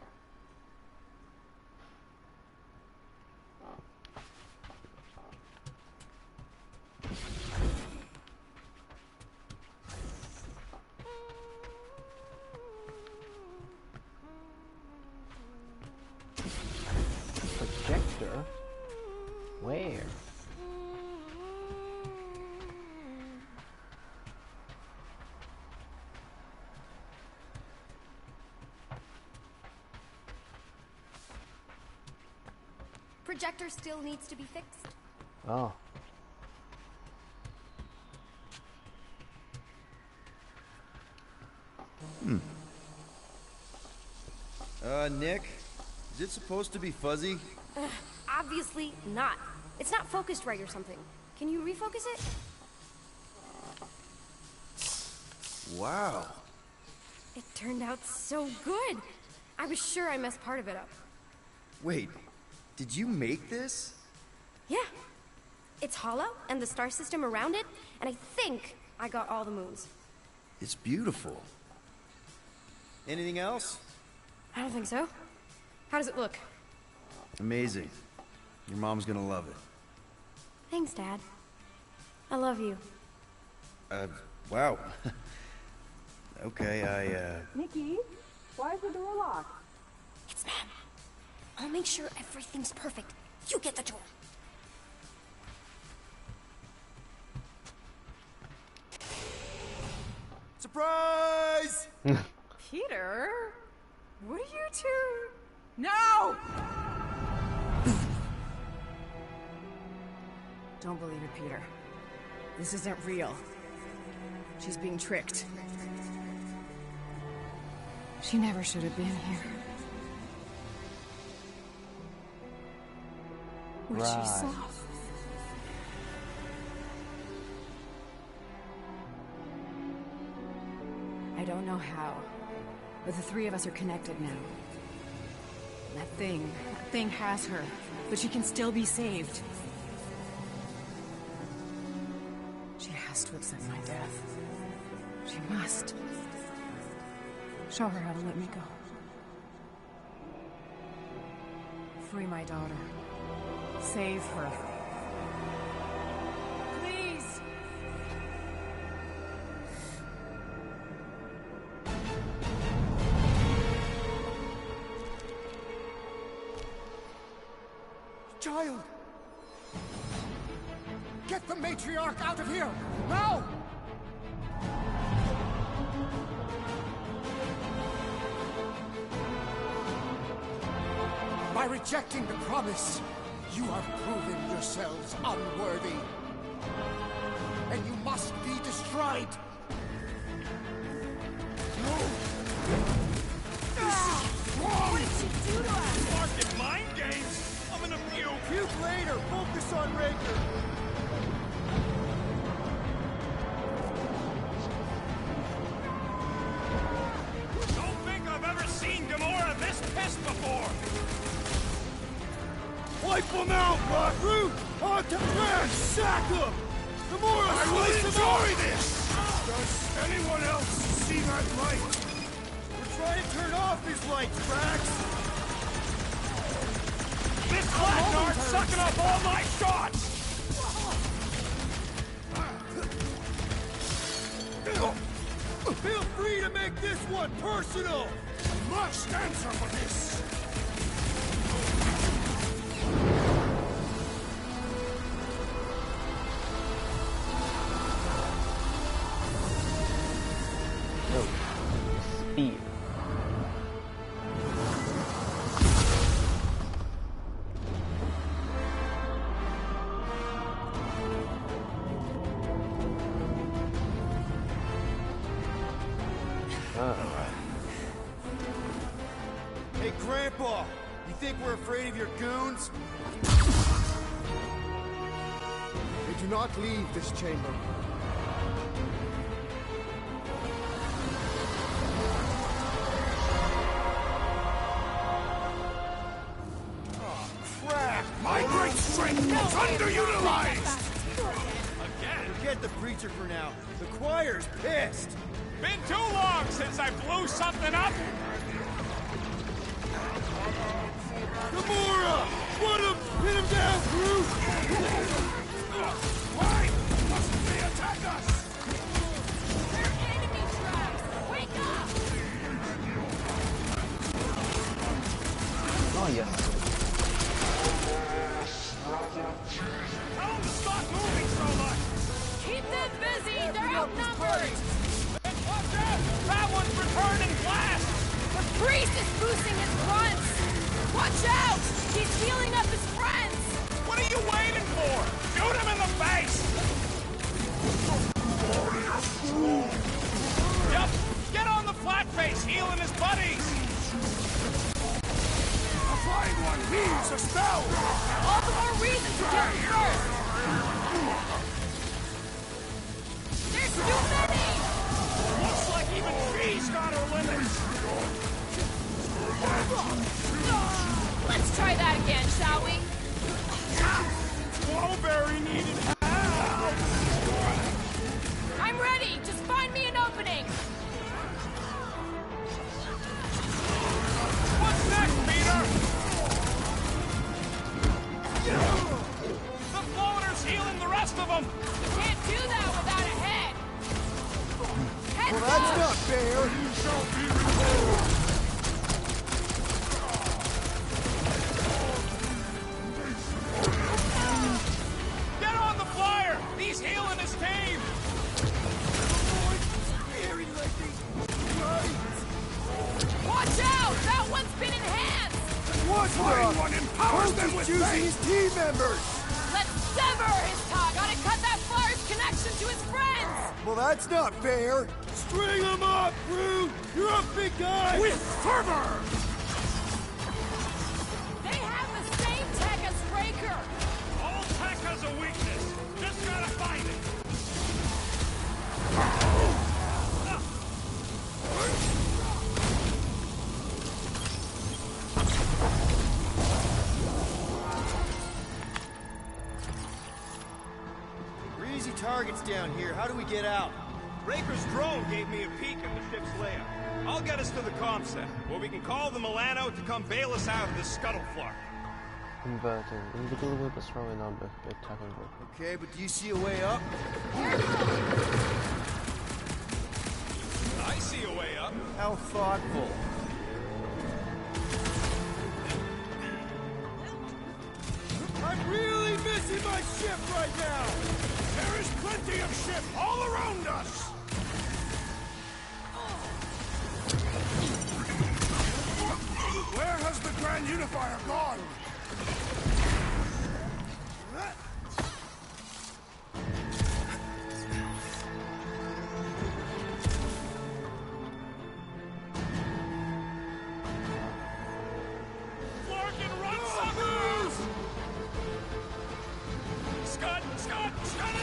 Projector? Where? Projector still needs to be fixed. Oh. Nick? Is it supposed to be fuzzy? Obviously not. It's not focused right or something. Can you refocus it? Wow. It turned out so good. I was sure I messed part of it up. Wait, did you make this? Yeah. It's hollow, and the star system around it, and I think I got all the moons. It's beautiful. Anything else? I don't think so. How does it look? Amazing. Your mom's gonna love it. Thanks, Dad. I love you. Wow. Okay, Nikki, why is the door locked? It's Mom. I'll make sure everything's perfect. You get the door. Surprise! Peter? What are you two? No! Don't believe it, Peter. This isn't real. She's being tricked. She never should have been here. What she saw. I don't know how, but the three of us are connected now. That thing has her, but she can still be saved. She has to accept my death. She must. Show her how to let me go. Free my daughter. Save her. Please! Child! Get the matriarch out of here! Now! By rejecting the promise, you have proven yourselves unworthy. And you must be destroyed! No! What did she do to us? Market mind games! I'm gonna puke! Puke later! Focus on Raker! Don't think I've ever seen Gamora this pissed before! Wipe them out, Rockroot! On to Flash! Sack them! Gamora, I will slice 'em enjoy out! this! Does anyone else see that light? We're trying to turn off his lights, Drax! This Blackguard's sucking up all my shots! Feel free to make this one personal! I must answer for this! Speed. Grandpa! You think we're afraid of your goons? They do not leave this chamber. Crap! My great strength was underutilized! Again? Forget the preacher for now. The choir's pissed! Been too long since I blew something up! Gamora! What him! Pin him down, Groot! Why mustn't they attack us? They're enemy traps! Wake up! Oh, yes. Tell them to stop moving so much! Keep them busy! They're outnumbered! Watch out! That one's returning blast! The priest is boosting his grunts! Watch out! He's healing up his friends! What are you waiting for? Shoot him in the face! Yep, get on the flat face, healing his buddies! A flying one leaves a spell! All the more reason to get him first! There's too many! Looks like even she's got her limits! Let's try that again, shall we? Wallberry needed help! I'm ready! Just find me an opening! What's next, Peter? The floater's healing the rest of them! Can't do that without a head! Head Well, that's up! not fair! You shall be rewarded! Get on the flyer! He's healing his team! Watch out! That one's been enhanced! What Flying one empowers them with choosing faith! his team members! Let's sever his tongue! Gotta cut that flyer's connection to his friends! Well, that's not fair! String him up, Groot! You're a big guy! With fervor! They have the same tech as Raker! All tech has a weakness. Just gotta find it. We're easy targets down here. How do we get out? Raker's drone gave me a peek at the ship's layout. I'll get us to the comm center, where we can call the Milano to come bail us out of this scuttlefluck. Converting. Individual with a strong number. Attacking group. Okay, but do you see a way up? I see a way up. How thoughtful. I'm really missing my ship right now! There is plenty of ship all around us! Where has the Grand Unifier gone? Larkin, run, suckers! Scud! Scud! Scud it!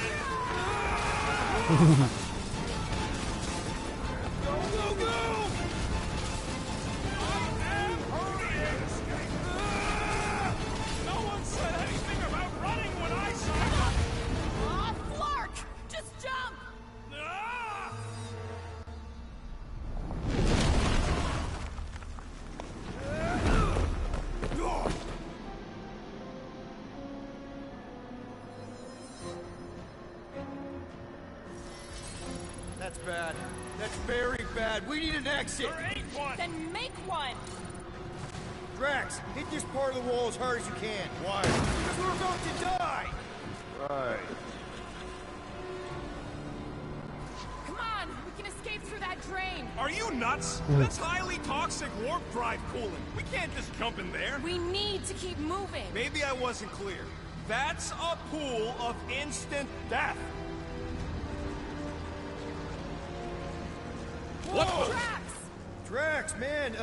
Go, go, go! I am hurrying! No one said anything about running when I signed up! Aw, Flark! Just jump! Ah! That's bad. That's very bad. We need an exit! There ain't one! Then make one! Drax, hit this part of the wall as hard as you can. Why? Because we're about to die! Right. Come on! We can escape through that drain! Are you nuts? That's highly toxic warp drive coolant. We can't just jump in there. We need to keep moving! Maybe I wasn't clear. That's a pool of instant death. Whoa! Drax! Drax, man,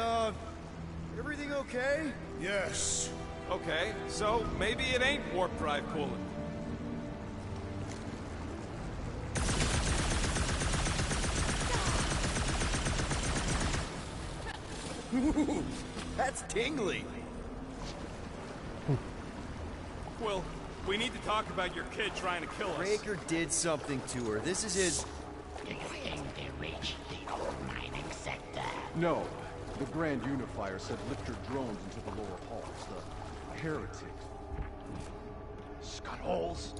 Everything okay? Yes. Okay, so maybe it ain't warp drive coolant. Ooh, that's tingly. Quill, we need to talk about your kid trying to kill us. Raker did something to her. This is his... Do you think they reached the old mining sector? No. The Grand Unifier said lift your drones into the lower halls. The heretic. Scud holes.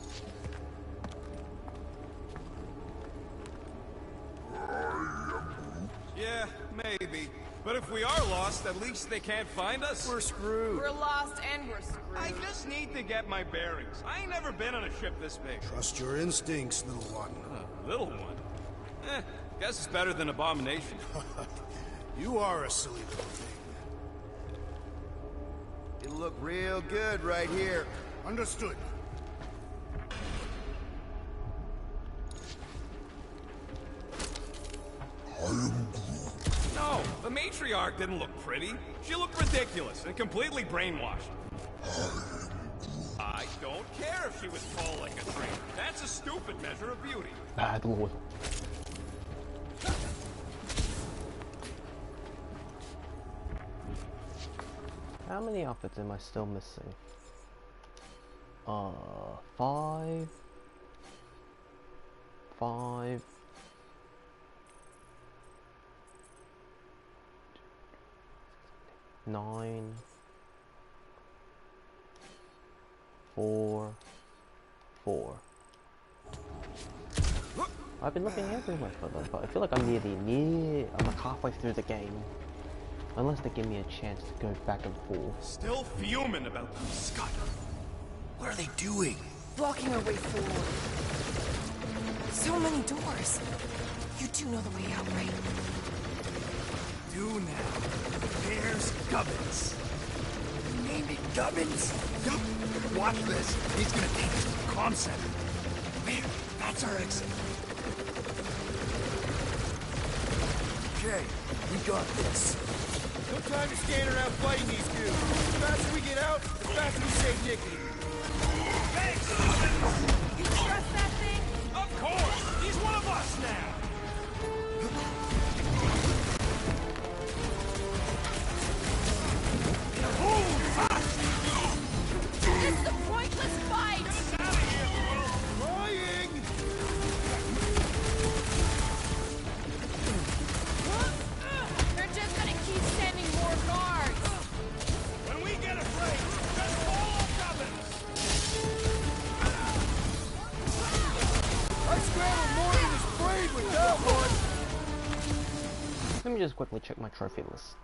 Yeah, maybe. But if we are lost, at least they can't find us. We're screwed. We're lost and we're screwed. I just need to get my bearings. I ain't never been on a ship this big. Trust your instincts, little one. Little one? Guess it's better than Abomination. You are a silly little thing. It'll look real good right here. Understood. No, the matriarch didn't look pretty. She looked ridiculous and completely brainwashed. I don't care if she was tall like a tree. That's a stupid measure of beauty. Bad lord. How many outfits am I still missing? 5. 9. 4. I've been looking everywhere for them, but I feel like I'm I'm like halfway through the game. Unless they give me a chance to go back and forth. Still fuming about them, Scott. What are they doing? Blocking our way forward. So many doors. You do know the way out, right? Do now. There's Gubbins. You named it Gubbins? Yup. Watch this. He's gonna take us to the comm center. There. That's our exit. Okay, we got this. No time to stand around fighting these dudes. The faster we get out, the faster we save Nikki. Thanks! You trust that thing? Of course! He's one of us now! This is a pointless fight! Get us out of here, Quill! Trying! They're just gonna keep sending more guards. When we get afraid, just follow Gubbins! I scrambled more than his brain with that one! Let me just quickly check my trophy list.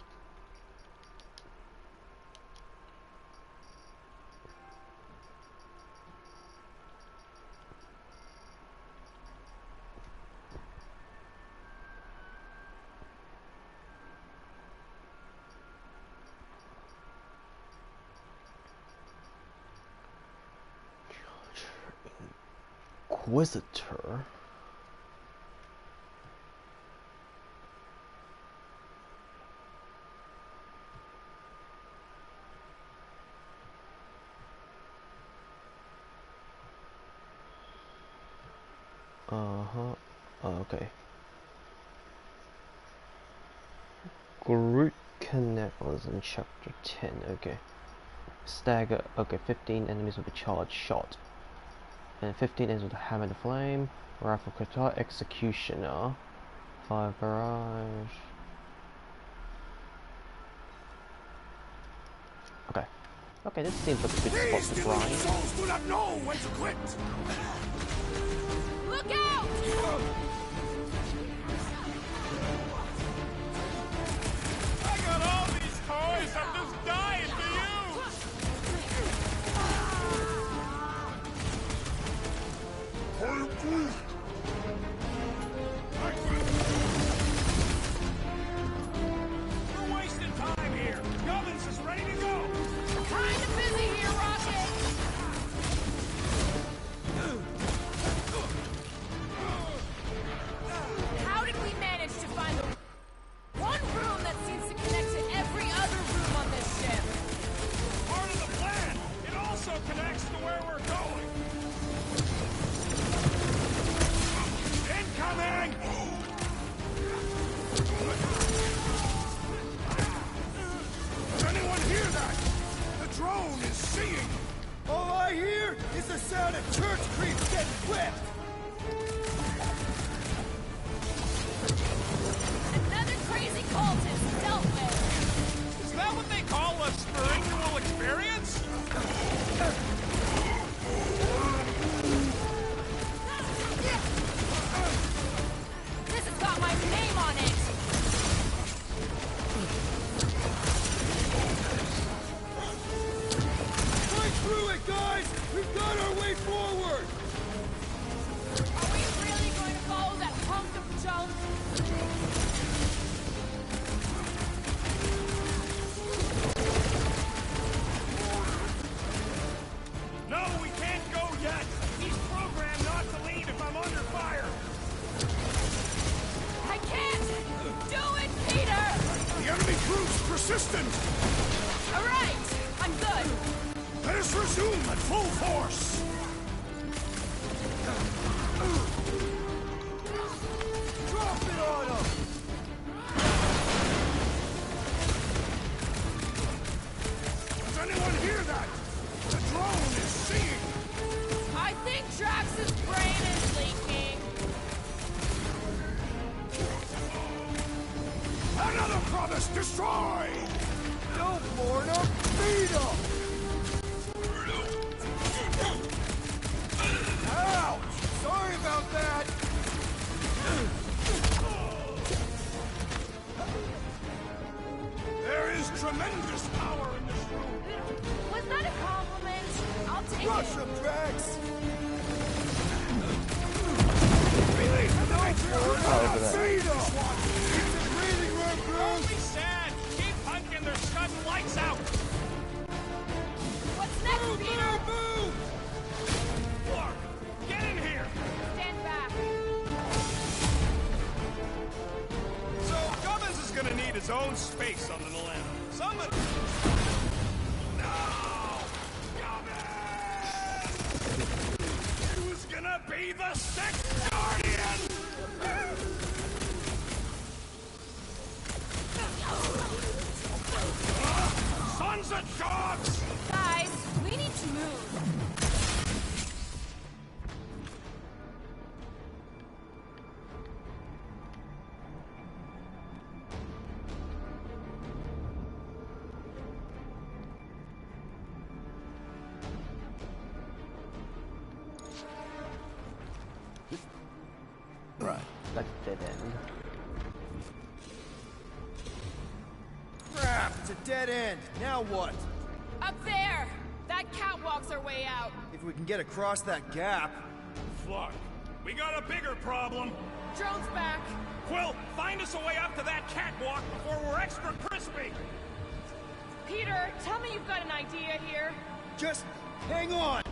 Inquisitor. Okay. Groot Canals in chapter 10, okay. Stagger, okay, 15 enemies with a charged shot. And 15 enemies with a hammer and flame. Rifle Qatar, Executioner. Fire Barrage. Okay. Okay, this seems like a good spot to grind. Souls do not know when to quit. Look out! I got all these toys, I'm just dying for you! We're wasting time here! Gubbins is ready to go! Kinda busy here, Rocket! How did we manage to find the one room that seems to connect to every other room on whipped! Another crazy cultist dealt with. Is that what they call a spiritual experience? This has got my name on it. Fight through it, guys! We've got our way forward! Are we really going to follow that punk of Jones? No, we can't go yet. He's programmed not to leave if I'm under fire. I can't do it, Peter! The enemy proves persistent! All right, I'm good. Let us resume at full force! Drop it on him! Does anyone hear that? The drone is seeing! I think Drax's brain is leaking. Another promise destroyed! Don't mourn him! Beat him! Ouch! Sorry about that! There is tremendous power in this room! Was that a compliment? I'll take Rush it. him, Drax! Release the Beat him! Keep the breathing room, Don't Bruce! be sad. Keep punking their scud lights out. What's next, Peter? Move! Clark, get in here. Stand back. So Gubbins is gonna need his own space on the Millennium. Somebody. No! Gubbins! Who's gonna be the sixth Guardian? Sons of dogs! Guys, we need to move. Right, that's dead end. Crap! It's a dead end! Now what? Up there! That catwalk's our way out. If we can get across that gap... Fuck. We got a bigger problem. Drone's back. Quill, find us a way up to that catwalk before we're extra crispy. Peter, tell me you've got an idea here. Just hang on!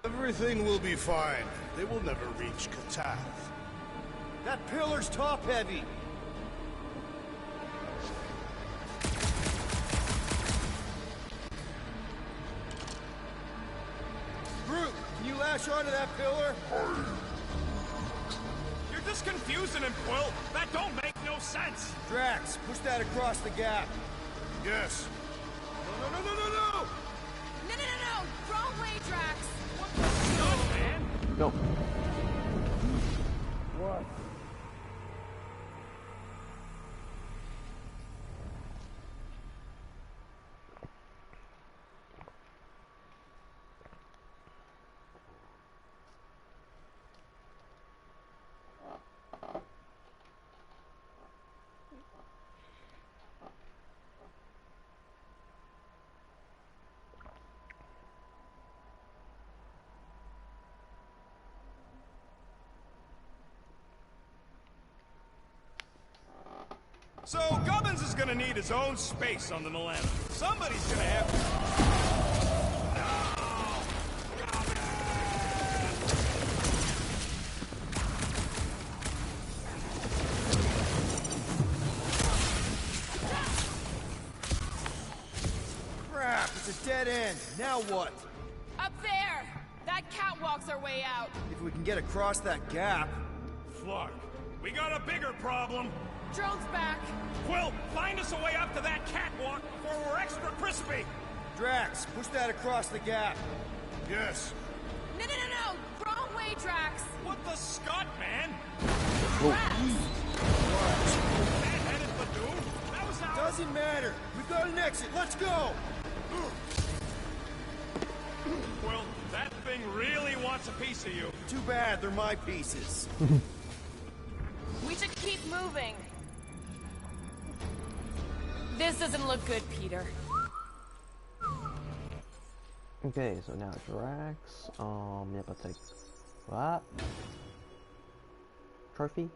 Everything will be fine. They will never reach Katath. That pillar's top-heavy! Groot, can you lash onto that pillar? You're just confusing him, Quill. That don't make no sense. Drax, push that across the gap. Yes. No! No, no, no! Wrong way, Drax! What the stuff, man? No. What? So Gubbins is gonna need his own space on the Millennium. Somebody's gonna have to... Crap, it's a dead end. Now what? Up there! That catwalk's our way out. If we can get across that gap... Flark, we got a bigger problem. Drone's back. Quill, find us a way up to that catwalk before we're extra crispy. Drax, push that across the gap. Yes. No, no, no, no! Wrong way, Drax! Doesn't matter. We've got an exit. Let's go. Well, that thing really wants a piece of you. Too bad. They're my pieces. We should keep moving. This doesn't look good, Peter. Okay, so now Drax. Yep, I'll take that. Trophy.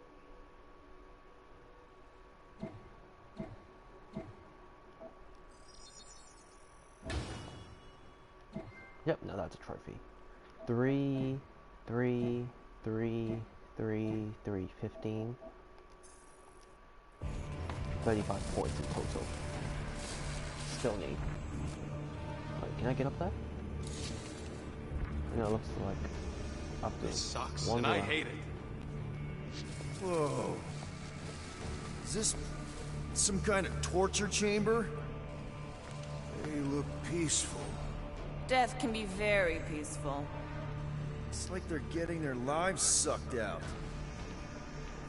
Yep, no, that's a trophy. 3, 3, 3, 3, 3, 15. 35 points in total. Still need. Wait, can I get up there? No, it looks like up there. This sucks, and I hate it. Whoa. Is this some kind of torture chamber? They look peaceful. Death can be very peaceful. It's like they're getting their lives sucked out.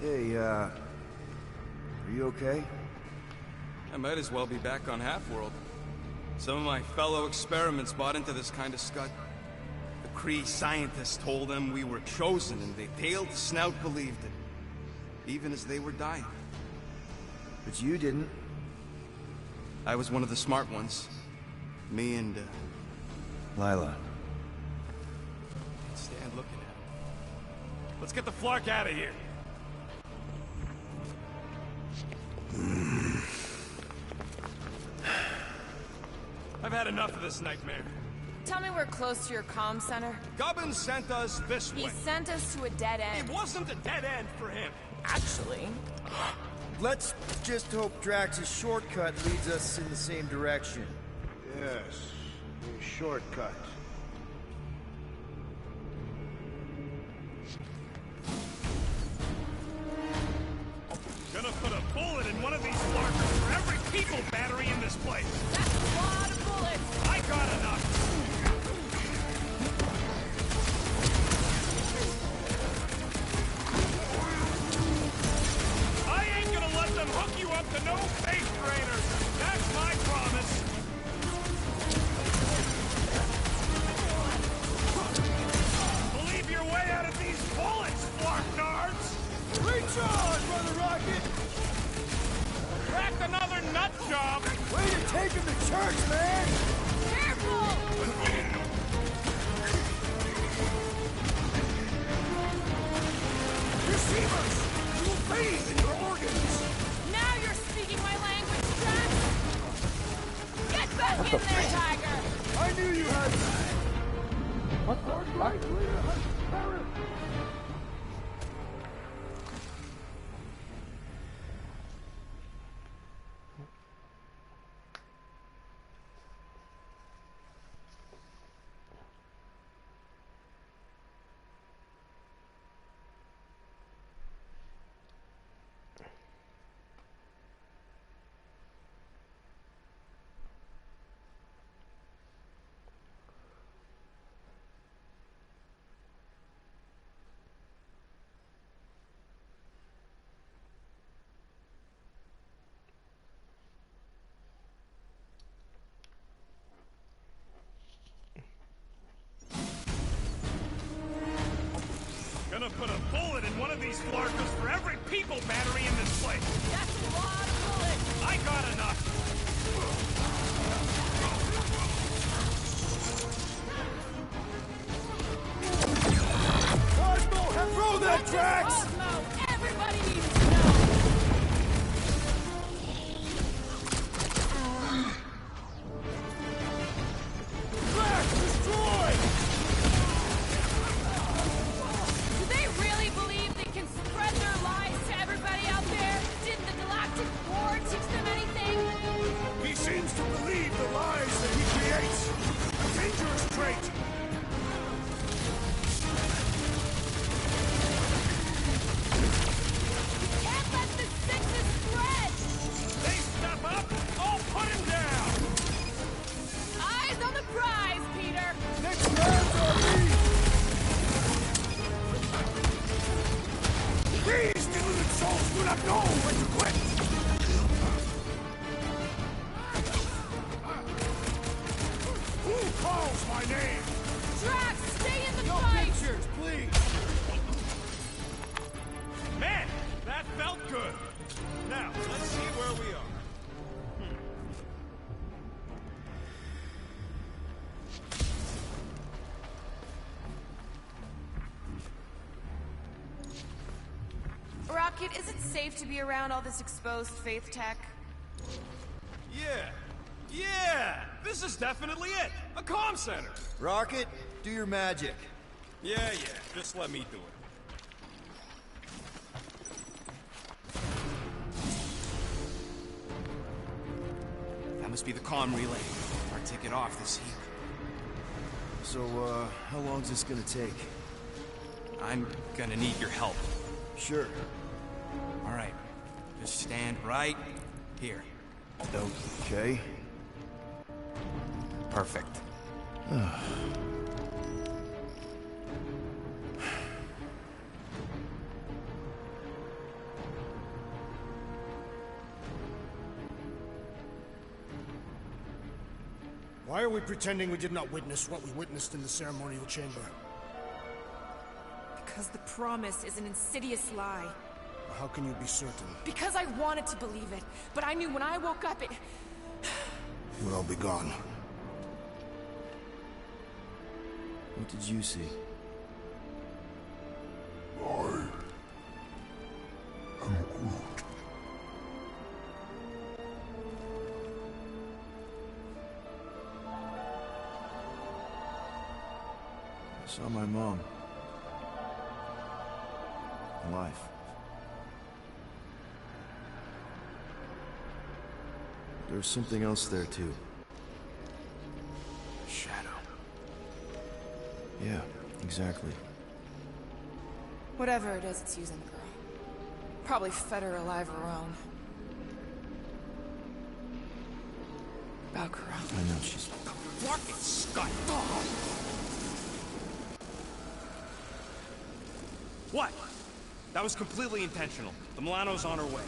Hey, are you okay? I might as well be back on Half-World. Some of my fellow experiments bought into this kind of scud. The Kree scientists told them we were chosen, and they tailed the snout believed it. Even as they were dying. But you didn't. I was one of the smart ones. Me and, Lila. Can't stand looking at him. Let's get the Flark out of here. I've had enough of this nightmare. Tell me we're close to your comm center. Gubbins sent us this way. He sent us to a dead end. It wasn't a dead end for him. Actually. Let's just hope Drax's shortcut leads us in the same direction. Yes, a shortcut. Gonna put a bullet in one of these Flarkers for every people battery in this place. That's a lot of bullets. I got enough. I ain't gonna let them hook you up to no face trainers. That's my promise. Believe your way out of these bullets, Flark nards. Reach on, Brother Rocket! Cracked another nut job. Way to take him to church, man! Careful! Receivers! You will bathe in your organs! Now you're speaking my language, Drax! Get back in there, Tiger! I knew you had that! What the fuck? Gonna put a bullet in one of these Flarkers for every people battery in this place. That's a lot of bullets. I got enough. Cosmo, throw that, Drax! Cosmo, everybody needs to know. Drax, destroy! Do they really believe they can spread their lies to everybody out there? Didn't the Galactic War teach them anything? He seems to believe the lies that he creates. A dangerous trait. not know when to quit! Who calls my name? Drax, stay in the No fight! pictures, please! Man, that felt good. Now, let's see where we are. Rocket, is it safe to be around all this exposed faith tech? Yeah! This is definitely it! A comm center! Rocket, do your magic. Yeah, just let me do it. That must be the comm relay. Our ticket off this heap. So, how long's this gonna take? I'm gonna need your help. Sure. Alright. Just stand right here. Okay. Perfect. Why are we pretending we did not witness what we witnessed in the ceremonial chamber? Because the promise is an insidious lie. How can you be certain? Because I wanted to believe it, but I knew when I woke up it... We'll all be gone. What did you see? I saw my mom. Alive. There was something else there, too. Shadow. Yeah, exactly. Whatever it is, it's using the girl. Probably fed her alive her own. Valkyra. I know, she's... Fucking Scott! What? That was completely intentional. The Milano's on her way.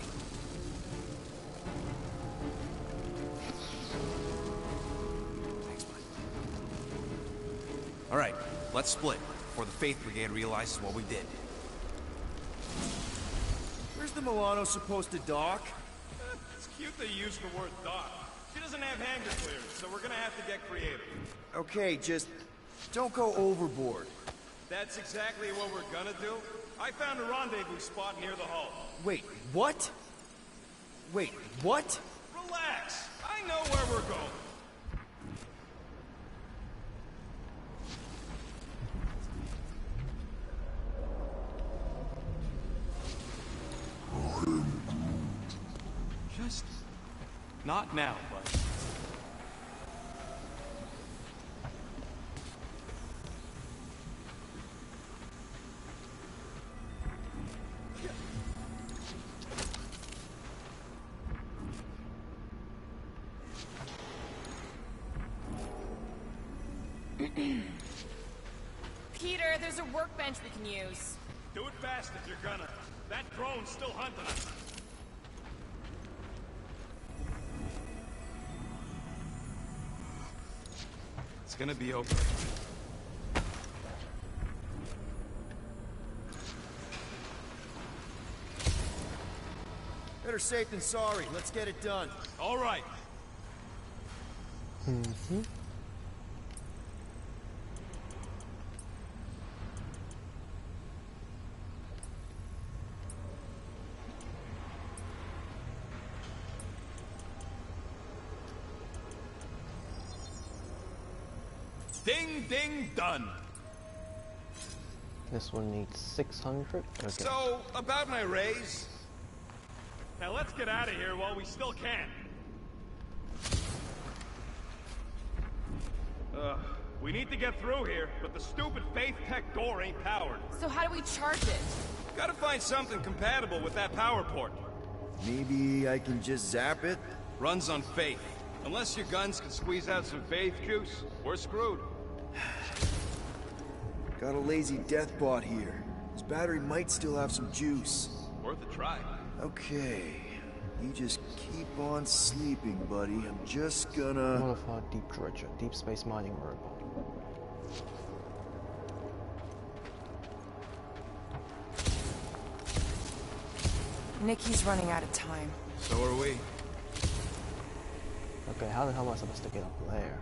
Thanks, bud. All right, let's split before the Faith Brigade realizes what we did. Where's the Milano supposed to dock? It's cute they used the word dock. She doesn't have hangar clearance, so we're gonna have to get creative. Okay, just don't go overboard. That's exactly what we're gonna do. I found a rendezvous spot near the hull. Wait, what? Wait, what? Relax. I know where we're going. Just not now, bud. Peter, there's a workbench we can use. Do it fast if you're gonna. That drone's still hunting us. It's gonna be okay. Better safe than sorry. Let's get it done. All right. Mm-hmm. Ding, ding, done. This one needs 600. Okay. So, about my raise. Now let's get out of here while we still can. We need to get through here, but the stupid Faith Tech door ain't powered. So how do we charge it? Gotta find something compatible with that power port. Maybe I can just zap it? Runs on Faith. Unless your guns can squeeze out some Faith juice, we're screwed. Got a lazy death bot here. His battery might still have some juice. Worth a try. Okay. You just keep on sleeping, buddy. I'm just gonna... Modified Deep Dredger, Deep Space Mining Robot. Nikki's running out of time. So are we. Okay, how the hell am I supposed to get up there?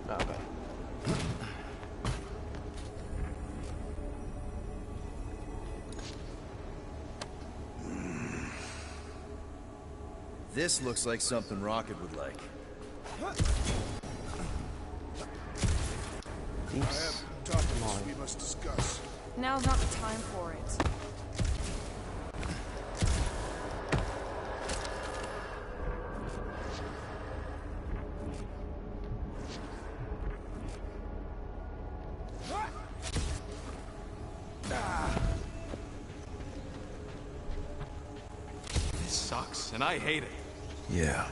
Okay. This looks like something Rocket would like. I have documents we must discuss. Now's not the time for it. This sucks, and I hate it. Yeah.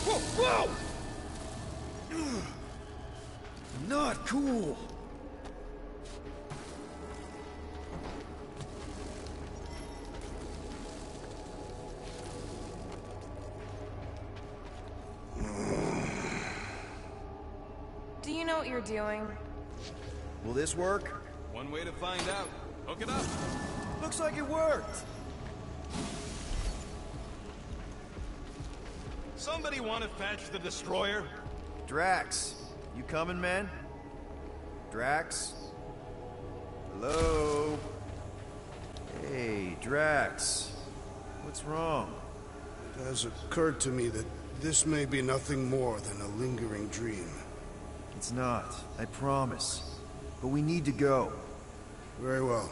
Whoa! Whoa! Not cool. Do you know what you're doing? Will this work? One way to find out. Hook it up. Looks like it worked. Somebody want to fetch the destroyer? Drax, you coming, man? Drax? Hello? Hey, Drax. What's wrong? It has occurred to me that this may be nothing more than a lingering dream. It's not, I promise. But we need to go. Very well.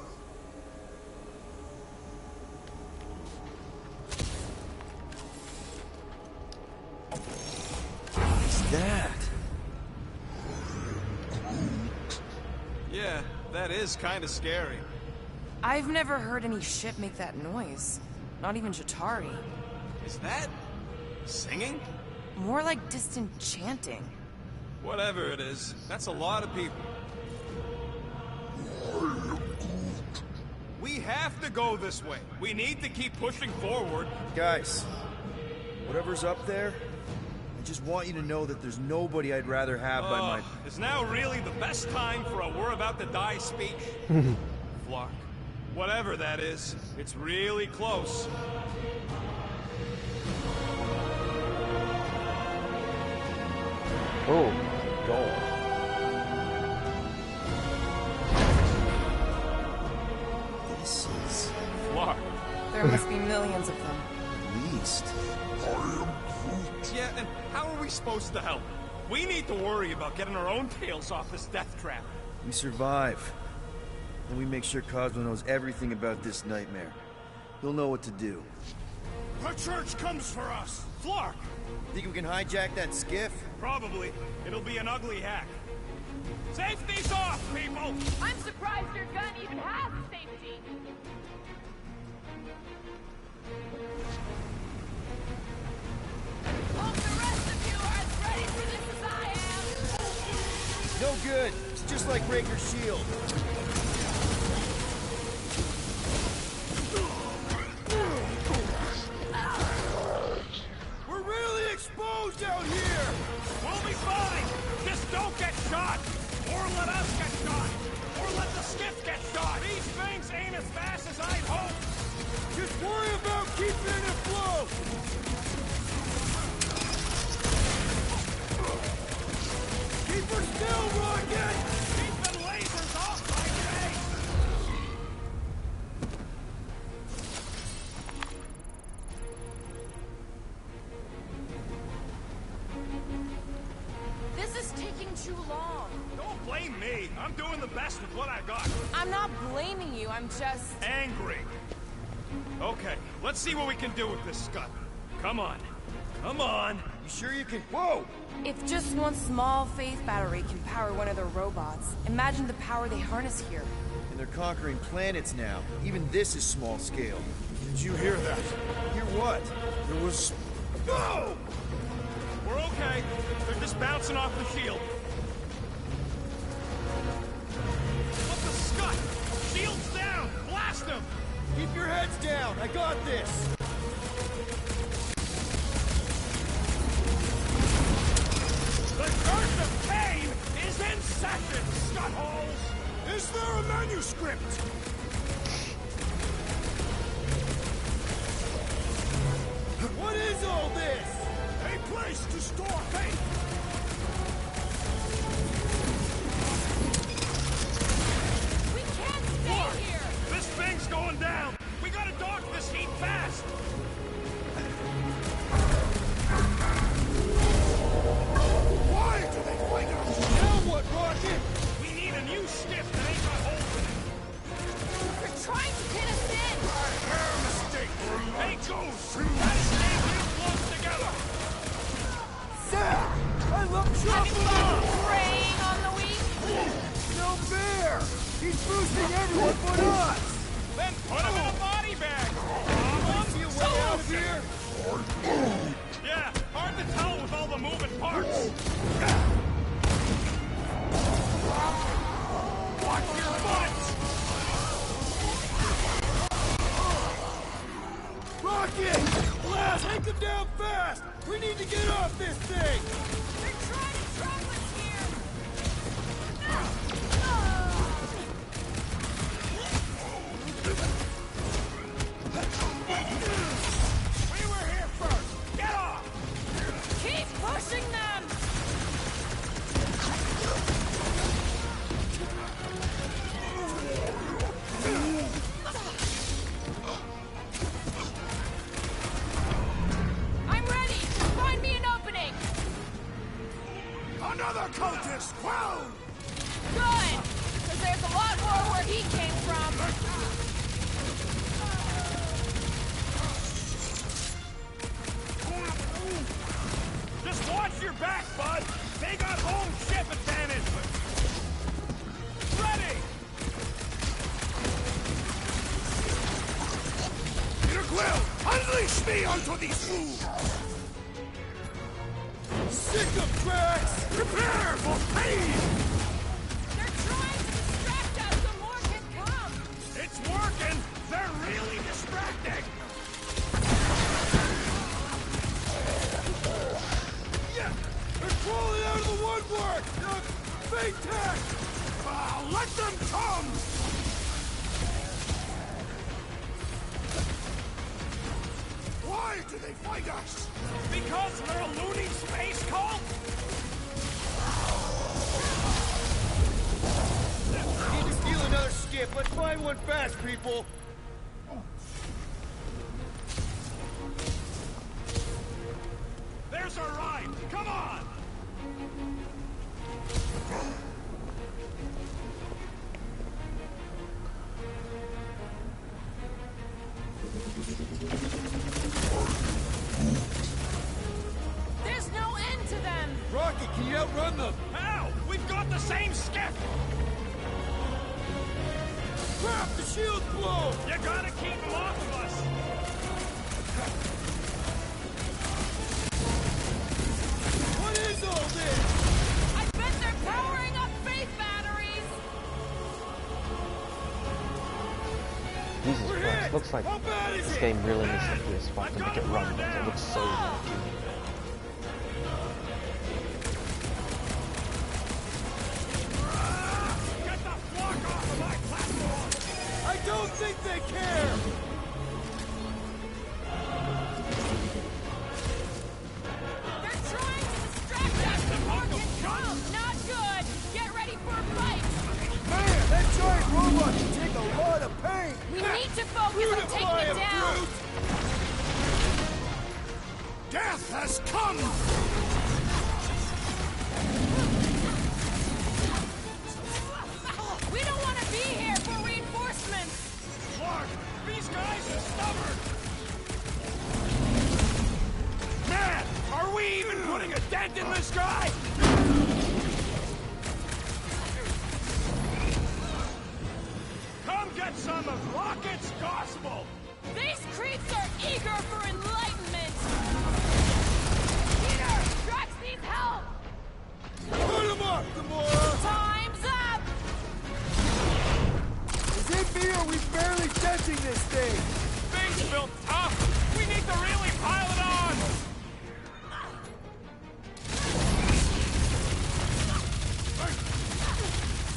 What's that? Yeah, that is kind of scary. I've never heard any ship make that noise. Not even Chitauri. Is that... singing? More like distant chanting. Whatever it is, that's a lot of people. We have to go this way. We need to keep pushing forward. Guys, whatever's up there, I just want you to know that there's nobody I'd rather have by my... Is now really the best time for a we're about to die speech? Flark. Whatever that is, it's really close. Oh, God. This is... Flark. There must be millions of them. At least. Yeah, and how are we supposed to help? We need to worry about getting our own tails off this death trap. We survive. Then we make sure Cosmo knows everything about this nightmare. He'll know what to do. The church comes for us! Flark! Think we can hijack that skiff? Probably. It'll be an ugly hack. Safety's off, people! I'm surprised your gun even has safety. Hope the rest of you are as ready for this as I am. No good. It's just like Raker's shield. We're really exposed out here! We'll be fine! Just don't get shot! Or let us get shot! Or let the skiff get shot! These things ain't as fast as I'd hoped! Just worry about keeping it afloat! Keep her still, Rocket! Keep the lasers off my face! This is taking too long. Don't blame me. I'm doing the best with what I got. I'm not blaming you, I'm just... Angry. Okay, let's see what we can do with this Scud. Come on. Come on. You sure you can... Whoa! If just one small Faith battery can power one of their robots, imagine the power they harness here. And they're conquering planets now. Even this is small scale. Did you hear that? Hear what? There was... Whoa! We're okay. They're just bouncing off the shield. What the Scud? Shield's down! Blast them! Keep your heads down! I got this! The curse of pain is in session, Scudholes! Is there a manuscript? What is all this? A place to store faith! We can't stay here! This thing's going down! We gotta dock this heat fast! Why do they fight us? Now what, Rocket? We need a new skiff that ain't got holes in it! They're trying to pin us in! Our mistake! Hey, Goose! Let's stay real close together! Sam! I love chopping up! Preying on the weak? No fair! He's boosting everyone but us! Then put him in a body bag! See a way out of here? Yeah, hard to tell with all the moving parts. Watch your butts! Rocket! Blast! Take him down fast! We need to get off this thing! They're trying to trap us here! We were here first! Get off! Keep pushing them! I'm ready! Find me an opening! Another cultist! Well! Good! Because there's a lot more where he came from! Just watch your back, bud! They got home ship advantage! Ready! Peter Quill! Unleash me onto these fools! Sick of tracks! Prepare for pain! They're trying to distract us so more can come! It's working! They're really distracting! Yeah! They're crawling out of the woodwork! Fake tech! Let them come! Why do they fight us? Because they're a loony space cult? Need to steal another skip. Let's find one fast, people! There's our ride! Come on! There's no end to them! Rocket, can you outrun them? How? We've got the same skiff! Crap, the shield's blown! You gotta keep them off of us! What is all this? I bet they're powering up Faith batteries! Jesus We're Christ, hit! looks like How bad is this it? game really needs to be a spot to make it run, because it looks so laggy. Get the flock off of my platform! I don't think they care! They're trying to distract us so more can come! Not good! Get ready for a fight! Man, that giant robot can take a lot of pain! We need to focus on taking it down! Brute! Death has come! We don't want to be here for reinforcements! Clark, be These guys are stubborn! Man, are we even putting a dent in this guy? Come get some of Rocket's gospel! These creeps are eager for enlightenment! Peter! Drax needs help! Put him up, Gamora! Time's up! Is it me or are we barely denting this thing? Thing's built tough! We need to really pile it on!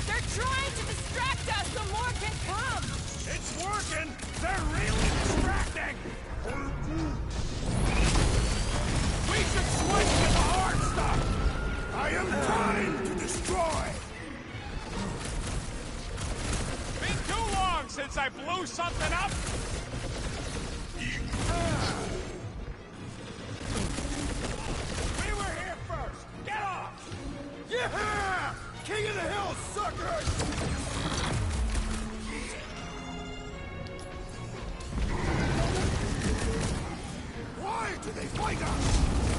They're trying to distract us so more can come! It's working! They're really distracting! We should switch to the hard stuff! I am trying to destroy! Been too long since I blew something up! We were here first! Get off! Yeah! King of the Hill, suckers! Why do they fight us?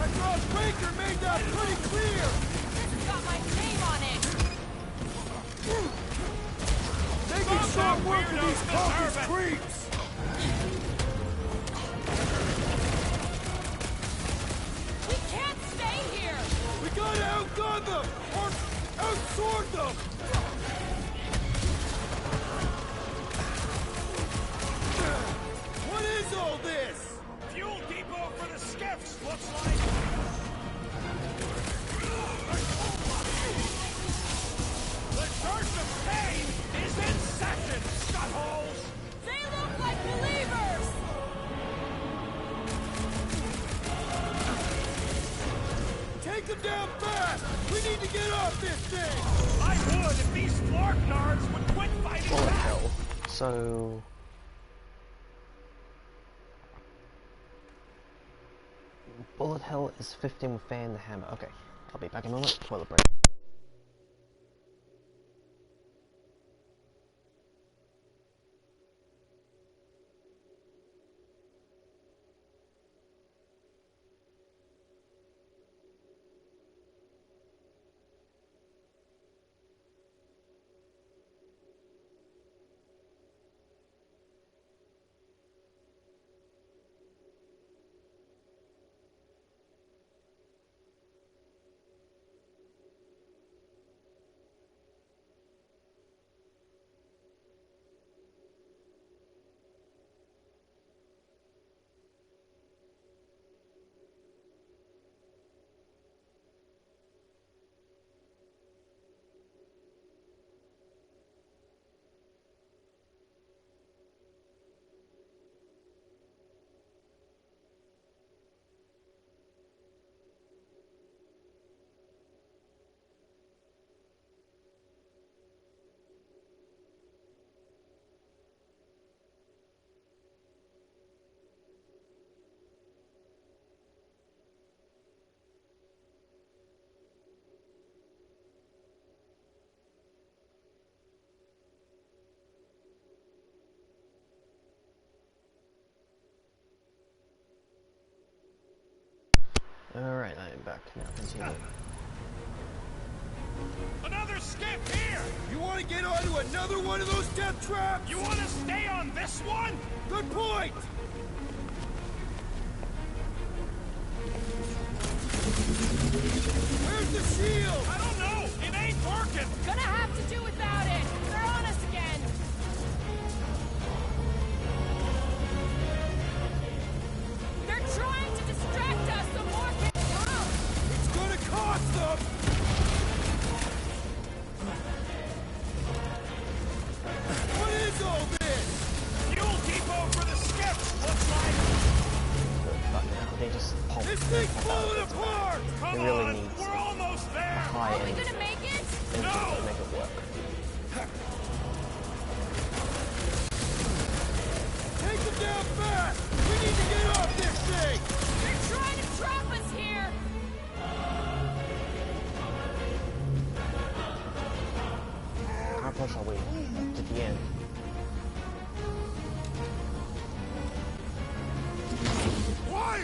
I thought Baker made that pretty clear! This has got my name on it! Making short work of these cultist creeps! We can't stay here! We gotta outgun them! Or outsword them! What is all this? Fuel depot for the skiffs, looks like! The Church of Cain is in session, scuttholes! They look like believers! Take them down fast! We need to get off this thing! I would if these Flarknards would quit fighting Bullet back! hell. So... Bullet hell is 15 with fan the hammer. Okay, I'll be back in a moment. Toilet break. Alright, I am back now. Continue. Another skiff here! You want to get onto another one of those death traps? You want to stay on this one? Good point! Where's the shield? I don't know! It ain't working! Gonna have to do without it! They're on us again! They're trying to distract us so more can come! It's gonna cost them! What is all this? Fuel depot for the skiffs, looks like! They just pop. This thing's falling apart! Come really on! needs We're almost there! high Are we end gonna make it? engine No! to make it work. Take them down fast! We need to get off this thing! They're trying to trap us here! How close are we to the end?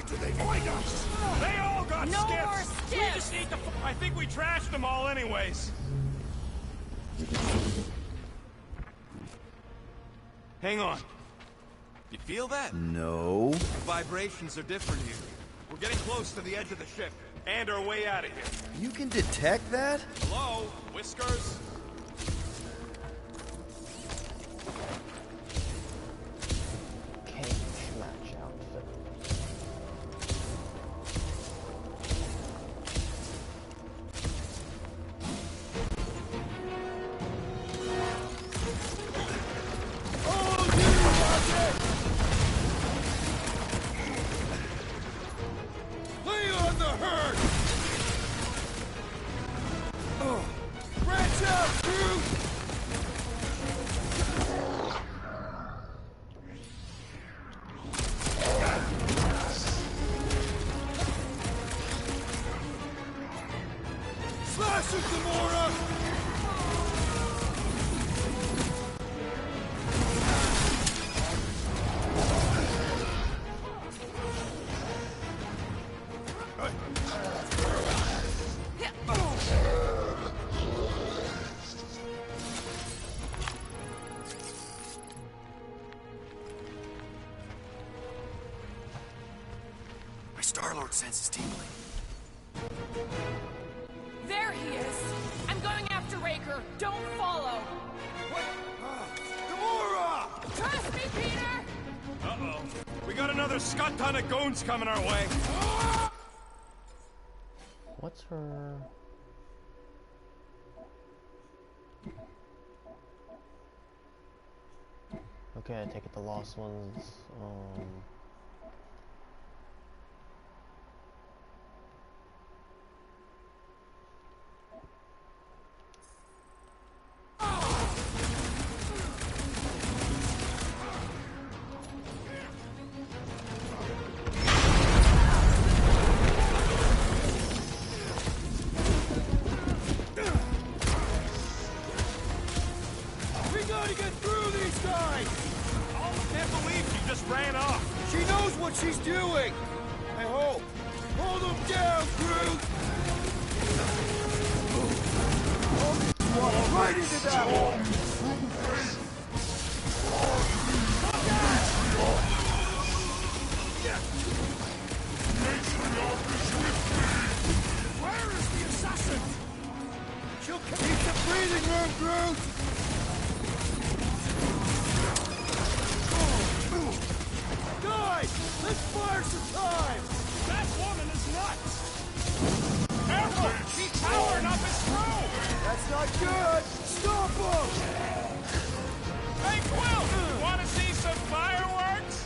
did they find us? They all got No skips! more We skips! just need to... I think we trashed them all anyways. Hang on. You feel that? No. The vibrations are different here. We're getting close to the edge of the ship, and our way out of here. You can detect that? Hello? Whiskers? Cage match outfit. Lay on the herd! Oh, branch out, crew! Slash it, Gamora! My Star-Lord sense is tingling. There he is! I'm going after Raker. Don't follow! Gamora! Trust me, Peter! Uh-oh. We got another scut ton of goons coming our way. What's her... Okay, I take it the lost ones, We gotta get through these guys! I can't believe she just ran off. She knows what she's doing! I hope. Hold them down, crew! Walk right into that one! Where is the assassin? She'll keep the breathing room, Groot! Guys, let's fire some time! That woman is nuts! Careful! She's powering up his crew! That's not good! Stop him! Hey, Quill! Want to see some fireworks?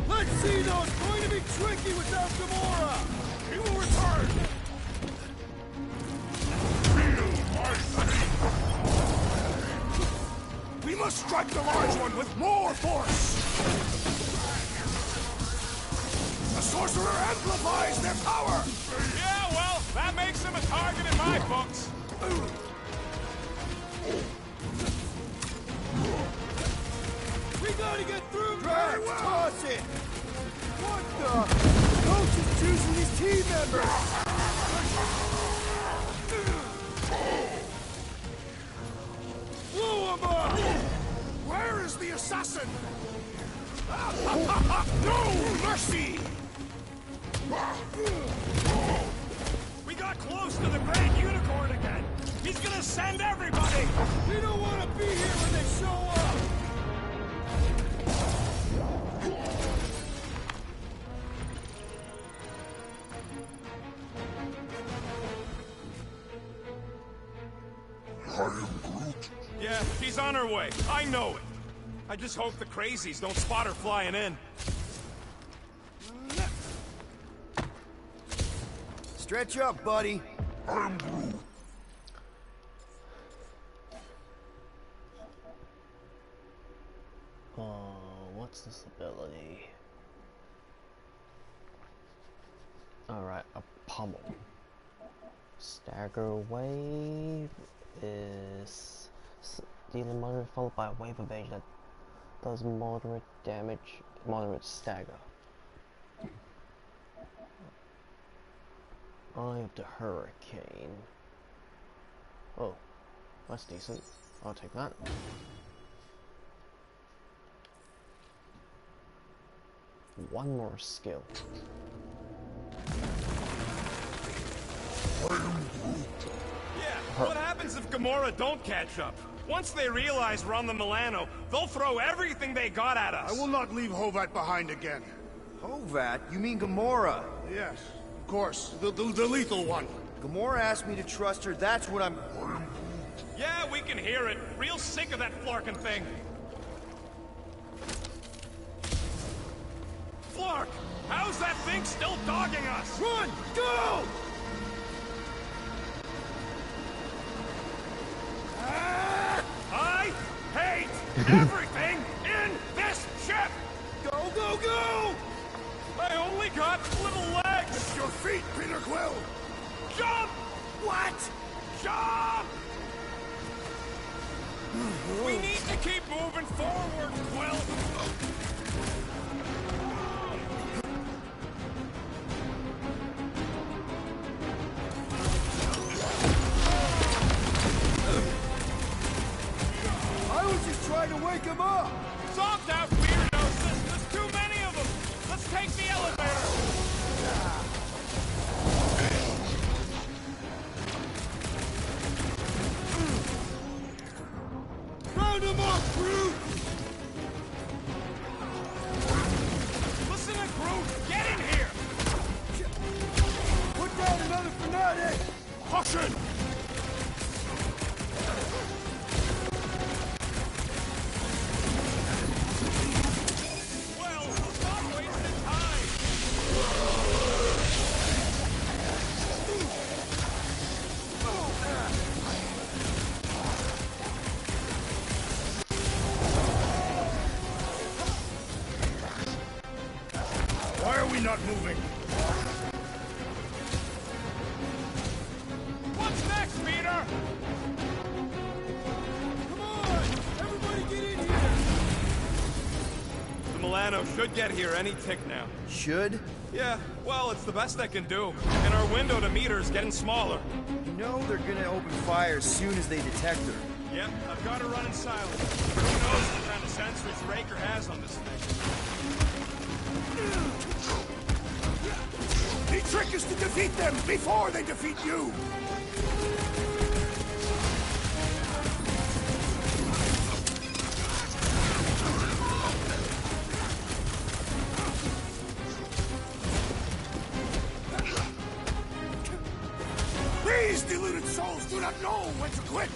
Let's see though, it's going to be tricky without Gamora! He will return! We must strike the large one with more force! The sorcerer amplifies their power! Yeah, well, that makes him a target in my books. We gotta get through! Drax, toss it! What the? Coach is choosing his team members! Blow him up! Where is the assassin? No mercy! We got close to the Grand Unicorn again. He's gonna send everybody. We don't want to be here when they show up! I am Groot. Yeah, she's on her way. I know it. I just hope the crazies don't spot her flying in. Stretch up, buddy. I'm Groot. What's this ability? Alright, a pummel. Stagger wave is dealing mother followed by a wave of rage that Does moderate damage, moderate stagger. Eye of the Hurricane. Oh, that's decent. I'll take that. One more skill. Yeah, what happens if Gamora don't catch up? Once they realize we're on the Milano, they'll throw everything they got at us. I will not leave Hovat behind again. Hovat? You mean Gamora? Yes, of course. The lethal one. Gamora asked me to trust her, that's what I'm... Yeah, we can hear it. Real sick of that Flarkin thing. Flark! How's that thing still dogging us? Run! Go! I hate everything in this ship! Go, go, go! I only got little legs! It's your feet, Peter Quill! Jump! What? Jump! We need to keep moving forward, Quill! I was just trying to wake him up! Stop that weirdos! There's too many of them! Let's take the elevator! Round him up, Groot! Listen to Groot! Get in here! Put down another fanatic! Caution! Well, stop wasting time! Why are we not moving? What's next, Peter? Come on! Everybody get in here! The Milano should get here any tick now. Should? Yeah, well, it's the best I can do. And our window to meet her is getting smaller. You know they're gonna open fire as soon as they detect her. Yep, I've got her running silent. Who knows what kind of sensors Raker has on this thing? The trick is to defeat them before they defeat you! These deluded souls do not know when to quit!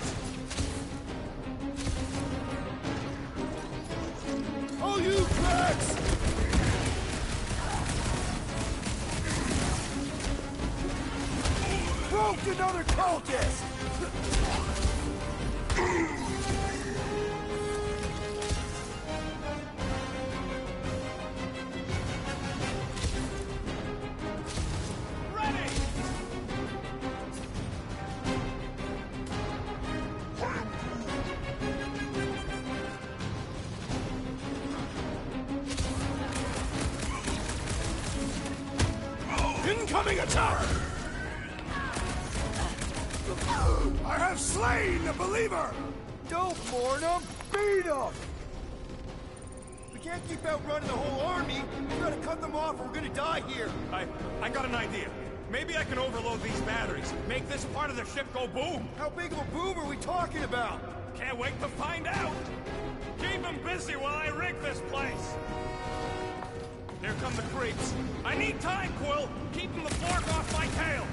All you cracks! Broke another cultist! Ready! Incoming attack! I have slain the believer! Don't mourn him! Beat him! We can't keep outrunning the whole army! We gotta cut them off or we're gonna die here! I got an idea. Maybe I can overload these batteries. Make this part of the ship go boom. How big of a boom are we talking about? Can't wait to find out. Keep them busy while I rig this place. Here come the creeps. I need time, Quill. Keeping the fork off my tail.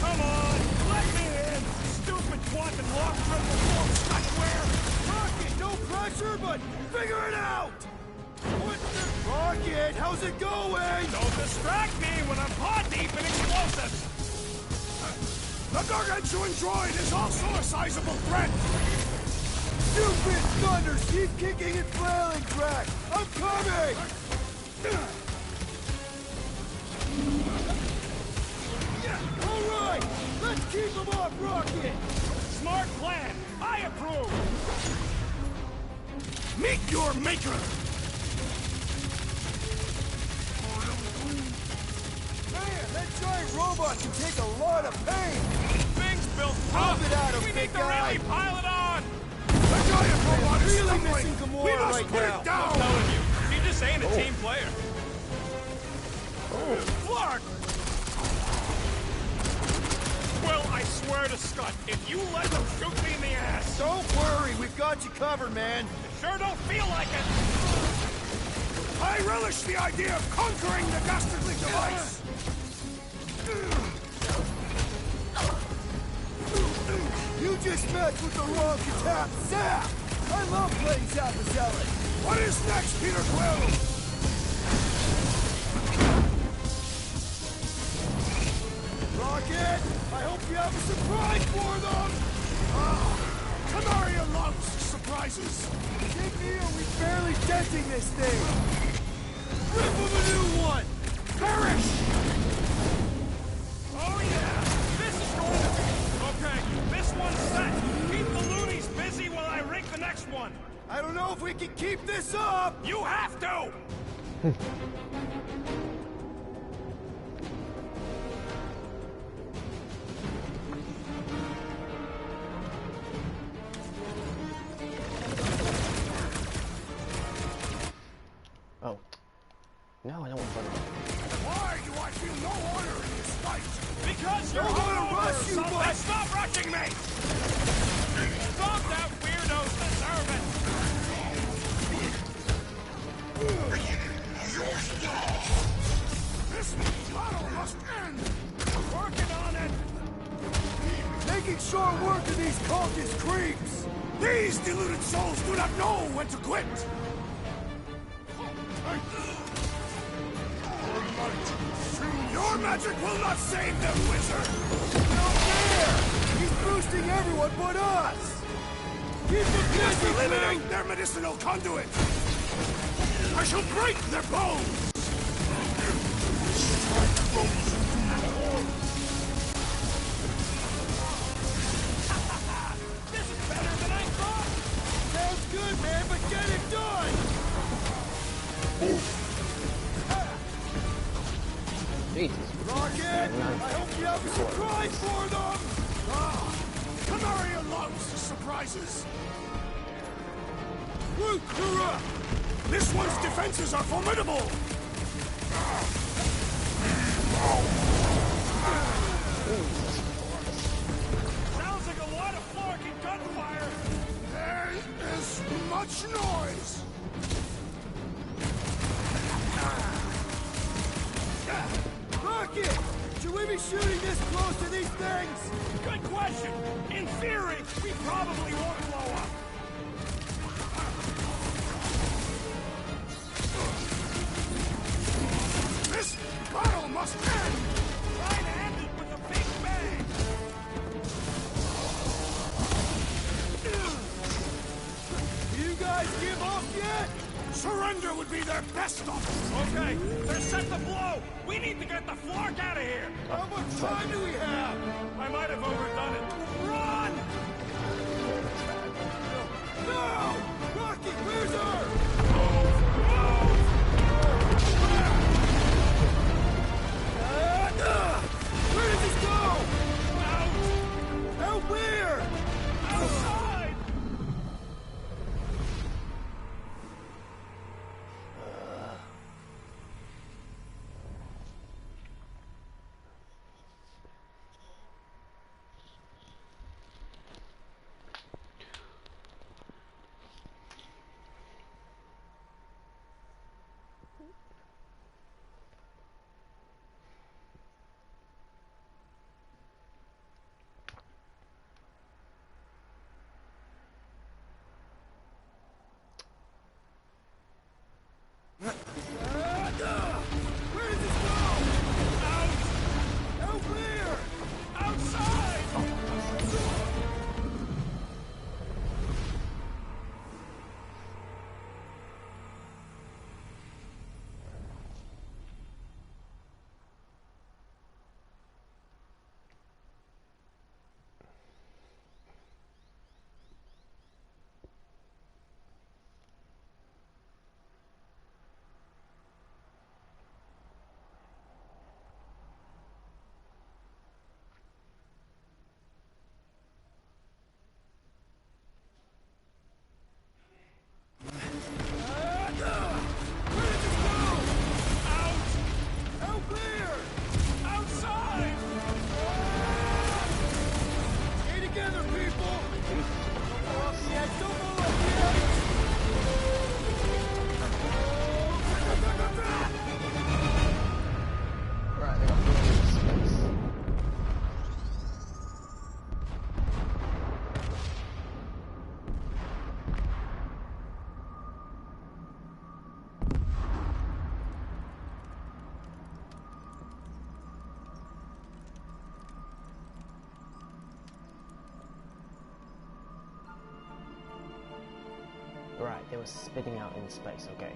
Come on, let me in. Stupid quantum lock triple fork stuck where? Rocket, no pressure, but figure it out! What the... Rocket, how's it going? Don't distract me when I'm paw deep in explosives. The gargantuan droid is also a sizable threat! Stupid thunders keep kicking and flailing, Drax! I'm coming! Alright, let's keep them off, Rocket! Smart plan! I approve! Meet your maker! Man, that giant robot can take a lot of pain! Things built Pump tough! it out of We big need to guy. really pile it on! The giant robot is really stumbling! missing Gamora We must right put now. it down! I'm telling you, she just ain't a team player. Clark! Well, I swear to Scott, if you let them shoot me in the ass... Don't worry, we've got you covered, man. Sure don't feel like it! I relish the idea of conquering the dastardly device! You just messed with the wrong Katap Zap! I love playing Zappazelli! What is next, Peter Quill? Rocket! I hope you have a surprise for them! Canaria loves surprises! Dig me or we barely denting this thing! Rip him a new one! Perish! Oh yeah! This is going to be... Okay, this one's set! Keep the loonies busy while I rig the next one! I don't know if we can keep this up! You have to! Oh. No, I don't want to. Why do I feel no honor in this fight? Because you're Don't wanna hungover rush or you, something. bud. Stop rushing me! Stop that weirdos deserve it! This battle must end! Working on it! Making short work of these cultist creeps! These deluded souls do not know when to quit! Your magic will not save them, wizard! No fair! He's boosting everyone but us! Keep them busy, Eliminate their medicinal conduit! I shall break their bones! This is better than I thought! Sounds good, man, but get it done! Jesus. Rocket! I hope you have a surprise for them! Canaria loves surprises! Root, you're up! This one's defenses are formidable! Sounds like a lot of Flark and gunfire! There is much noise! Rocket! Should we be shooting this close to these things? Good question! In theory, we probably won't blow up! This battle must end! Try to end it with a big bang! You guys give up yet? Surrender would be their best option! Okay, they're set to blow! We need to get the Flark out of here! How much time do we have? I might have overdone it. Run! No! Rocket, where's her? Where does this go? Out where? Outside! It was spitting out in space, okay.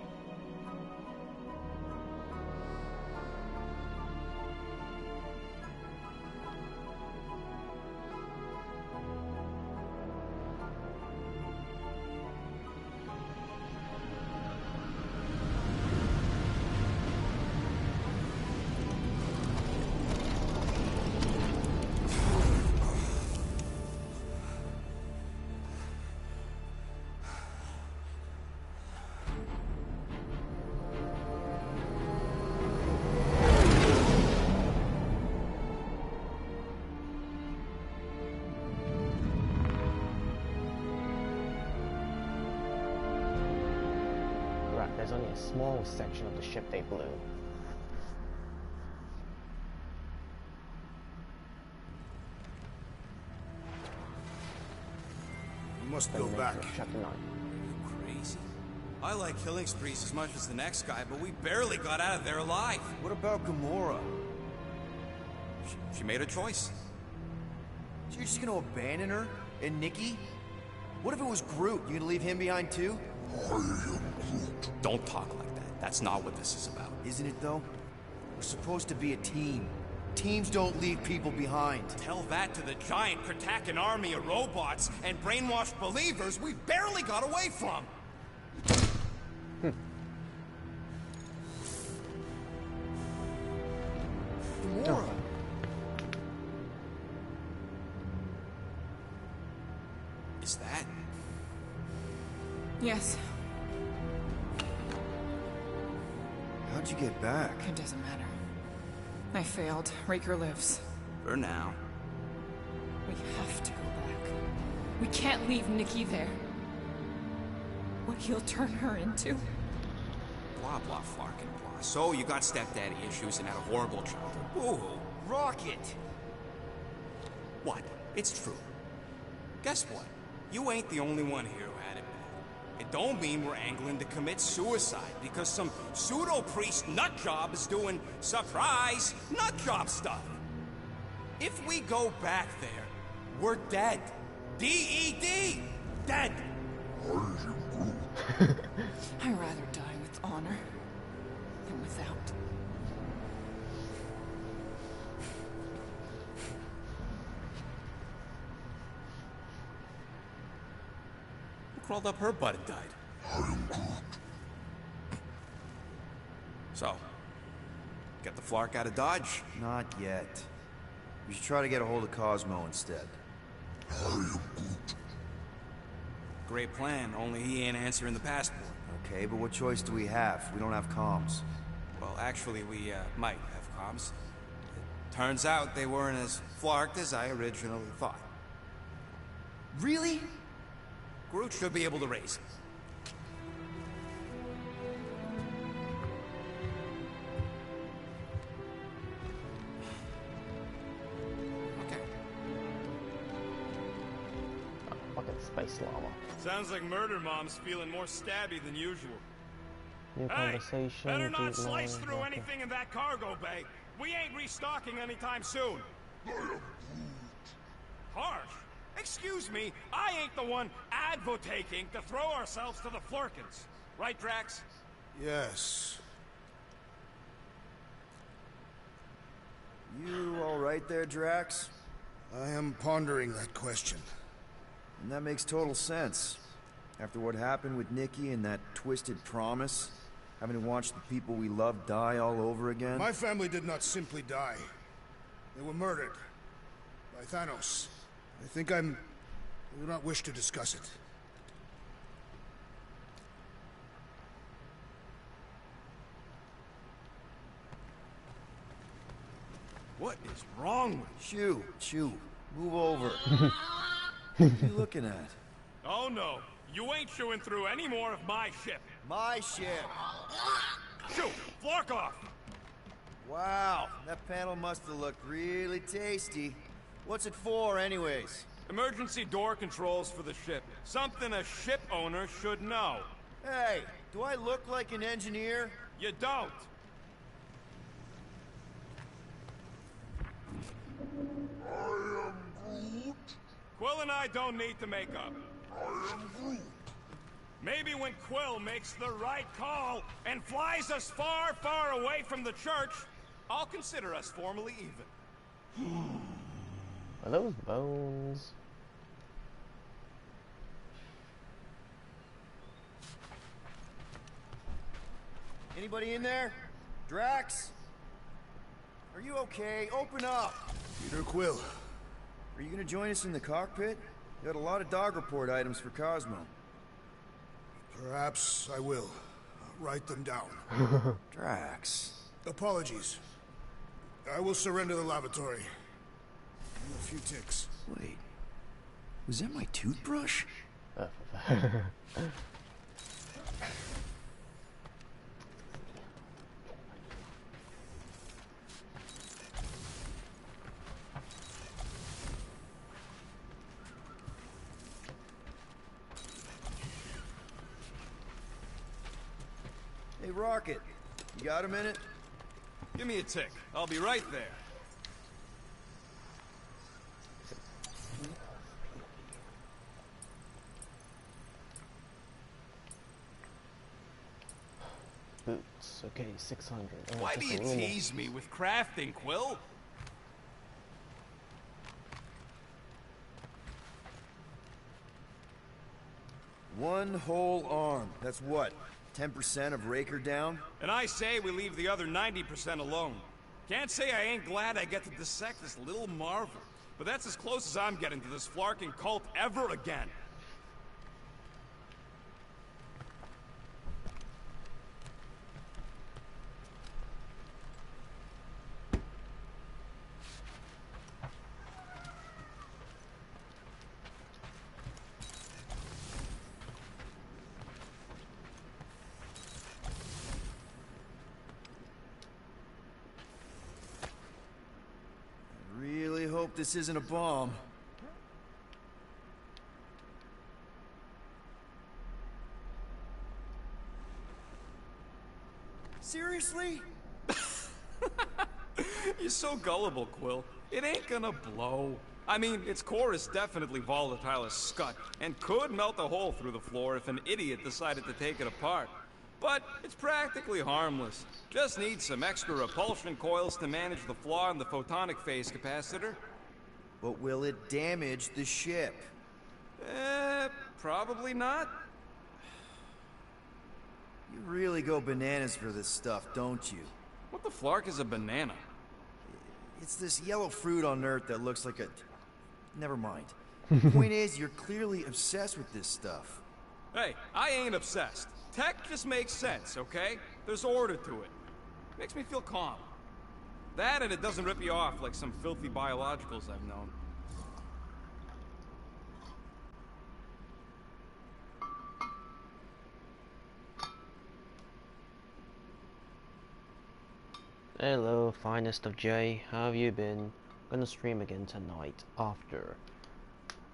There's only a small section of the ship they blew. We must go back. Chapter 9. Crazy. I like killing sprees as much as the next guy, but we barely got out of there alive. What about Gamora? She made a choice. So you're just gonna abandon her? And Nikki? What if it was Groot? You gonna leave him behind too? Don't talk like that. That's not what this is about. Isn't it though? We're supposed to be a team. Teams don't leave people behind. Tell that to the giant Kratakan army of robots and brainwashed believers we barely got away from. Gamora. Is that? Yes. How'd you get back? It doesn't matter. I failed. Raker lives. For now. We have to go back. We can't leave Nikki there. What he'll turn her into. Blah, blah, flarkin' blah. So you got stepdaddy issues and had a horrible childhood. Woo-hoo. Rocket! What? It's true. Guess what? You ain't the only one here who had it bad. It don't mean we're angling to commit suicide because some pseudo-priest nutjob is doing surprise nutjob stuff. If we go back there, we're dead. D-E-D! Dead! I'd rather die with honor than without. Who crawled up her butt and died? So, get the Flark out of Dodge? Not yet. We should try to get a hold of Cosmo instead. Great plan, only he ain't answering the passport. Okay, but what choice do we have? We don't have comms. Well, actually, we might have comms. It turns out they weren't as flarked as I originally thought. Really? Groot should be able to raise him. Fucking space llama. Sounds like Murder Mom's feeling more stabby than usual. New conversation. Better not slice line, through okay. anything in that cargo bay. We ain't restocking anytime soon. Harsh. Excuse me, I ain't the one advocating to throw ourselves to the Flurkins. Right, Drax? Yes. You all right there, Drax? I am pondering that question. And that makes total sense. After what happened with Nikki and that twisted promise, having to watch the people we love die all over again. My family did not simply die. They were murdered. By Thanos. I do not wish to discuss it. What is wrong with you? Chew. Move over. What are you looking at? Oh no, you ain't chewing through any more of my ship. My ship. Shoot, Flark off. Wow, that panel must have looked really tasty. What's it for, anyways? Emergency door controls for the ship. Something a ship owner should know. Hey, do I look like an engineer? You don't. Quill and I don't need to make up. Maybe when Quill makes the right call and flies us far, far away from the church, I'll consider us formally even. Are those bones? Anybody in there? Drax? Are you okay? Open up! Peter Quill. Are you gonna join us in the cockpit? You got a lot of dog report items for Cosmo. Perhaps I will. Write them down. Drax. Apologies. I will surrender the lavatory. A few ticks. Wait. Was that my toothbrush? Hey, Rocket. You got a minute? Give me a tick. I'll be right there. Boots. Okay, 600. Oh, Why do you just a little- tease me with crafting, Quill? One whole arm. That's what? 10% of Raker down? And I say we leave the other 90% alone. Can't say I ain't glad I get to dissect this little marvel, but that's as close as I'm getting to this Flarkin cult ever again. Really hope this isn't a bomb. Seriously? You're so gullible, Quill. It ain't gonna blow. I mean, its core is definitely volatile as scut, and could melt a hole through the floor if an idiot decided to take it apart. But it's practically harmless. Just needs some extra repulsion coils to manage the flaw in the photonic phase capacitor. But will it damage the ship? Probably not. You really go bananas for this stuff, don't you? What the flark is a banana? It's this yellow fruit on Earth that looks like a... Never mind. Point is, you're clearly obsessed with this stuff. Hey, I ain't obsessed. Tech just makes sense, okay? There's order to it. Makes me feel calm. That and it doesn't rip you off like some filthy biologicals I've known. Hello, finest of J. How have you been? Gonna stream again tonight after.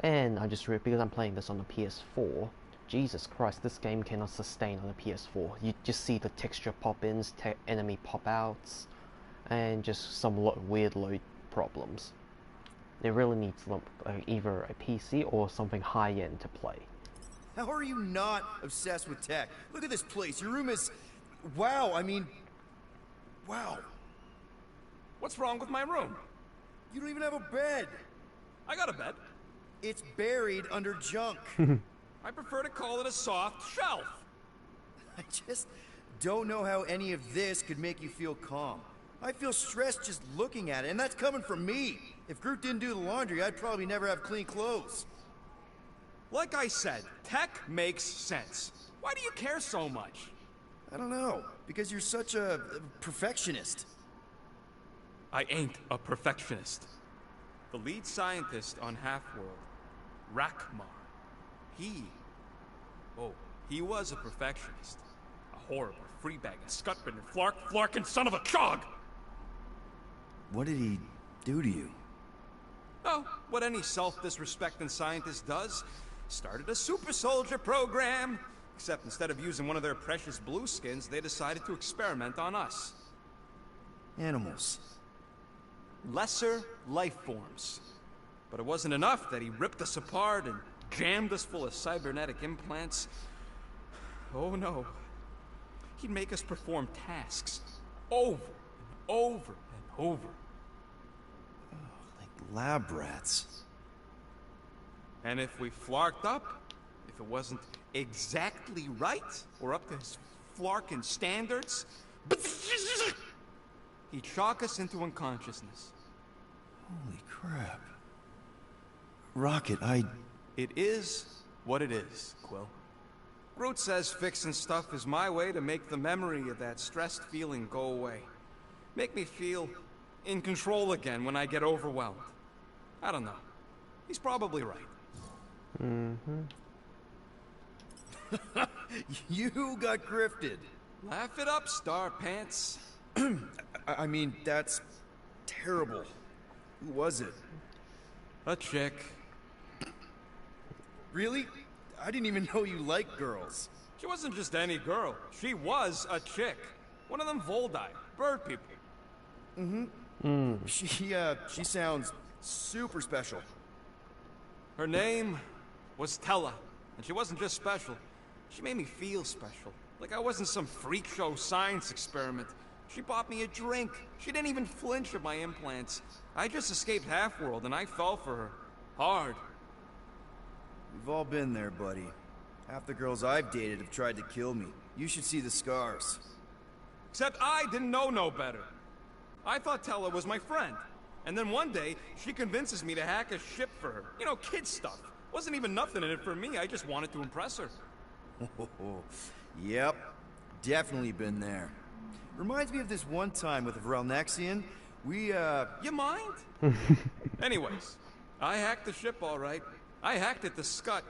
And I just because I'm playing this on the PS4. Jesus Christ, this game cannot sustain on the PS4. You just see the texture pop-ins, enemy pop-outs, and just some weird load problems. It really needs either a PC or something high-end to play. How are you not obsessed with tech? Look at this place. Your room is... Wow, I mean... Wow. What's wrong with my room? You don't even have a bed. I got a bed. It's buried under junk. I prefer to call it a soft shelf. I just don't know how any of this could make you feel calm. I feel stressed just looking at it, and that's coming from me. If Groot didn't do the laundry, I'd probably never have clean clothes. Like I said, tech makes sense. Why do you care so much? I don't know, because you're such a perfectionist. I ain't a perfectionist. The lead scientist on Half-World, Rakmar, he was a perfectionist. A horrible, free-bagging, scut-bitten, flarkin' son of a chog! What did he do to you? Oh, what any self-disrespecting scientist does. Started a super soldier program. Except instead of using one of their precious blueskins, they decided to experiment on us. Animals. Lesser life forms. But it wasn't enough that he ripped us apart and jammed us full of cybernetic implants. Oh no. He'd make us perform tasks over and over and over. Like lab rats. And if we flarked up, if it wasn't exactly right, or up to his flarkin' standards, he'd shock us into unconsciousness. Holy crap. Rocket, It is what it is, Quill. Groot says fixing stuff is my way to make the memory of that stressed feeling go away. Make me feel in control again when I get overwhelmed. I don't know. He's probably right. You got grifted. Laugh it up, Star Pants. I mean, that's terrible. Who was it? A chick. Really? I didn't even know you liked girls. She wasn't just any girl. She was a chick. One of them Voldi, bird people. She sounds super special. Her name was Tella, and she wasn't just special. She made me feel special, like I wasn't some freak show science experiment. She bought me a drink. She didn't even flinch at my implants. I just escaped Half-World, and I fell for her. Hard. We've all been there, buddy. Half the girls I've dated have tried to kill me. You should see the scars. Except I didn't know no better. I thought Tella was my friend. And then one day, she convinces me to hack a ship for her. You know, kid stuff. Wasn't even nothing in it for me, I just wanted to impress her. Yep, definitely been there. Reminds me of this one time with Vrelnexian. You mind? Anyways, I hacked the ship all right. I hacked it to Scut.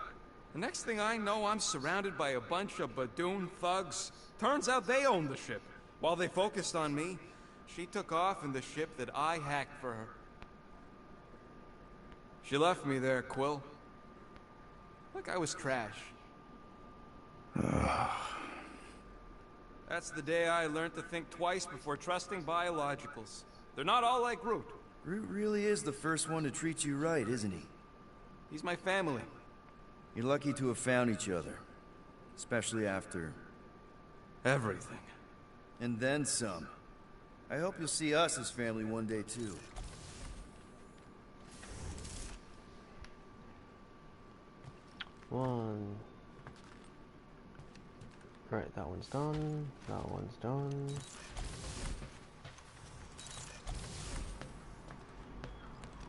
The next thing I know, I'm surrounded by a bunch of Badoon thugs. Turns out they owned the ship. While they focused on me, she took off in the ship that I hacked for her. She left me there, Quill. Like I was trash. That's the day I learned to think twice before trusting biologicals. They're not all like Groot. Groot really is the first one to treat you right, isn't he? He's my family. You're lucky to have found each other. Especially after... everything. And then some. I hope you'll see us as family one day, too. One. Right, that one's done. That one's done.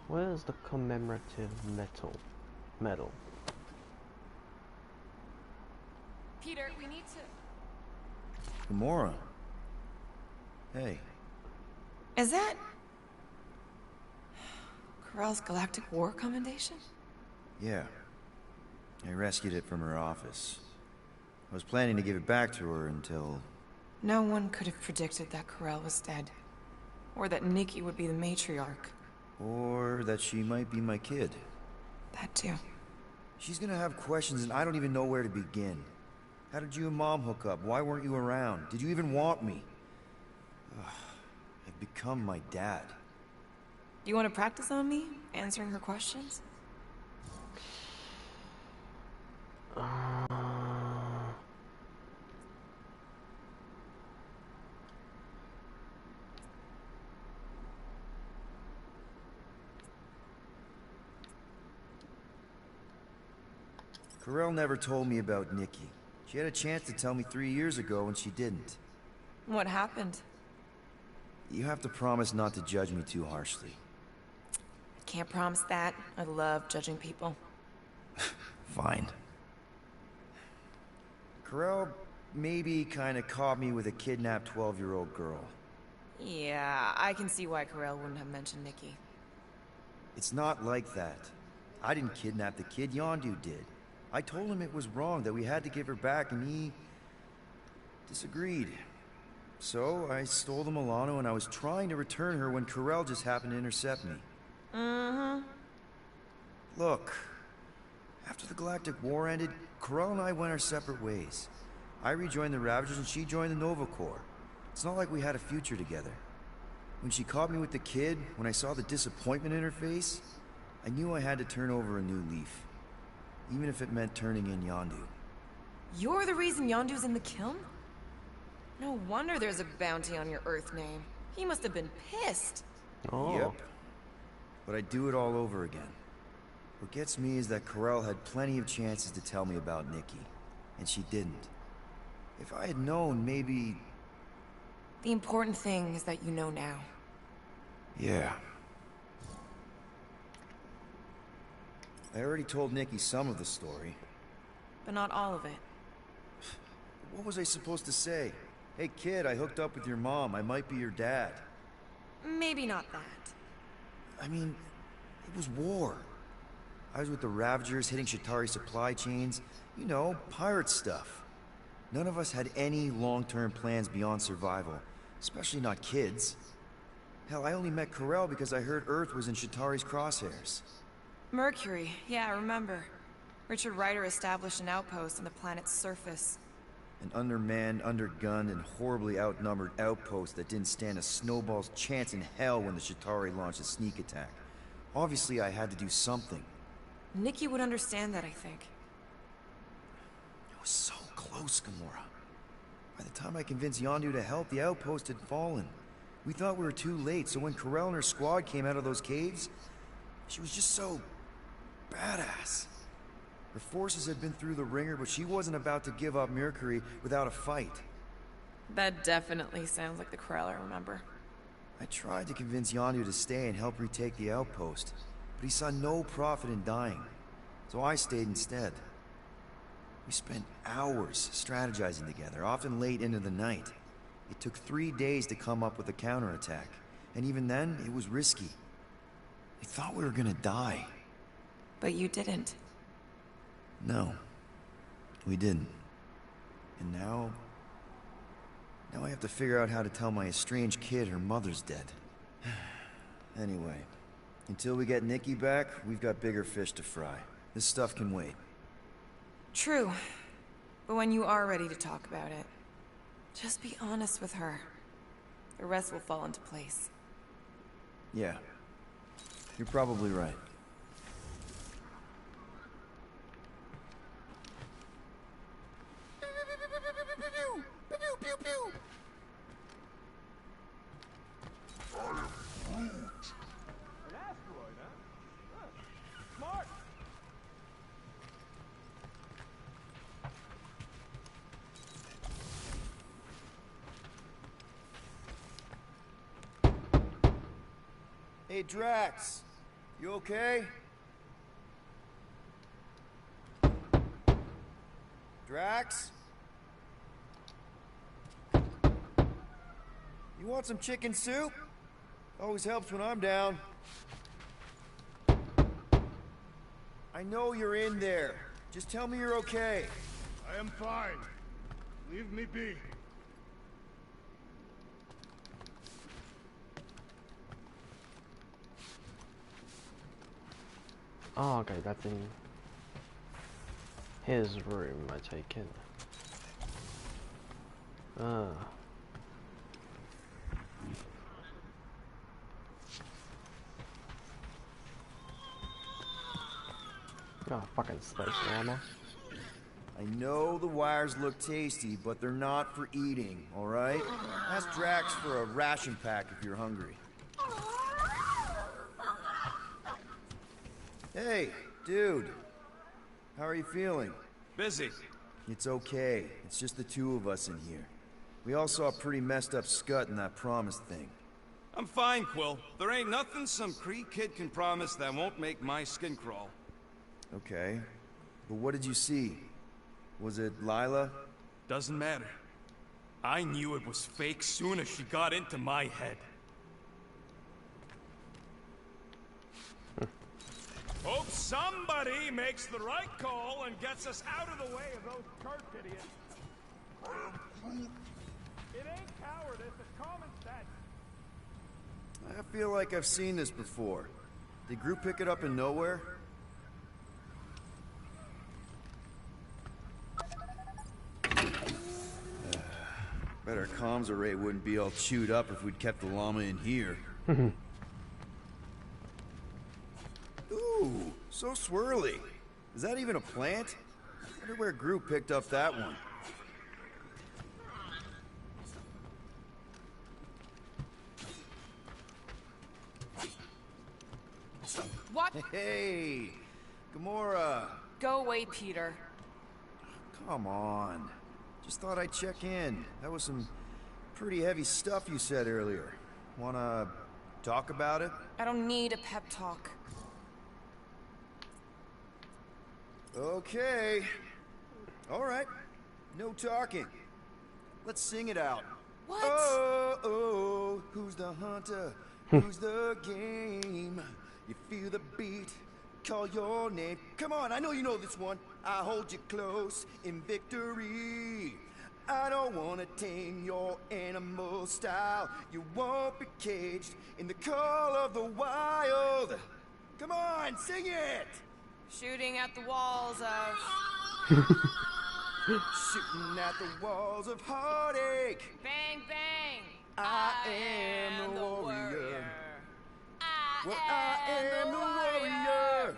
Where's the commemorative medal? Peter, we need to... Gamora. Hey. Is that... Corell's Galactic War Commendation? Yeah. I rescued it from her office. I was planning to give it back to her until... No one could have predicted that Corell was dead. Or that Nikki would be the matriarch. Or that she might be my kid. That too. She's gonna have questions and I don't even know where to begin. How did you and Mom hook up? Why weren't you around? Did you even want me? I've become my dad. Do you want to practice on me? Answering her questions? Corell never told me about Nikki. She had a chance to tell me 3 years ago and she didn't. What happened? You have to promise not to judge me too harshly. I can't promise that. I love judging people. Fine. Corell maybe kinda caught me with a kidnapped 12-year-old girl. Yeah, I can see why Corell wouldn't have mentioned Nikki. It's not like that. I didn't kidnap the kid, Yondu did. I told him it was wrong, that we had to give her back, and he... disagreed. So, I stole the Milano, and I was trying to return her when Corell just happened to intercept me. Look, after the Galactic War ended, Corell and I went our separate ways. I rejoined the Ravagers, and she joined the Nova Corps. It's not like we had a future together. When she caught me with the kid, when I saw the disappointment in her face, I knew I had to turn over a new leaf. Even if it meant turning in Yondu. You're the reason Yondu's in the kiln? No wonder there's a bounty on your Earth name. He must have been pissed. Oh. Yep. But I'd do it all over again. What gets me is that Corel had plenty of chances to tell me about Nikki, and she didn't. If I had known, maybe... The important thing is that you know now. Yeah. I already told Nikki some of the story. But not all of it. What was I supposed to say? Hey kid, I hooked up with your mom. I might be your dad. Maybe not that. I mean, it was war. I was with the Ravagers hitting Chitauri supply chains. You know, pirate stuff. None of us had any long-term plans beyond survival. Especially not kids. Hell, I only met Corel because I heard Earth was in Chitauri's crosshairs. Mercury, yeah, I remember. Richard Ryder established an outpost on the planet's surface. An undermanned, undergunned, and horribly outnumbered outpost that didn't stand a snowball's chance in hell when the Chitauri launched a sneak attack. Obviously, I had to do something. Nikki would understand that, I think. It was so close, Gamora. By the time I convinced Yondu to help, the outpost had fallen. We thought we were too late, so when Corel and her squad came out of those caves, she was just so... badass. Her forces had been through the ringer, but she wasn't about to give up Mercury without a fight. That definitely sounds like the Corel I remember. I tried to convince Yondu to stay and help retake the outpost, but he saw no profit in dying, so I stayed instead. We spent hours strategizing together, often late into the night. It took 3 days to come up with a counterattack, and even then, it was risky. I thought we were gonna die. But you didn't. No, we didn't. And now I have to figure out how to tell my estranged kid her mother's dead. Anyway, until we get Nikki back, we've got bigger fish to fry. This stuff can wait. True. But when you are ready to talk about it, just be honest with her. The rest will fall into place. Yeah. You're probably right. An asteroid, huh? Smart. Hey, Drax. You okay? Drax? You want some chicken soup? Always helps when I'm down. I know you're in there. Just tell me you're okay. I am fine. Leave me be. Oh, okay, that's in his room, I take it. Ah. Oh, fucking space llama. I know the wires look tasty, but they're not for eating, alright? Ask Drax for a ration pack if you're hungry. Hey, dude. How are you feeling? Busy. It's okay. It's just the two of us in here. We all saw a pretty messed up scut in that promise thing. I'm fine, Quill. There ain't nothing some Kree kid can promise that won't make my skin crawl. Okay. But what did you see? Was it Lila? Doesn't matter. I knew it was fake soon as she got into my head. Hope somebody makes the right call and gets us out of the way of those Kirk idiots. It ain't cowardice, it's common sense. I feel like I've seen this before. Did Groot pick it up in nowhere? Bet our comms array wouldn't be all chewed up if we'd kept the llama in here. Ooh, so swirly. Is that even a plant? What Wonder where Groot picked up that one. What? Hey, Gamora. Go away, Peter. Come on. Just thought I'd check in. That was some pretty heavy stuff you said earlier. Wanna talk about it? I don't need a pep talk. Okay. All right. No talking. Let's sing it out. What? Oh, oh, who's the hunter? Who's the game? You feel the beat, call your name. Come on, I know you know this one. I hold you close in victory. I don't wanna tame your animal style. You won't be caged in the call of the wild. Come on, sing it! Shooting at the walls of... Shooting at the walls of heartache. Bang, bang! I am the warrior. Well, I am the warrior.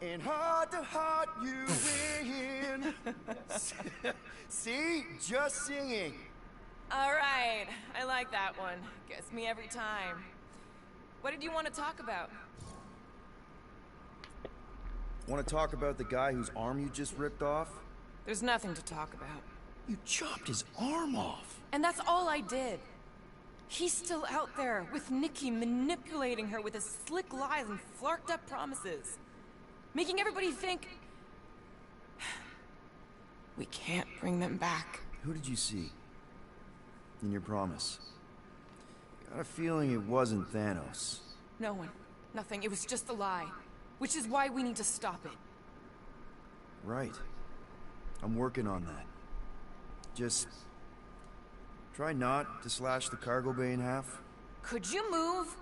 And heart to heart you win. See? Just singing. All right, I like that one. Gets me every time. What did you want to talk about? Want to talk about the guy whose arm you just ripped off? There's nothing to talk about. You chopped his arm off. And that's all I did. He's still out there with Nikki, manipulating her with his slick lies and flarked up promises. Making everybody think... we can't bring them back. Who did you see? In your promise? Got a feeling it wasn't Thanos. No one. Nothing. It was just a lie. Which is why we need to stop it. Right. I'm working on that. Just... try not to slash the cargo bay in half. Could you move?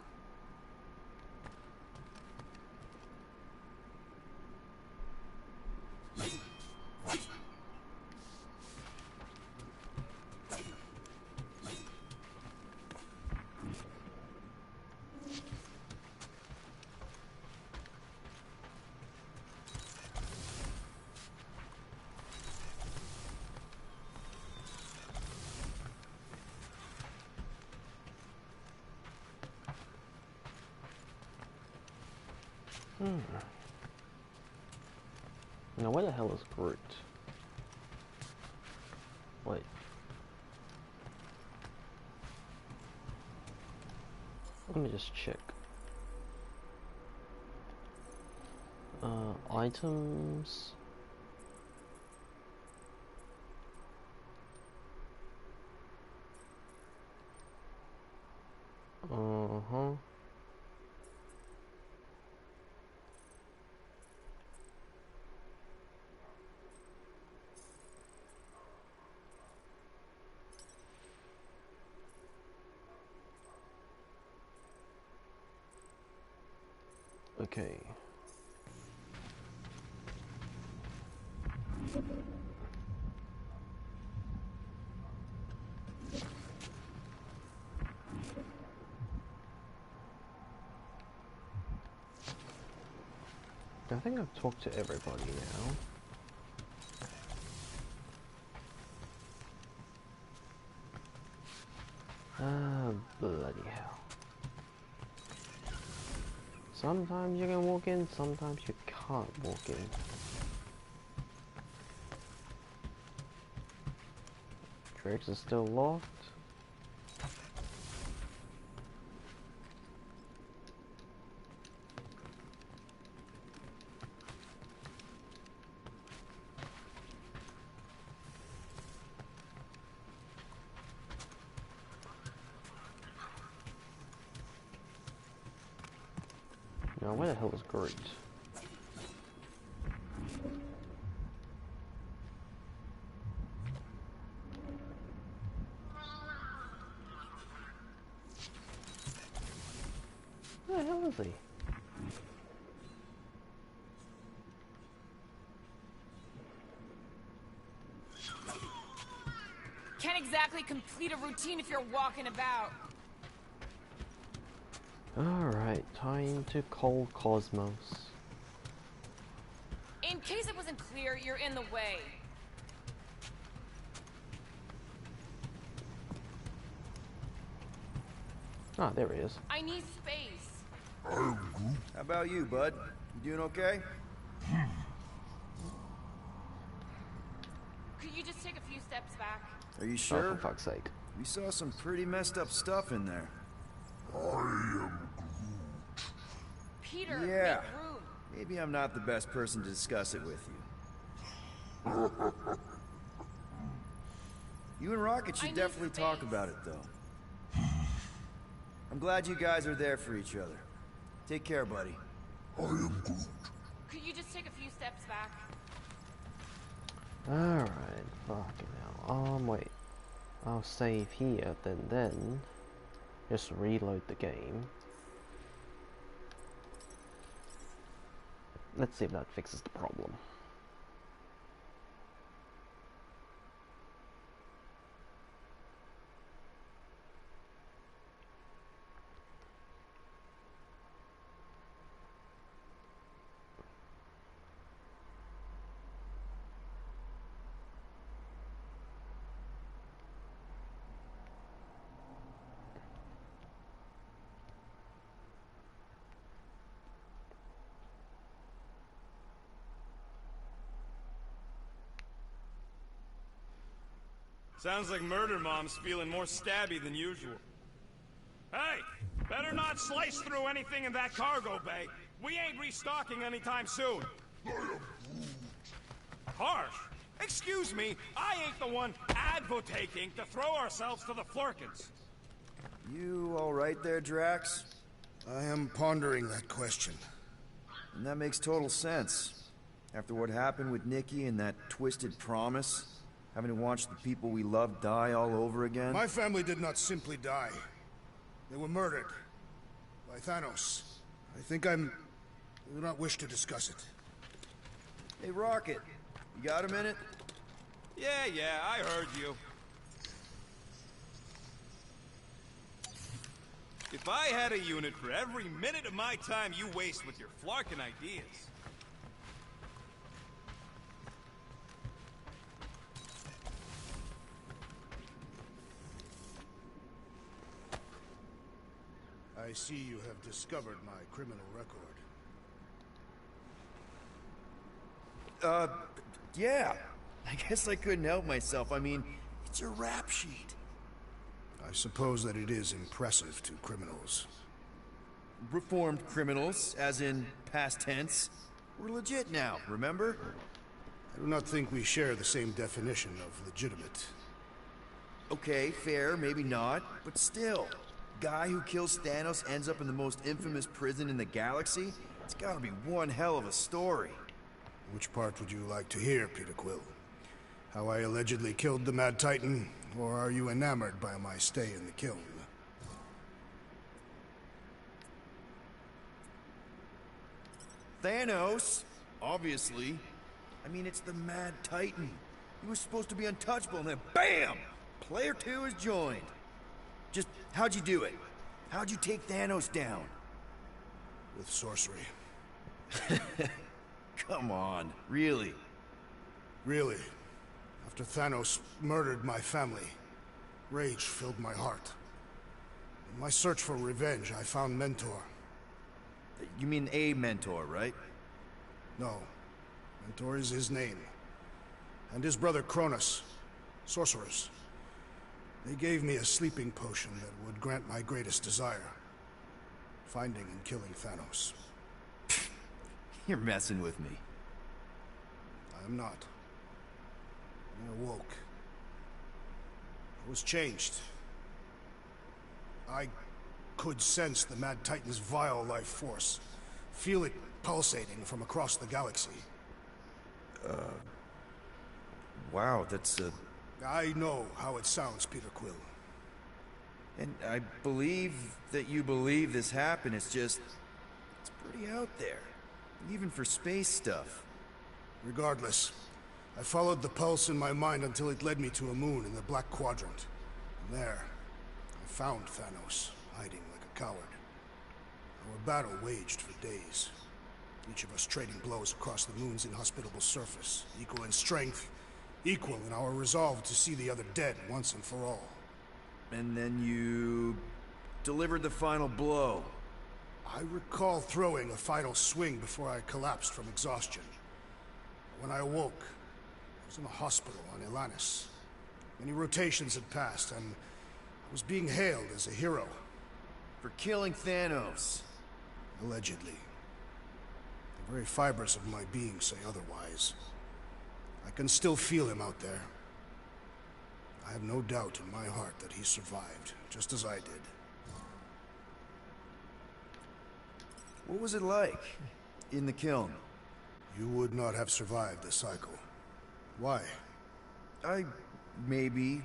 Now where the hell is Groot? Wait. Let me just check. Items. Uh-huh. Okay. I think I've talked to everybody now. Ah, bloody hell. Sometimes you can walk in, sometimes you can't walk in. Drake's is still locked. Now where the hell is Groot? Where the hell is he? Can't exactly complete a routine if you're walking about. Alright, time to call Cosmos. In case it wasn't clear, you're in the way. Ah, there he is. I need space. How about you, bud? You doing okay? Could you just take a few steps back? Are you sure? Oh, for fuck's sake. We saw some pretty messed up stuff in there. Peter, Yeah. make room. Maybe I'm not the best person to discuss it with you. You and Rocket should definitely talk about it, though. I'm glad you guys are there for each other. Take care, buddy. Could you just take a few steps back? Alright, fucking hell. Wait. I'll save here, then just reload the game. Let's see if that fixes the problem. Sounds like Murder Mom's feeling more stabby than usual. Hey! Better not slice through anything in that cargo bay. We ain't restocking anytime soon. Harsh? Excuse me, I ain't the one advocating to throw ourselves to the Flurkins. You alright there, Drax? I am pondering that question. And that makes total sense. After what happened with Nikki and that twisted promise, having to watch the people we love die all over again. My family did not simply die. They were murdered. By Thanos. I do not wish to discuss it. Hey, Rocket. You got a minute? Yeah, I heard you. If I had a unit for every minute of my time you waste with your flarkin' ideas... I see you have discovered my criminal record. Yeah. I guess I couldn't help myself. I mean, it's a rap sheet. I suppose that it is impressive to criminals. Reformed criminals, as in past tense. We're legit now, remember? I do not think we share the same definition of legitimate. Okay, fair, maybe not, but still. Guy who kills Thanos ends up in the most infamous prison in the galaxy? It's gotta be one hell of a story. Which part would you like to hear, Peter Quill? How I allegedly killed the Mad Titan, or are you enamored by my stay in the kiln? Thanos, obviously. I mean, it's the Mad Titan. He was supposed to be untouchable, and then BAM! Player 2 is joined. Just, how'd you do it? How'd you take Thanos down? With sorcery. Come on, really? Really. After Thanos murdered my family, rage filled my heart. In my search for revenge, I found Mentor. You mean a mentor, right? No. Mentor is his name. And his brother Cronus. Sorcerers. They gave me a sleeping potion that would grant my greatest desire. Finding and killing Thanos. You're messing with me. I am not. I awoke. I was changed. I could sense the Mad Titan's vile life force. Feel it pulsating from across the galaxy. Wow, that's I know how it sounds, Peter Quill. And I believe that you believe this happened. It's just... it's pretty out there. Even for space stuff. Regardless, I followed the pulse in my mind until it led me to a moon in the Black Quadrant. And there, I found Thanos, hiding like a coward. Our battle waged for days. Each of us trading blows across the moon's inhospitable surface, equal in strength, equal in our resolve to see the other dead once and for all. And then you... delivered the final blow? I recall throwing a final swing before I collapsed from exhaustion. When I awoke, I was in a hospital on Elanis. Many rotations had passed, and I was being hailed as a hero. For killing Thanos? Allegedly. The very fibers of my being say otherwise. I can still feel him out there. I have no doubt in my heart that he survived, just as I did. What was it like in the kiln? You would not have survived the cycle. Why? I maybe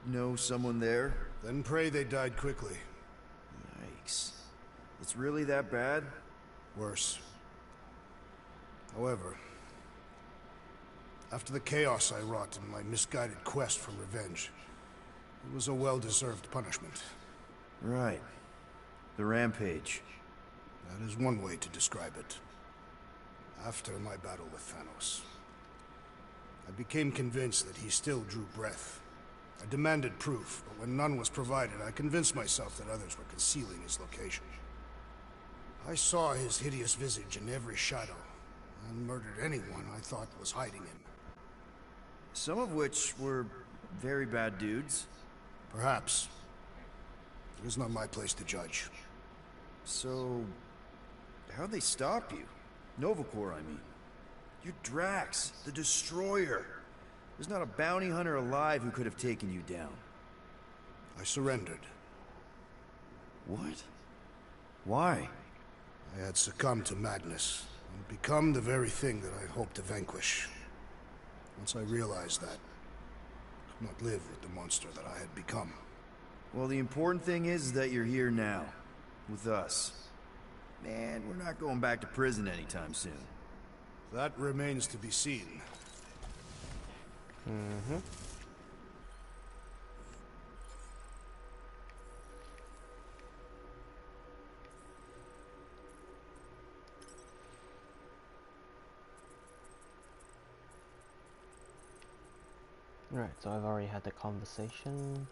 know someone there. Then pray they died quickly. Yikes. It's really that bad? Worse. However, after the chaos I wrought in my misguided quest for revenge, it was a well-deserved punishment. Right. The rampage. That is one way to describe it. After my battle with Thanos, I became convinced that he still drew breath. I demanded proof, but when none was provided, I convinced myself that others were concealing his location. I saw his hideous visage in every shadow, and murdered anyone I thought was hiding him. Some of which were very bad dudes. Perhaps. It is not my place to judge. So, how'd they stop you? Nova Corps, I mean. You're Drax, the Destroyer. There's not a bounty hunter alive who could have taken you down. I surrendered. What? Why? I had succumbed to madness, and become the very thing that I hoped to vanquish. Once I realized that, I could not live with the monster that I had become. Well, the important thing is that you're here now, with us. Man, we're not going back to prison anytime soon. That remains to be seen. Right, so I've already had the conversation.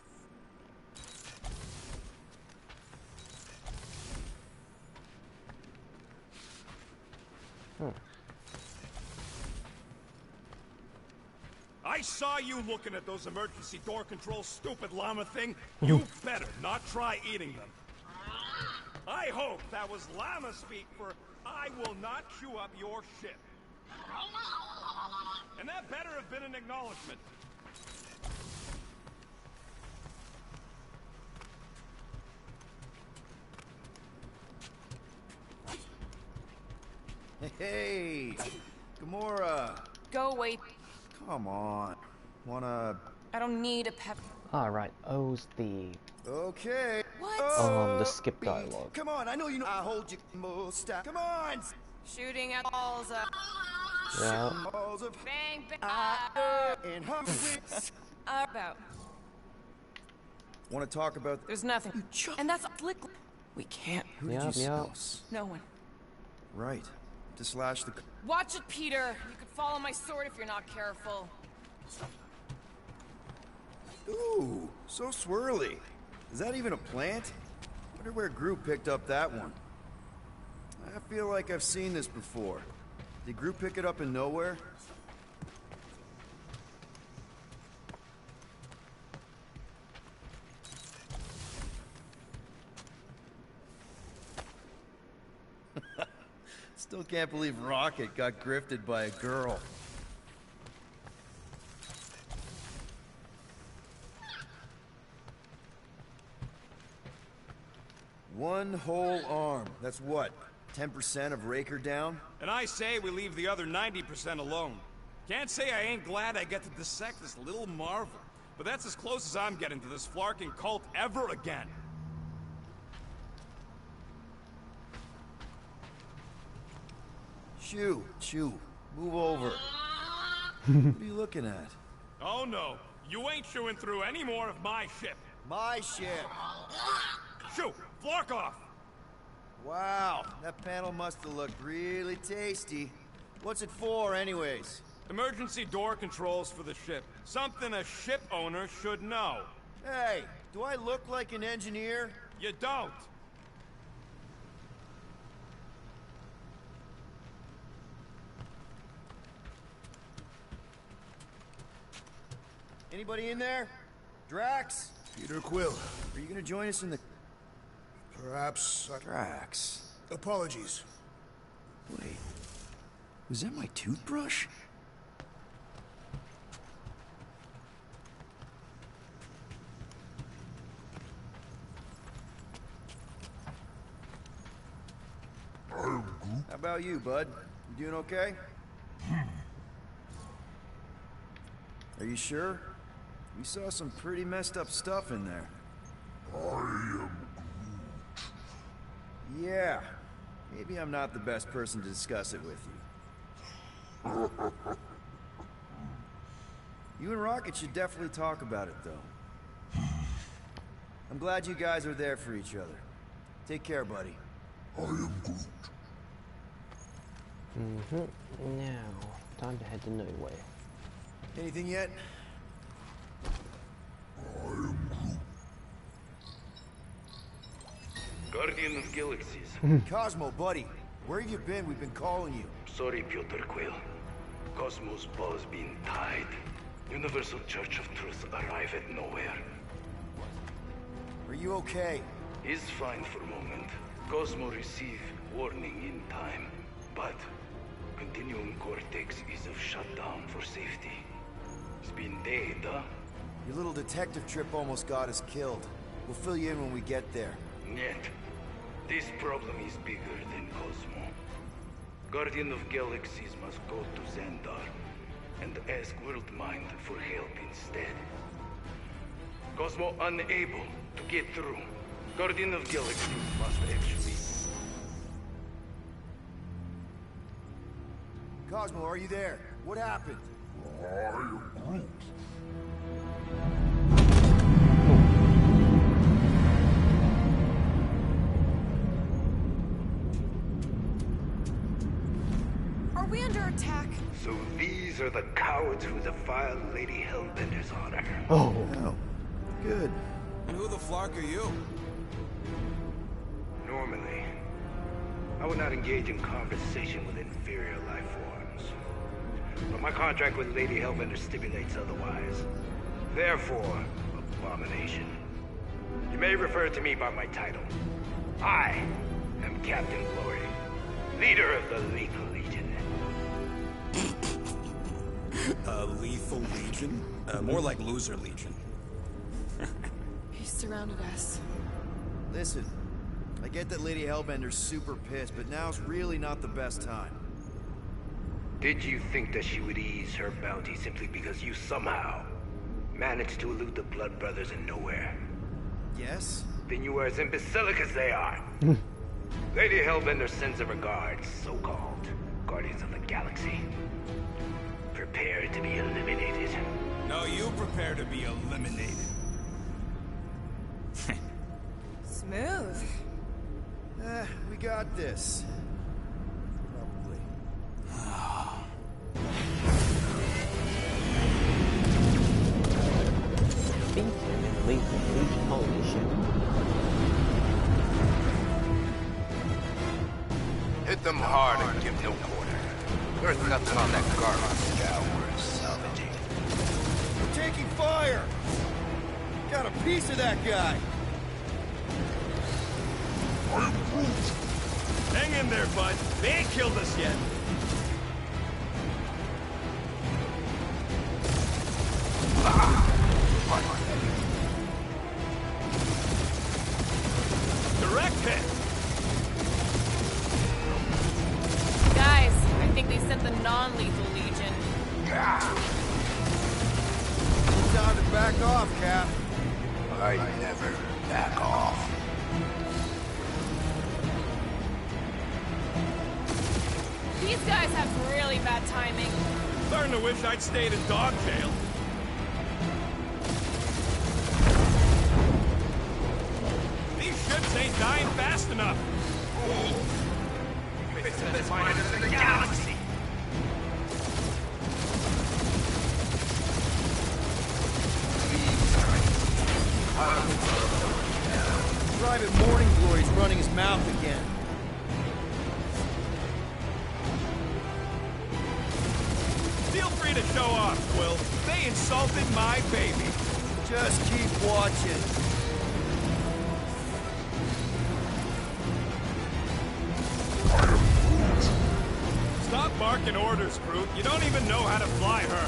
I saw you looking at those emergency door controls, stupid llama thing. You better not try eating them. I hope that was llama speak for I will not chew up your shit. And that better have been an acknowledgement. Hey, Gamora. Go away. Come on. Wanna... I don't need a pep. Alright, O's the... Okay. What? The skip dialogue. Come on, I know you know I hold you most. Come on. Shooting at balls up. Yeah. Balls of Bang, bang. and hungry. About. Want to talk about... There's nothing. And that's slick. We can't. Who did you smell? No one. Right. To slash the... Watch it, Peter. You could follow my sword if you're not careful. Ooh, so swirly. Is that even a plant? Wonder where Groot picked up that one. I feel like I've seen this before. Did Groot pick it up in nowhere? Still can't believe Rocket got grifted by a girl. One whole arm. That's what? 10% of Raker down? And I say we leave the other 90% alone. Can't say I ain't glad I get to dissect this little marvel. But that's as close as I'm getting to this Flarkin cult ever again. Chew. Move over. What are you looking at? Oh no, you ain't chewing through any more of my ship. My ship. Shoo, Flark off. Wow, that panel must have looked really tasty. What's it for, anyways? Emergency door controls for the ship. Something a ship owner should know. Hey, do I look like an engineer? You don't. Anybody in there? Drax? Peter Quill. Are you gonna join us in the... Perhaps... Drax? Apologies. Wait. Was that my toothbrush? How about you, bud? You doing okay? Are you sure? We saw some pretty messed up stuff in there. I am Groot. Yeah. Maybe I'm not the best person to discuss it with you. You and Rocket should definitely talk about it, though. I'm glad you guys are there for each other. Take care, buddy. I am Groot. Now, time to head to Nowhere. Anything yet? I am Groot. Guardian of Galaxies. Cosmo, buddy. Where have you been? We've been calling you. Sorry, Peter Quill. Cosmo's ball's been tied. Universal Church of Truth arrive at Nowhere. Are you okay? He's fine for a moment. Cosmo receive warning in time, but Continuum Cortex is of shutdown for safety. It's been dead, huh? Your little detective trip almost got us killed. We'll fill you in when we get there. Yet, this problem is bigger than Cosmo. Guardian of Galaxies must go to Xandar and ask Worldmind for help instead. Cosmo unable to get through. Guardian of Galaxies must actually... Cosmo, are you there? What happened? I am Groot. Are we under attack? So these are the cowards who defiled Lady Hellbender's honor. Oh. Good. And who the flark are you? Normally, I would not engage in conversation with inferior life forms. But my contract with Lady Hellbender stipulates otherwise. Therefore, Abomination. You may refer to me by my title. I am Captain Glory, leader of the Lethal Legion. Lethal Legion? More like Loser Legion. He surrounded us. Listen, I get that Lady Hellbender's super pissed, but now's really not the best time. Did you think that she would ease her bounty simply because you somehow managed to elude the Blood Brothers in Nowhere? Yes? Then you are as imbecilic as they are. Lady Hellbender sends her regards, so-called Guardians of the Galaxy. Prepare to be eliminated. No, you prepare to be eliminated. Smooth. We got this. Holy shit. Hit them hard and give no quarter. There's nothing on that garbage cow worth salvaging. We're taking fire! Got a piece of that guy! I am Groot. Hang in there, bud. They ain't killed us yet. Direct hit! Guys, I think they sent the non-lethal legion. Time to back off, Cap. I never back off. These guys have really bad timing. Starting to wish I'd stayed in dog jail. These ships ain't dying fast enough. It's the best miners in the galaxy. Drive it Feel free to show off, Quill. They insulted my baby. Just keep watching. Stop barking orders, Groot. You don't even know how to fly her.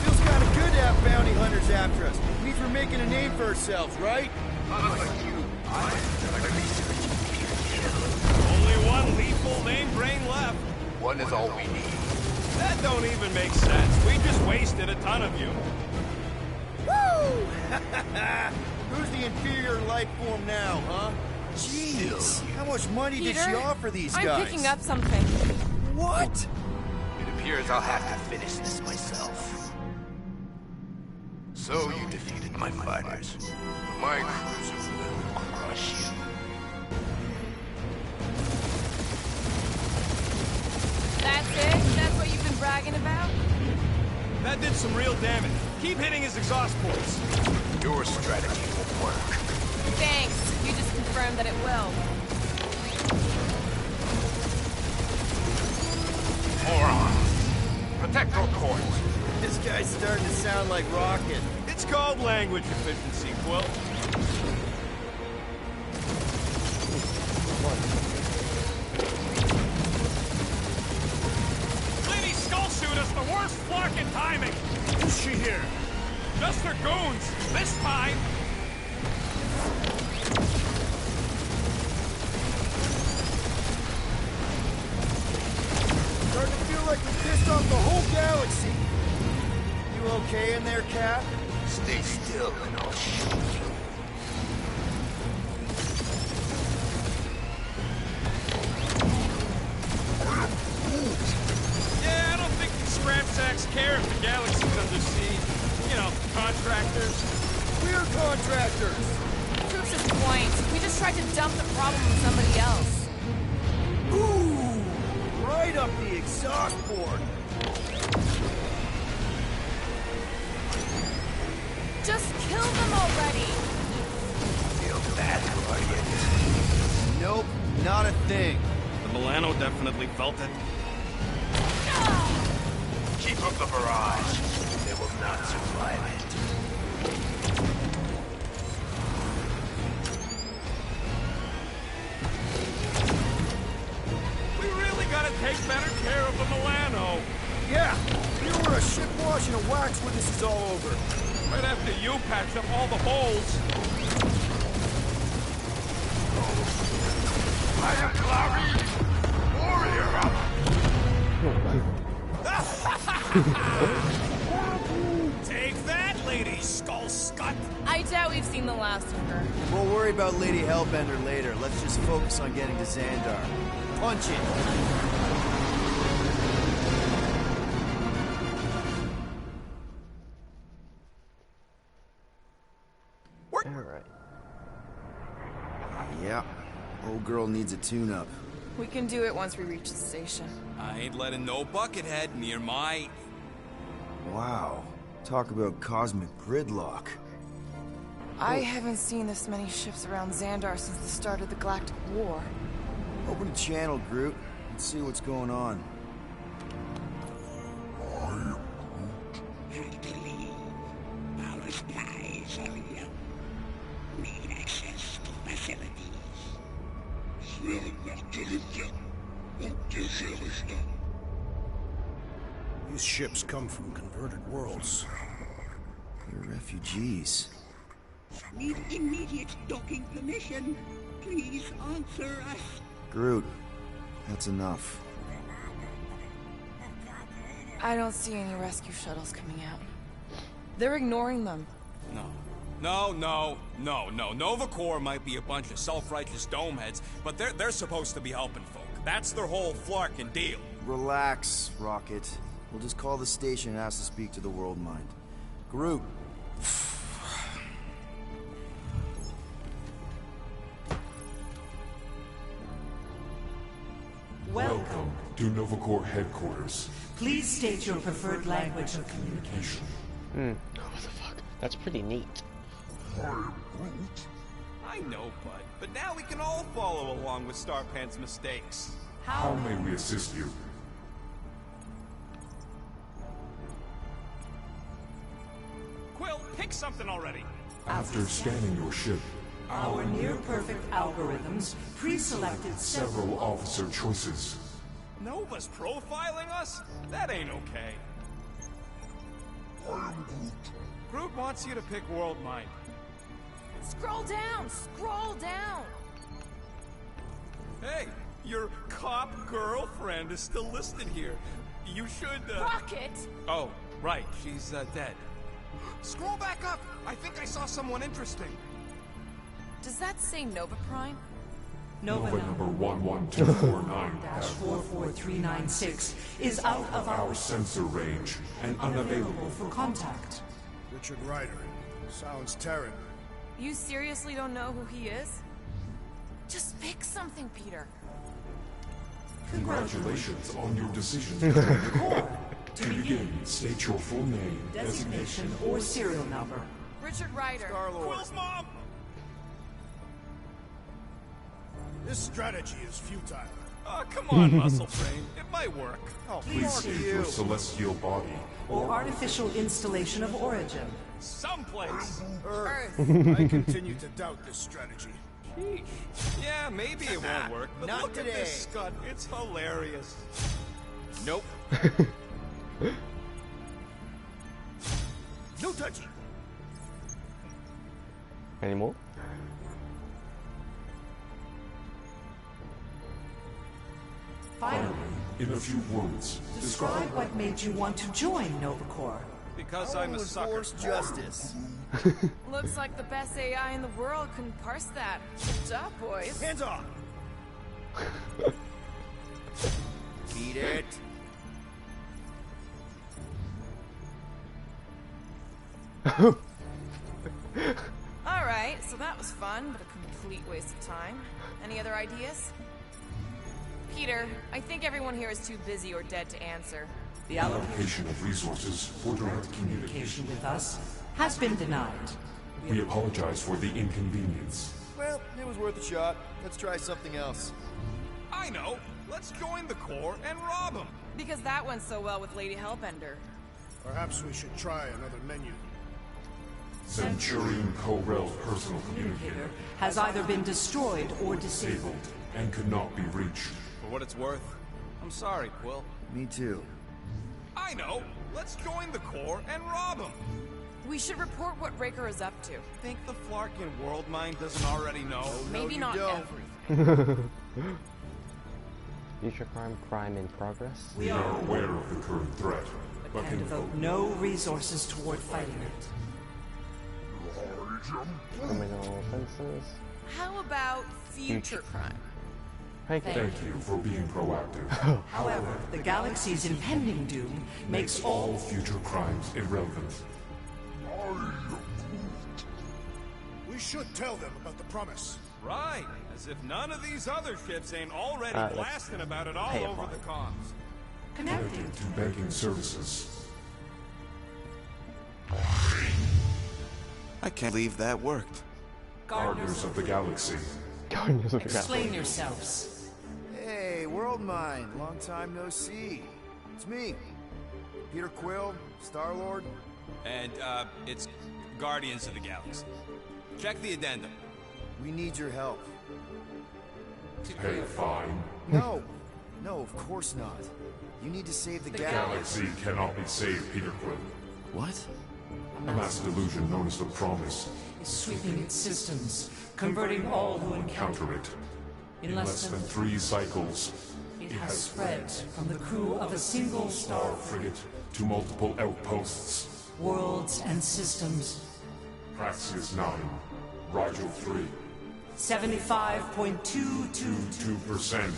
Feels kind of good to have bounty hunters after us. Means we're making a name for ourselves, right? Unlike you, I research Only one lethal name brain left. One is all we need. That don't even make sense. We just wasted a ton of you. Woo! Who's the inferior life form now, huh? Jeez, how much money did she offer these guys? I'm picking up something. What? It appears I'll have to finish this myself. So you defeated my fighters. My cruiser will crush you. That's it? That's what you've been bragging about? That did some real damage. Keep hitting his exhaust ports. Your strategy will work. Thanks. You just confirmed that it will. Moron! Protect our coins. This guy's starting to sound like Rocket. It's called language efficiency, Quill. Lady Skull shoot us the worst fucking timing. Who's she here? Just her goons. This time. Starting to feel like we pissed off the whole galaxy. You okay in there, Cap? Stay still and I'll shoot you. Yeah, I don't think the scrap sacks care if the galaxy's under siege. You know, contractors. We're contractors. Proves his point. We just tried to dump the problem on somebody else. Ooh! Right up the exhaust port. Just kill them already. Feel bad, Guardian. Nope, not a thing. The Milano definitely felt it. Keep up the barrage. They will not survive it. We really gotta take better care of the Milano. Yeah, we order a ship wash and a wax when this is all over. Right after you patch up all the holes. I am Clary, warrior up. Take that, Lady Skull Scut. I doubt we've seen the last of her. We'll worry about Lady Hellbender later. Let's just focus on getting to Xandar. Punch it. Alright. Yeah, old girl needs a tune-up. We can do it once we reach the station. I ain't letting no buckethead near my... Wow, talk about cosmic gridlock. I haven't seen this many ships around Xandar since the start of the Galactic War. Open a channel, Groot. Let's see what's going on. Our skies are low. Need access to facilities. These ships come from converted worlds. They're refugees. Need immediate docking permission. Please answer us. Groot, that's enough. I don't see any rescue shuttles coming out. They're ignoring them. No. Nova Corps might be a bunch of self-righteous domeheads, but they're supposed to be helping folk. That's their whole flarkin' deal. Relax, Rocket. We'll just call the station and ask to speak to the World Mind. Groot. Welcome to Nova Corps headquarters. Please state your preferred language of communication. Oh, what the fuck? That's pretty neat. I am Groot. I know, bud, but now we can all follow along with Starpan's mistakes. How may we assist you? Quill, pick something already. After scanning your ship, Our near-perfect algorithms pre-selected several officer choices. Nova's profiling us? That ain't okay. Groot wants you to pick World Mind. Scroll down! Scroll down! Hey, your cop girlfriend is still listed here. You should, Rocket! Oh, right, she's, dead. Scroll back up! I think I saw someone interesting. Does that say Nova Prime? Nova number 11249-44396 is out of our sensor range and unavailable for contact. Richard Ryder. Sounds Terran. You seriously don't know who he is? Just pick something, Peter. Congratulations on your decision to join the Corps. To begin, state your full name, designation, or serial number. Richard Ryder. Star-Lord. Quill's mom! This strategy is futile. Oh, come on, Muscle Frame. It might work. Oh, Please fuck state you. your celestial body. Or artificial installation of origin. Someplace. Earth. I continue to doubt this strategy. Sheesh. Yeah, maybe it won't work, but Not look today. at this Scud. It's hilarious. Nope. No touchy. Any more? Finally, In a few words, describe what made you want to join Nova Corps. Because I I'm a want to sucker. enforce justice. Looks like the best AI in the world couldn't parse that. Good job, boys. Hands off. Beat it. Alright, so that was fun, but a complete waste of time. Any other ideas? Peter, I think everyone here is too busy or dead to answer. The allocation of resources for direct communication with us has been denied. We apologize for the inconvenience. Well, it was worth a shot. Let's try something else. I know. Let's join the Corps and rob them. Because that went so well with Lady Hellbender. Perhaps we should try another menu. Centurion Corell's personal communicator has either been destroyed or disabled and could not be reached. For what it's worth, I'm sorry, Quill. Me too. I know. Let's join the Corps and rob them. We should report what Raker is up to. Think the Flarkin World Mind doesn't already know? Maybe not don't. everything. Future crime in progress. We are aware of the current threat, but and can devote no resources toward fighting it. Criminal offenses. How about future crime? Thank you. Thank you for being proactive. However, the galaxy's impending doom makes all future crimes irrelevant. We should tell them about the promise. Right. As if none of these other ships ain't already Let's blasting about it all pay a over fine. the comms. Connected to banking services. I can't believe that worked. Gardeners of the Galaxy. Guardians of the Explain Galaxy. yourselves. Hey, World Mind. Long time no see. It's me. Peter Quill, Star-Lord. And, it's Guardians of the Galaxy. Check the addendum. We need your help. Pay a fine. No. No, of course not. You need to save the Galaxy cannot be saved, Peter Quill. What? A mass delusion known as the Promise. Is sweeping its systems, converting all who encounter Counter it. In less than 3 cycles, it has spread from the crew of a single star frigate to multiple outposts. worlds and systems. Praxius 9, Rigel 3. 75.222% 2%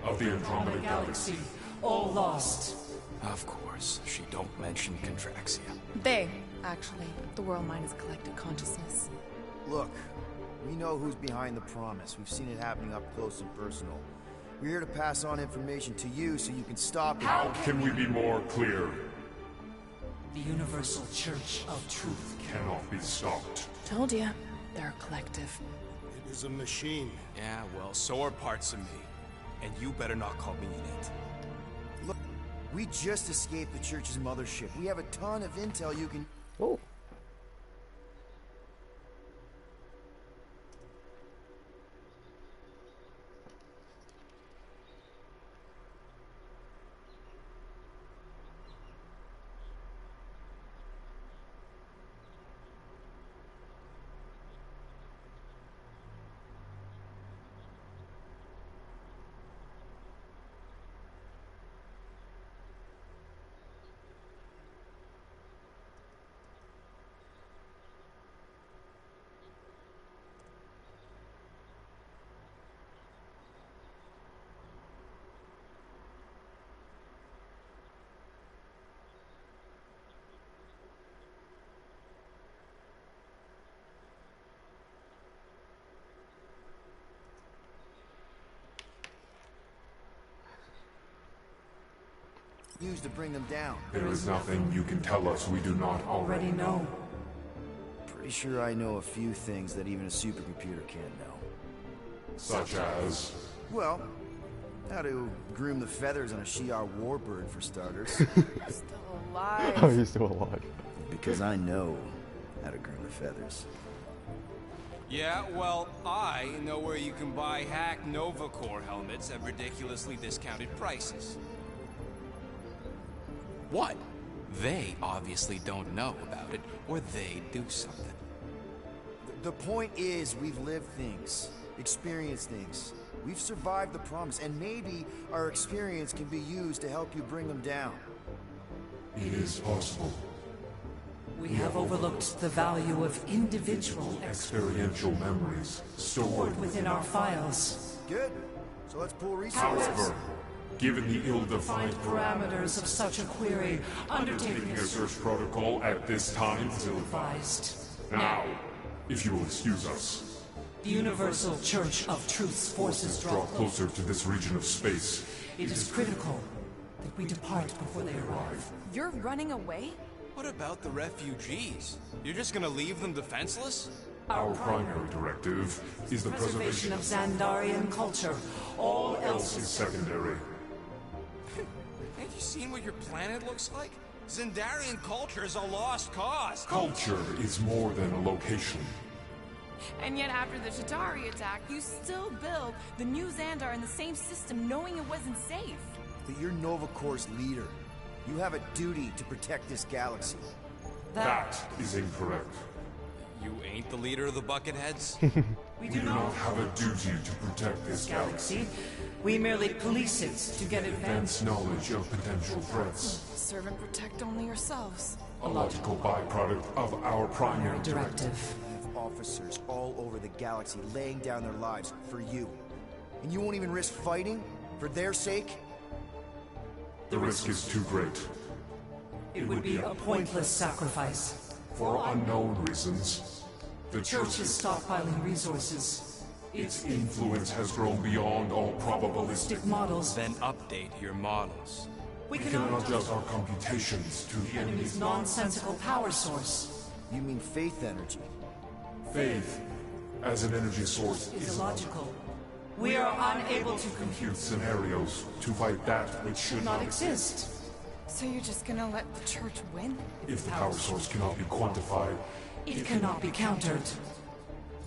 of the Andromeda Galaxy. galaxy, all lost. Of course, she don't mention Contraxia. They, actually. The World Mind is collective consciousness. Look, we know who's behind the promise. We've seen it happening up close and personal. We're here to pass on information to you so you can stop it. How can we be more clear? The Universal Church of Truth Cannot be stopped. Told ya. They're a collective. is a machine. Yeah, well, so are parts of me. And you better not call me an it. Look, we just escaped the church's mothership. We have a ton of intel you can... Oh. Used to bring them down. There is nothing you can tell us we do not already know. Pretty sure I know a few things that even a supercomputer can't know. Such as? Well, how to groom the feathers on a Shi'ar warbird, for starters. Still alive. Oh, he's still alive. Because I know how to groom the feathers. Yeah, well, I know where you can buy hack Nova Corps helmets at ridiculously discounted prices. What? They obviously don't know about it, or they do something. The point is, we've lived things, experienced things. We've survived the promise, and maybe our experience can be used to help you bring them down. It is possible. We have overlooked the value of individual experiential memories stored within our files. Good. So let's pool resources. However, given the ill-defined parameters of such a query, undertaking a search protocol at this time is ill-advised. Now, if you will excuse us. The Universal Church of Truth's forces draw closer to this region of space. It is critical that we depart before they arrive. You're running away? What about the refugees? You're just gonna leave them defenseless? Our primary directive is the preservation of Xandarian culture. All else is secondary. Have you seen what your planet looks like? Xandarian culture is a lost cause. Culture is more than a location. And yet after the Chitauri attack, you still build the new Xandar in the same system knowing it wasn't safe. But you're Nova Corps' leader. You have a duty to protect this galaxy. That is incorrect. You ain't the leader of the Bucketheads? We do not have a duty to protect this galaxy. We merely police it to get advanced knowledge of potential threats. Serve and protect only yourselves. A logical byproduct of our primary directive. We have officers all over the galaxy laying down their lives for you. And you won't even risk fighting? For their sake? The risk is too great. It would be a pointless sacrifice. For unknown reasons, the Church is stockpiling resources. Its influence has grown beyond all probabilistic models. Then update your models. We cannot adjust our computations to the enemy's nonsensical power source. You mean faith energy? Faith, as an energy source, is illogical. We are unable to compute scenarios to fight that which should not exist. So you're just gonna let the church win? If the power source cannot be quantified, it cannot be countered.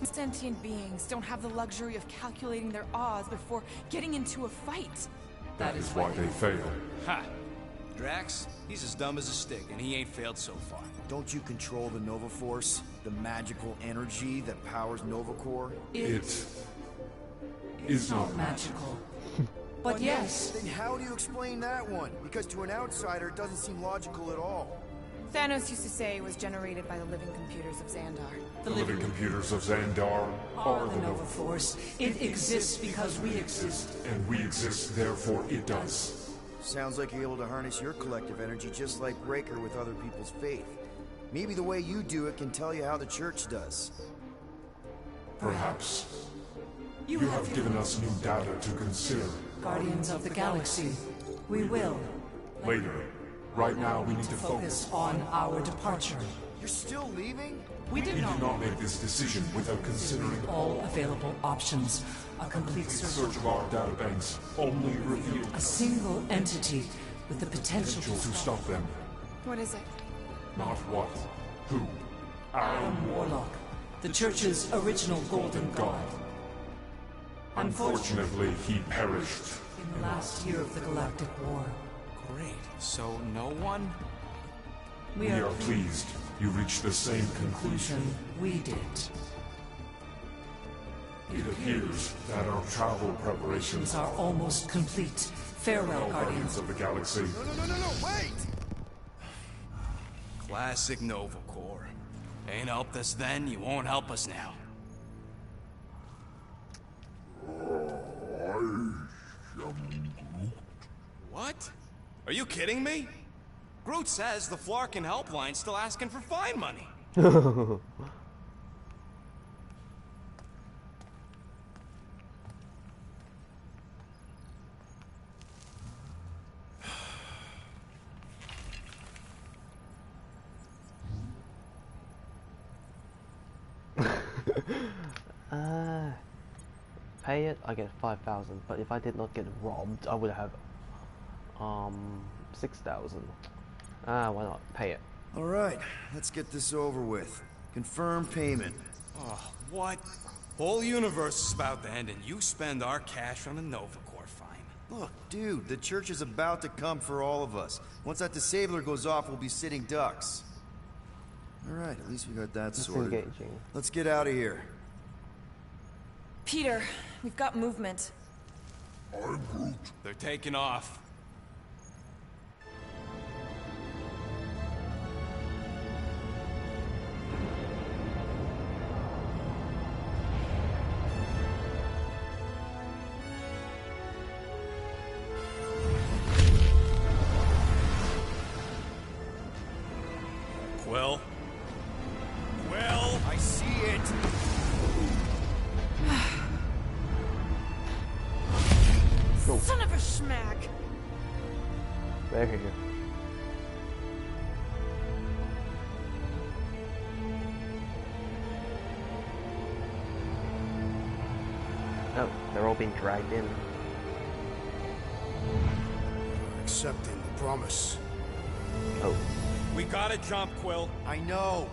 Sentient beings don't have the luxury of calculating their odds before getting into a fight. That is why they fail. Ha! Drax, he's as dumb as a stick, and he ain't failed so far. Don't you control the Nova Force? The magical energy that powers Nova Corps? It is not magical. But yes. Then how do you explain that one? Because to an outsider, it doesn't seem logical at all. Thanos used to say it was generated by the living computers of Xandar. The living computers of Xandar are the Nova Force. It exists because we exist. And we exist, therefore it does. Sounds like you're able to harness your collective energy just like Breaker with other people's faith. Maybe the way you do it can tell you how the Church does. Perhaps. You have given us new data to consider. Guardians of the Galaxy. We will. Later. Right now we need to focus on our departure. You're still leaving? We did do not make this decision without considering all available options. A complete search of our databanks only revealed a single entity with the potential to stop them. What is it? Not what, who. Adam Warlock, the Church's original Golden God. Unfortunately, he perished in the last year of the Galactic War. Great. So no one? We are pleased you reached the same conclusion we did. It appears that our travel preparations are almost complete. Farewell, Guardians of the Galaxy. No, wait! Classic Nova Corps. Ain't helped us then, you won't help us now. What? Are you kidding me? Groot says the Flarkin helpline's still asking for fine money. Pay it, I get 5,000, but if I did not get robbed, I would have 6,000. Why not? Pay it. Alright, let's get this over with. Confirm payment. Oh, what? Whole universe is about to end and you spend our cash on a Nova Corps fine. Look, dude, the church is about to come for all of us. Once that disabler goes off, we'll be sitting ducks. Alright, at least we got that sorted. Engaging. Let's get out of here. Peter, we've got movement. I'm Groot. They're taking off. Quill? Quill? I see it! Son of a schmack! There you go. Oh, they're all being dragged in. Accepting the promise. Oh. We gotta jump, Quill. I know.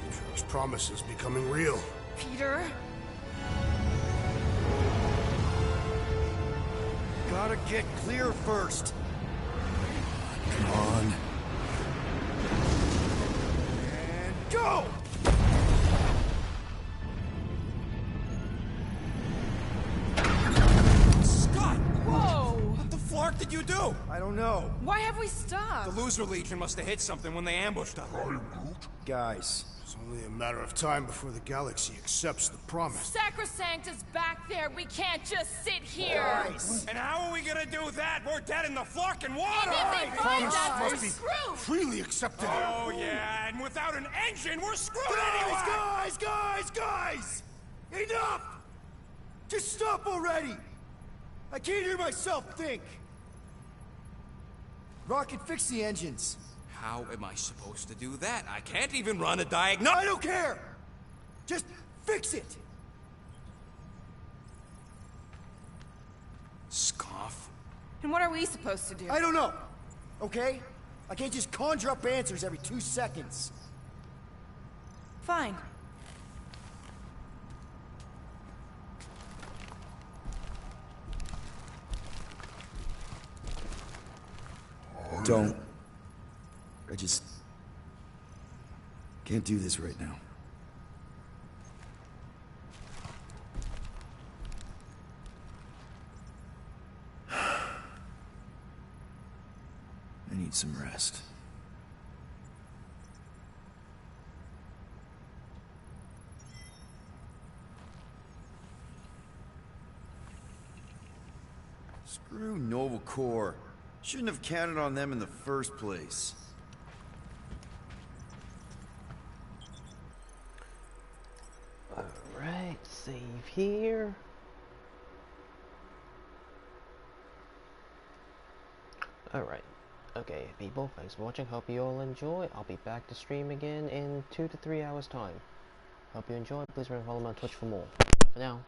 Atrium's promise is becoming real. Peter? Gotta get clear first. Come on. And go! Scott! Whoa! What the flark did you do? I don't know. Why have we stopped? The Loser Legion must have hit something when they ambushed us. Guys, it's only a matter of time before the galaxy accepts the promise. Sacrosanct is back there. We can't just sit here. Nice. And how are we gonna do that? We're dead in the flarkin' water! And if they find us, we're must be screwed. freely accepted. Oh yeah, and without an engine, we're screwed Guys, anyway! guys! Enough! Just stop already! I can't hear myself think! Rocket, fix the engines. How am I supposed to do that? I can't even run a diagnosis. I don't care! Just fix it! Scoff. And what are we supposed to do? I don't know, okay? I can't just conjure up answers every 2 seconds. Fine. Don't. I just can't do this right now. I need some rest. Screw Nova Corps. Shouldn't have counted on them in the first place. Alright, save here. Alright. Okay, people, thanks for watching. Hope you all enjoy. I'll be back to stream again in 2 to 3 hours time. Hope you enjoy. Please remember to follow me on Twitch for more. Bye for now.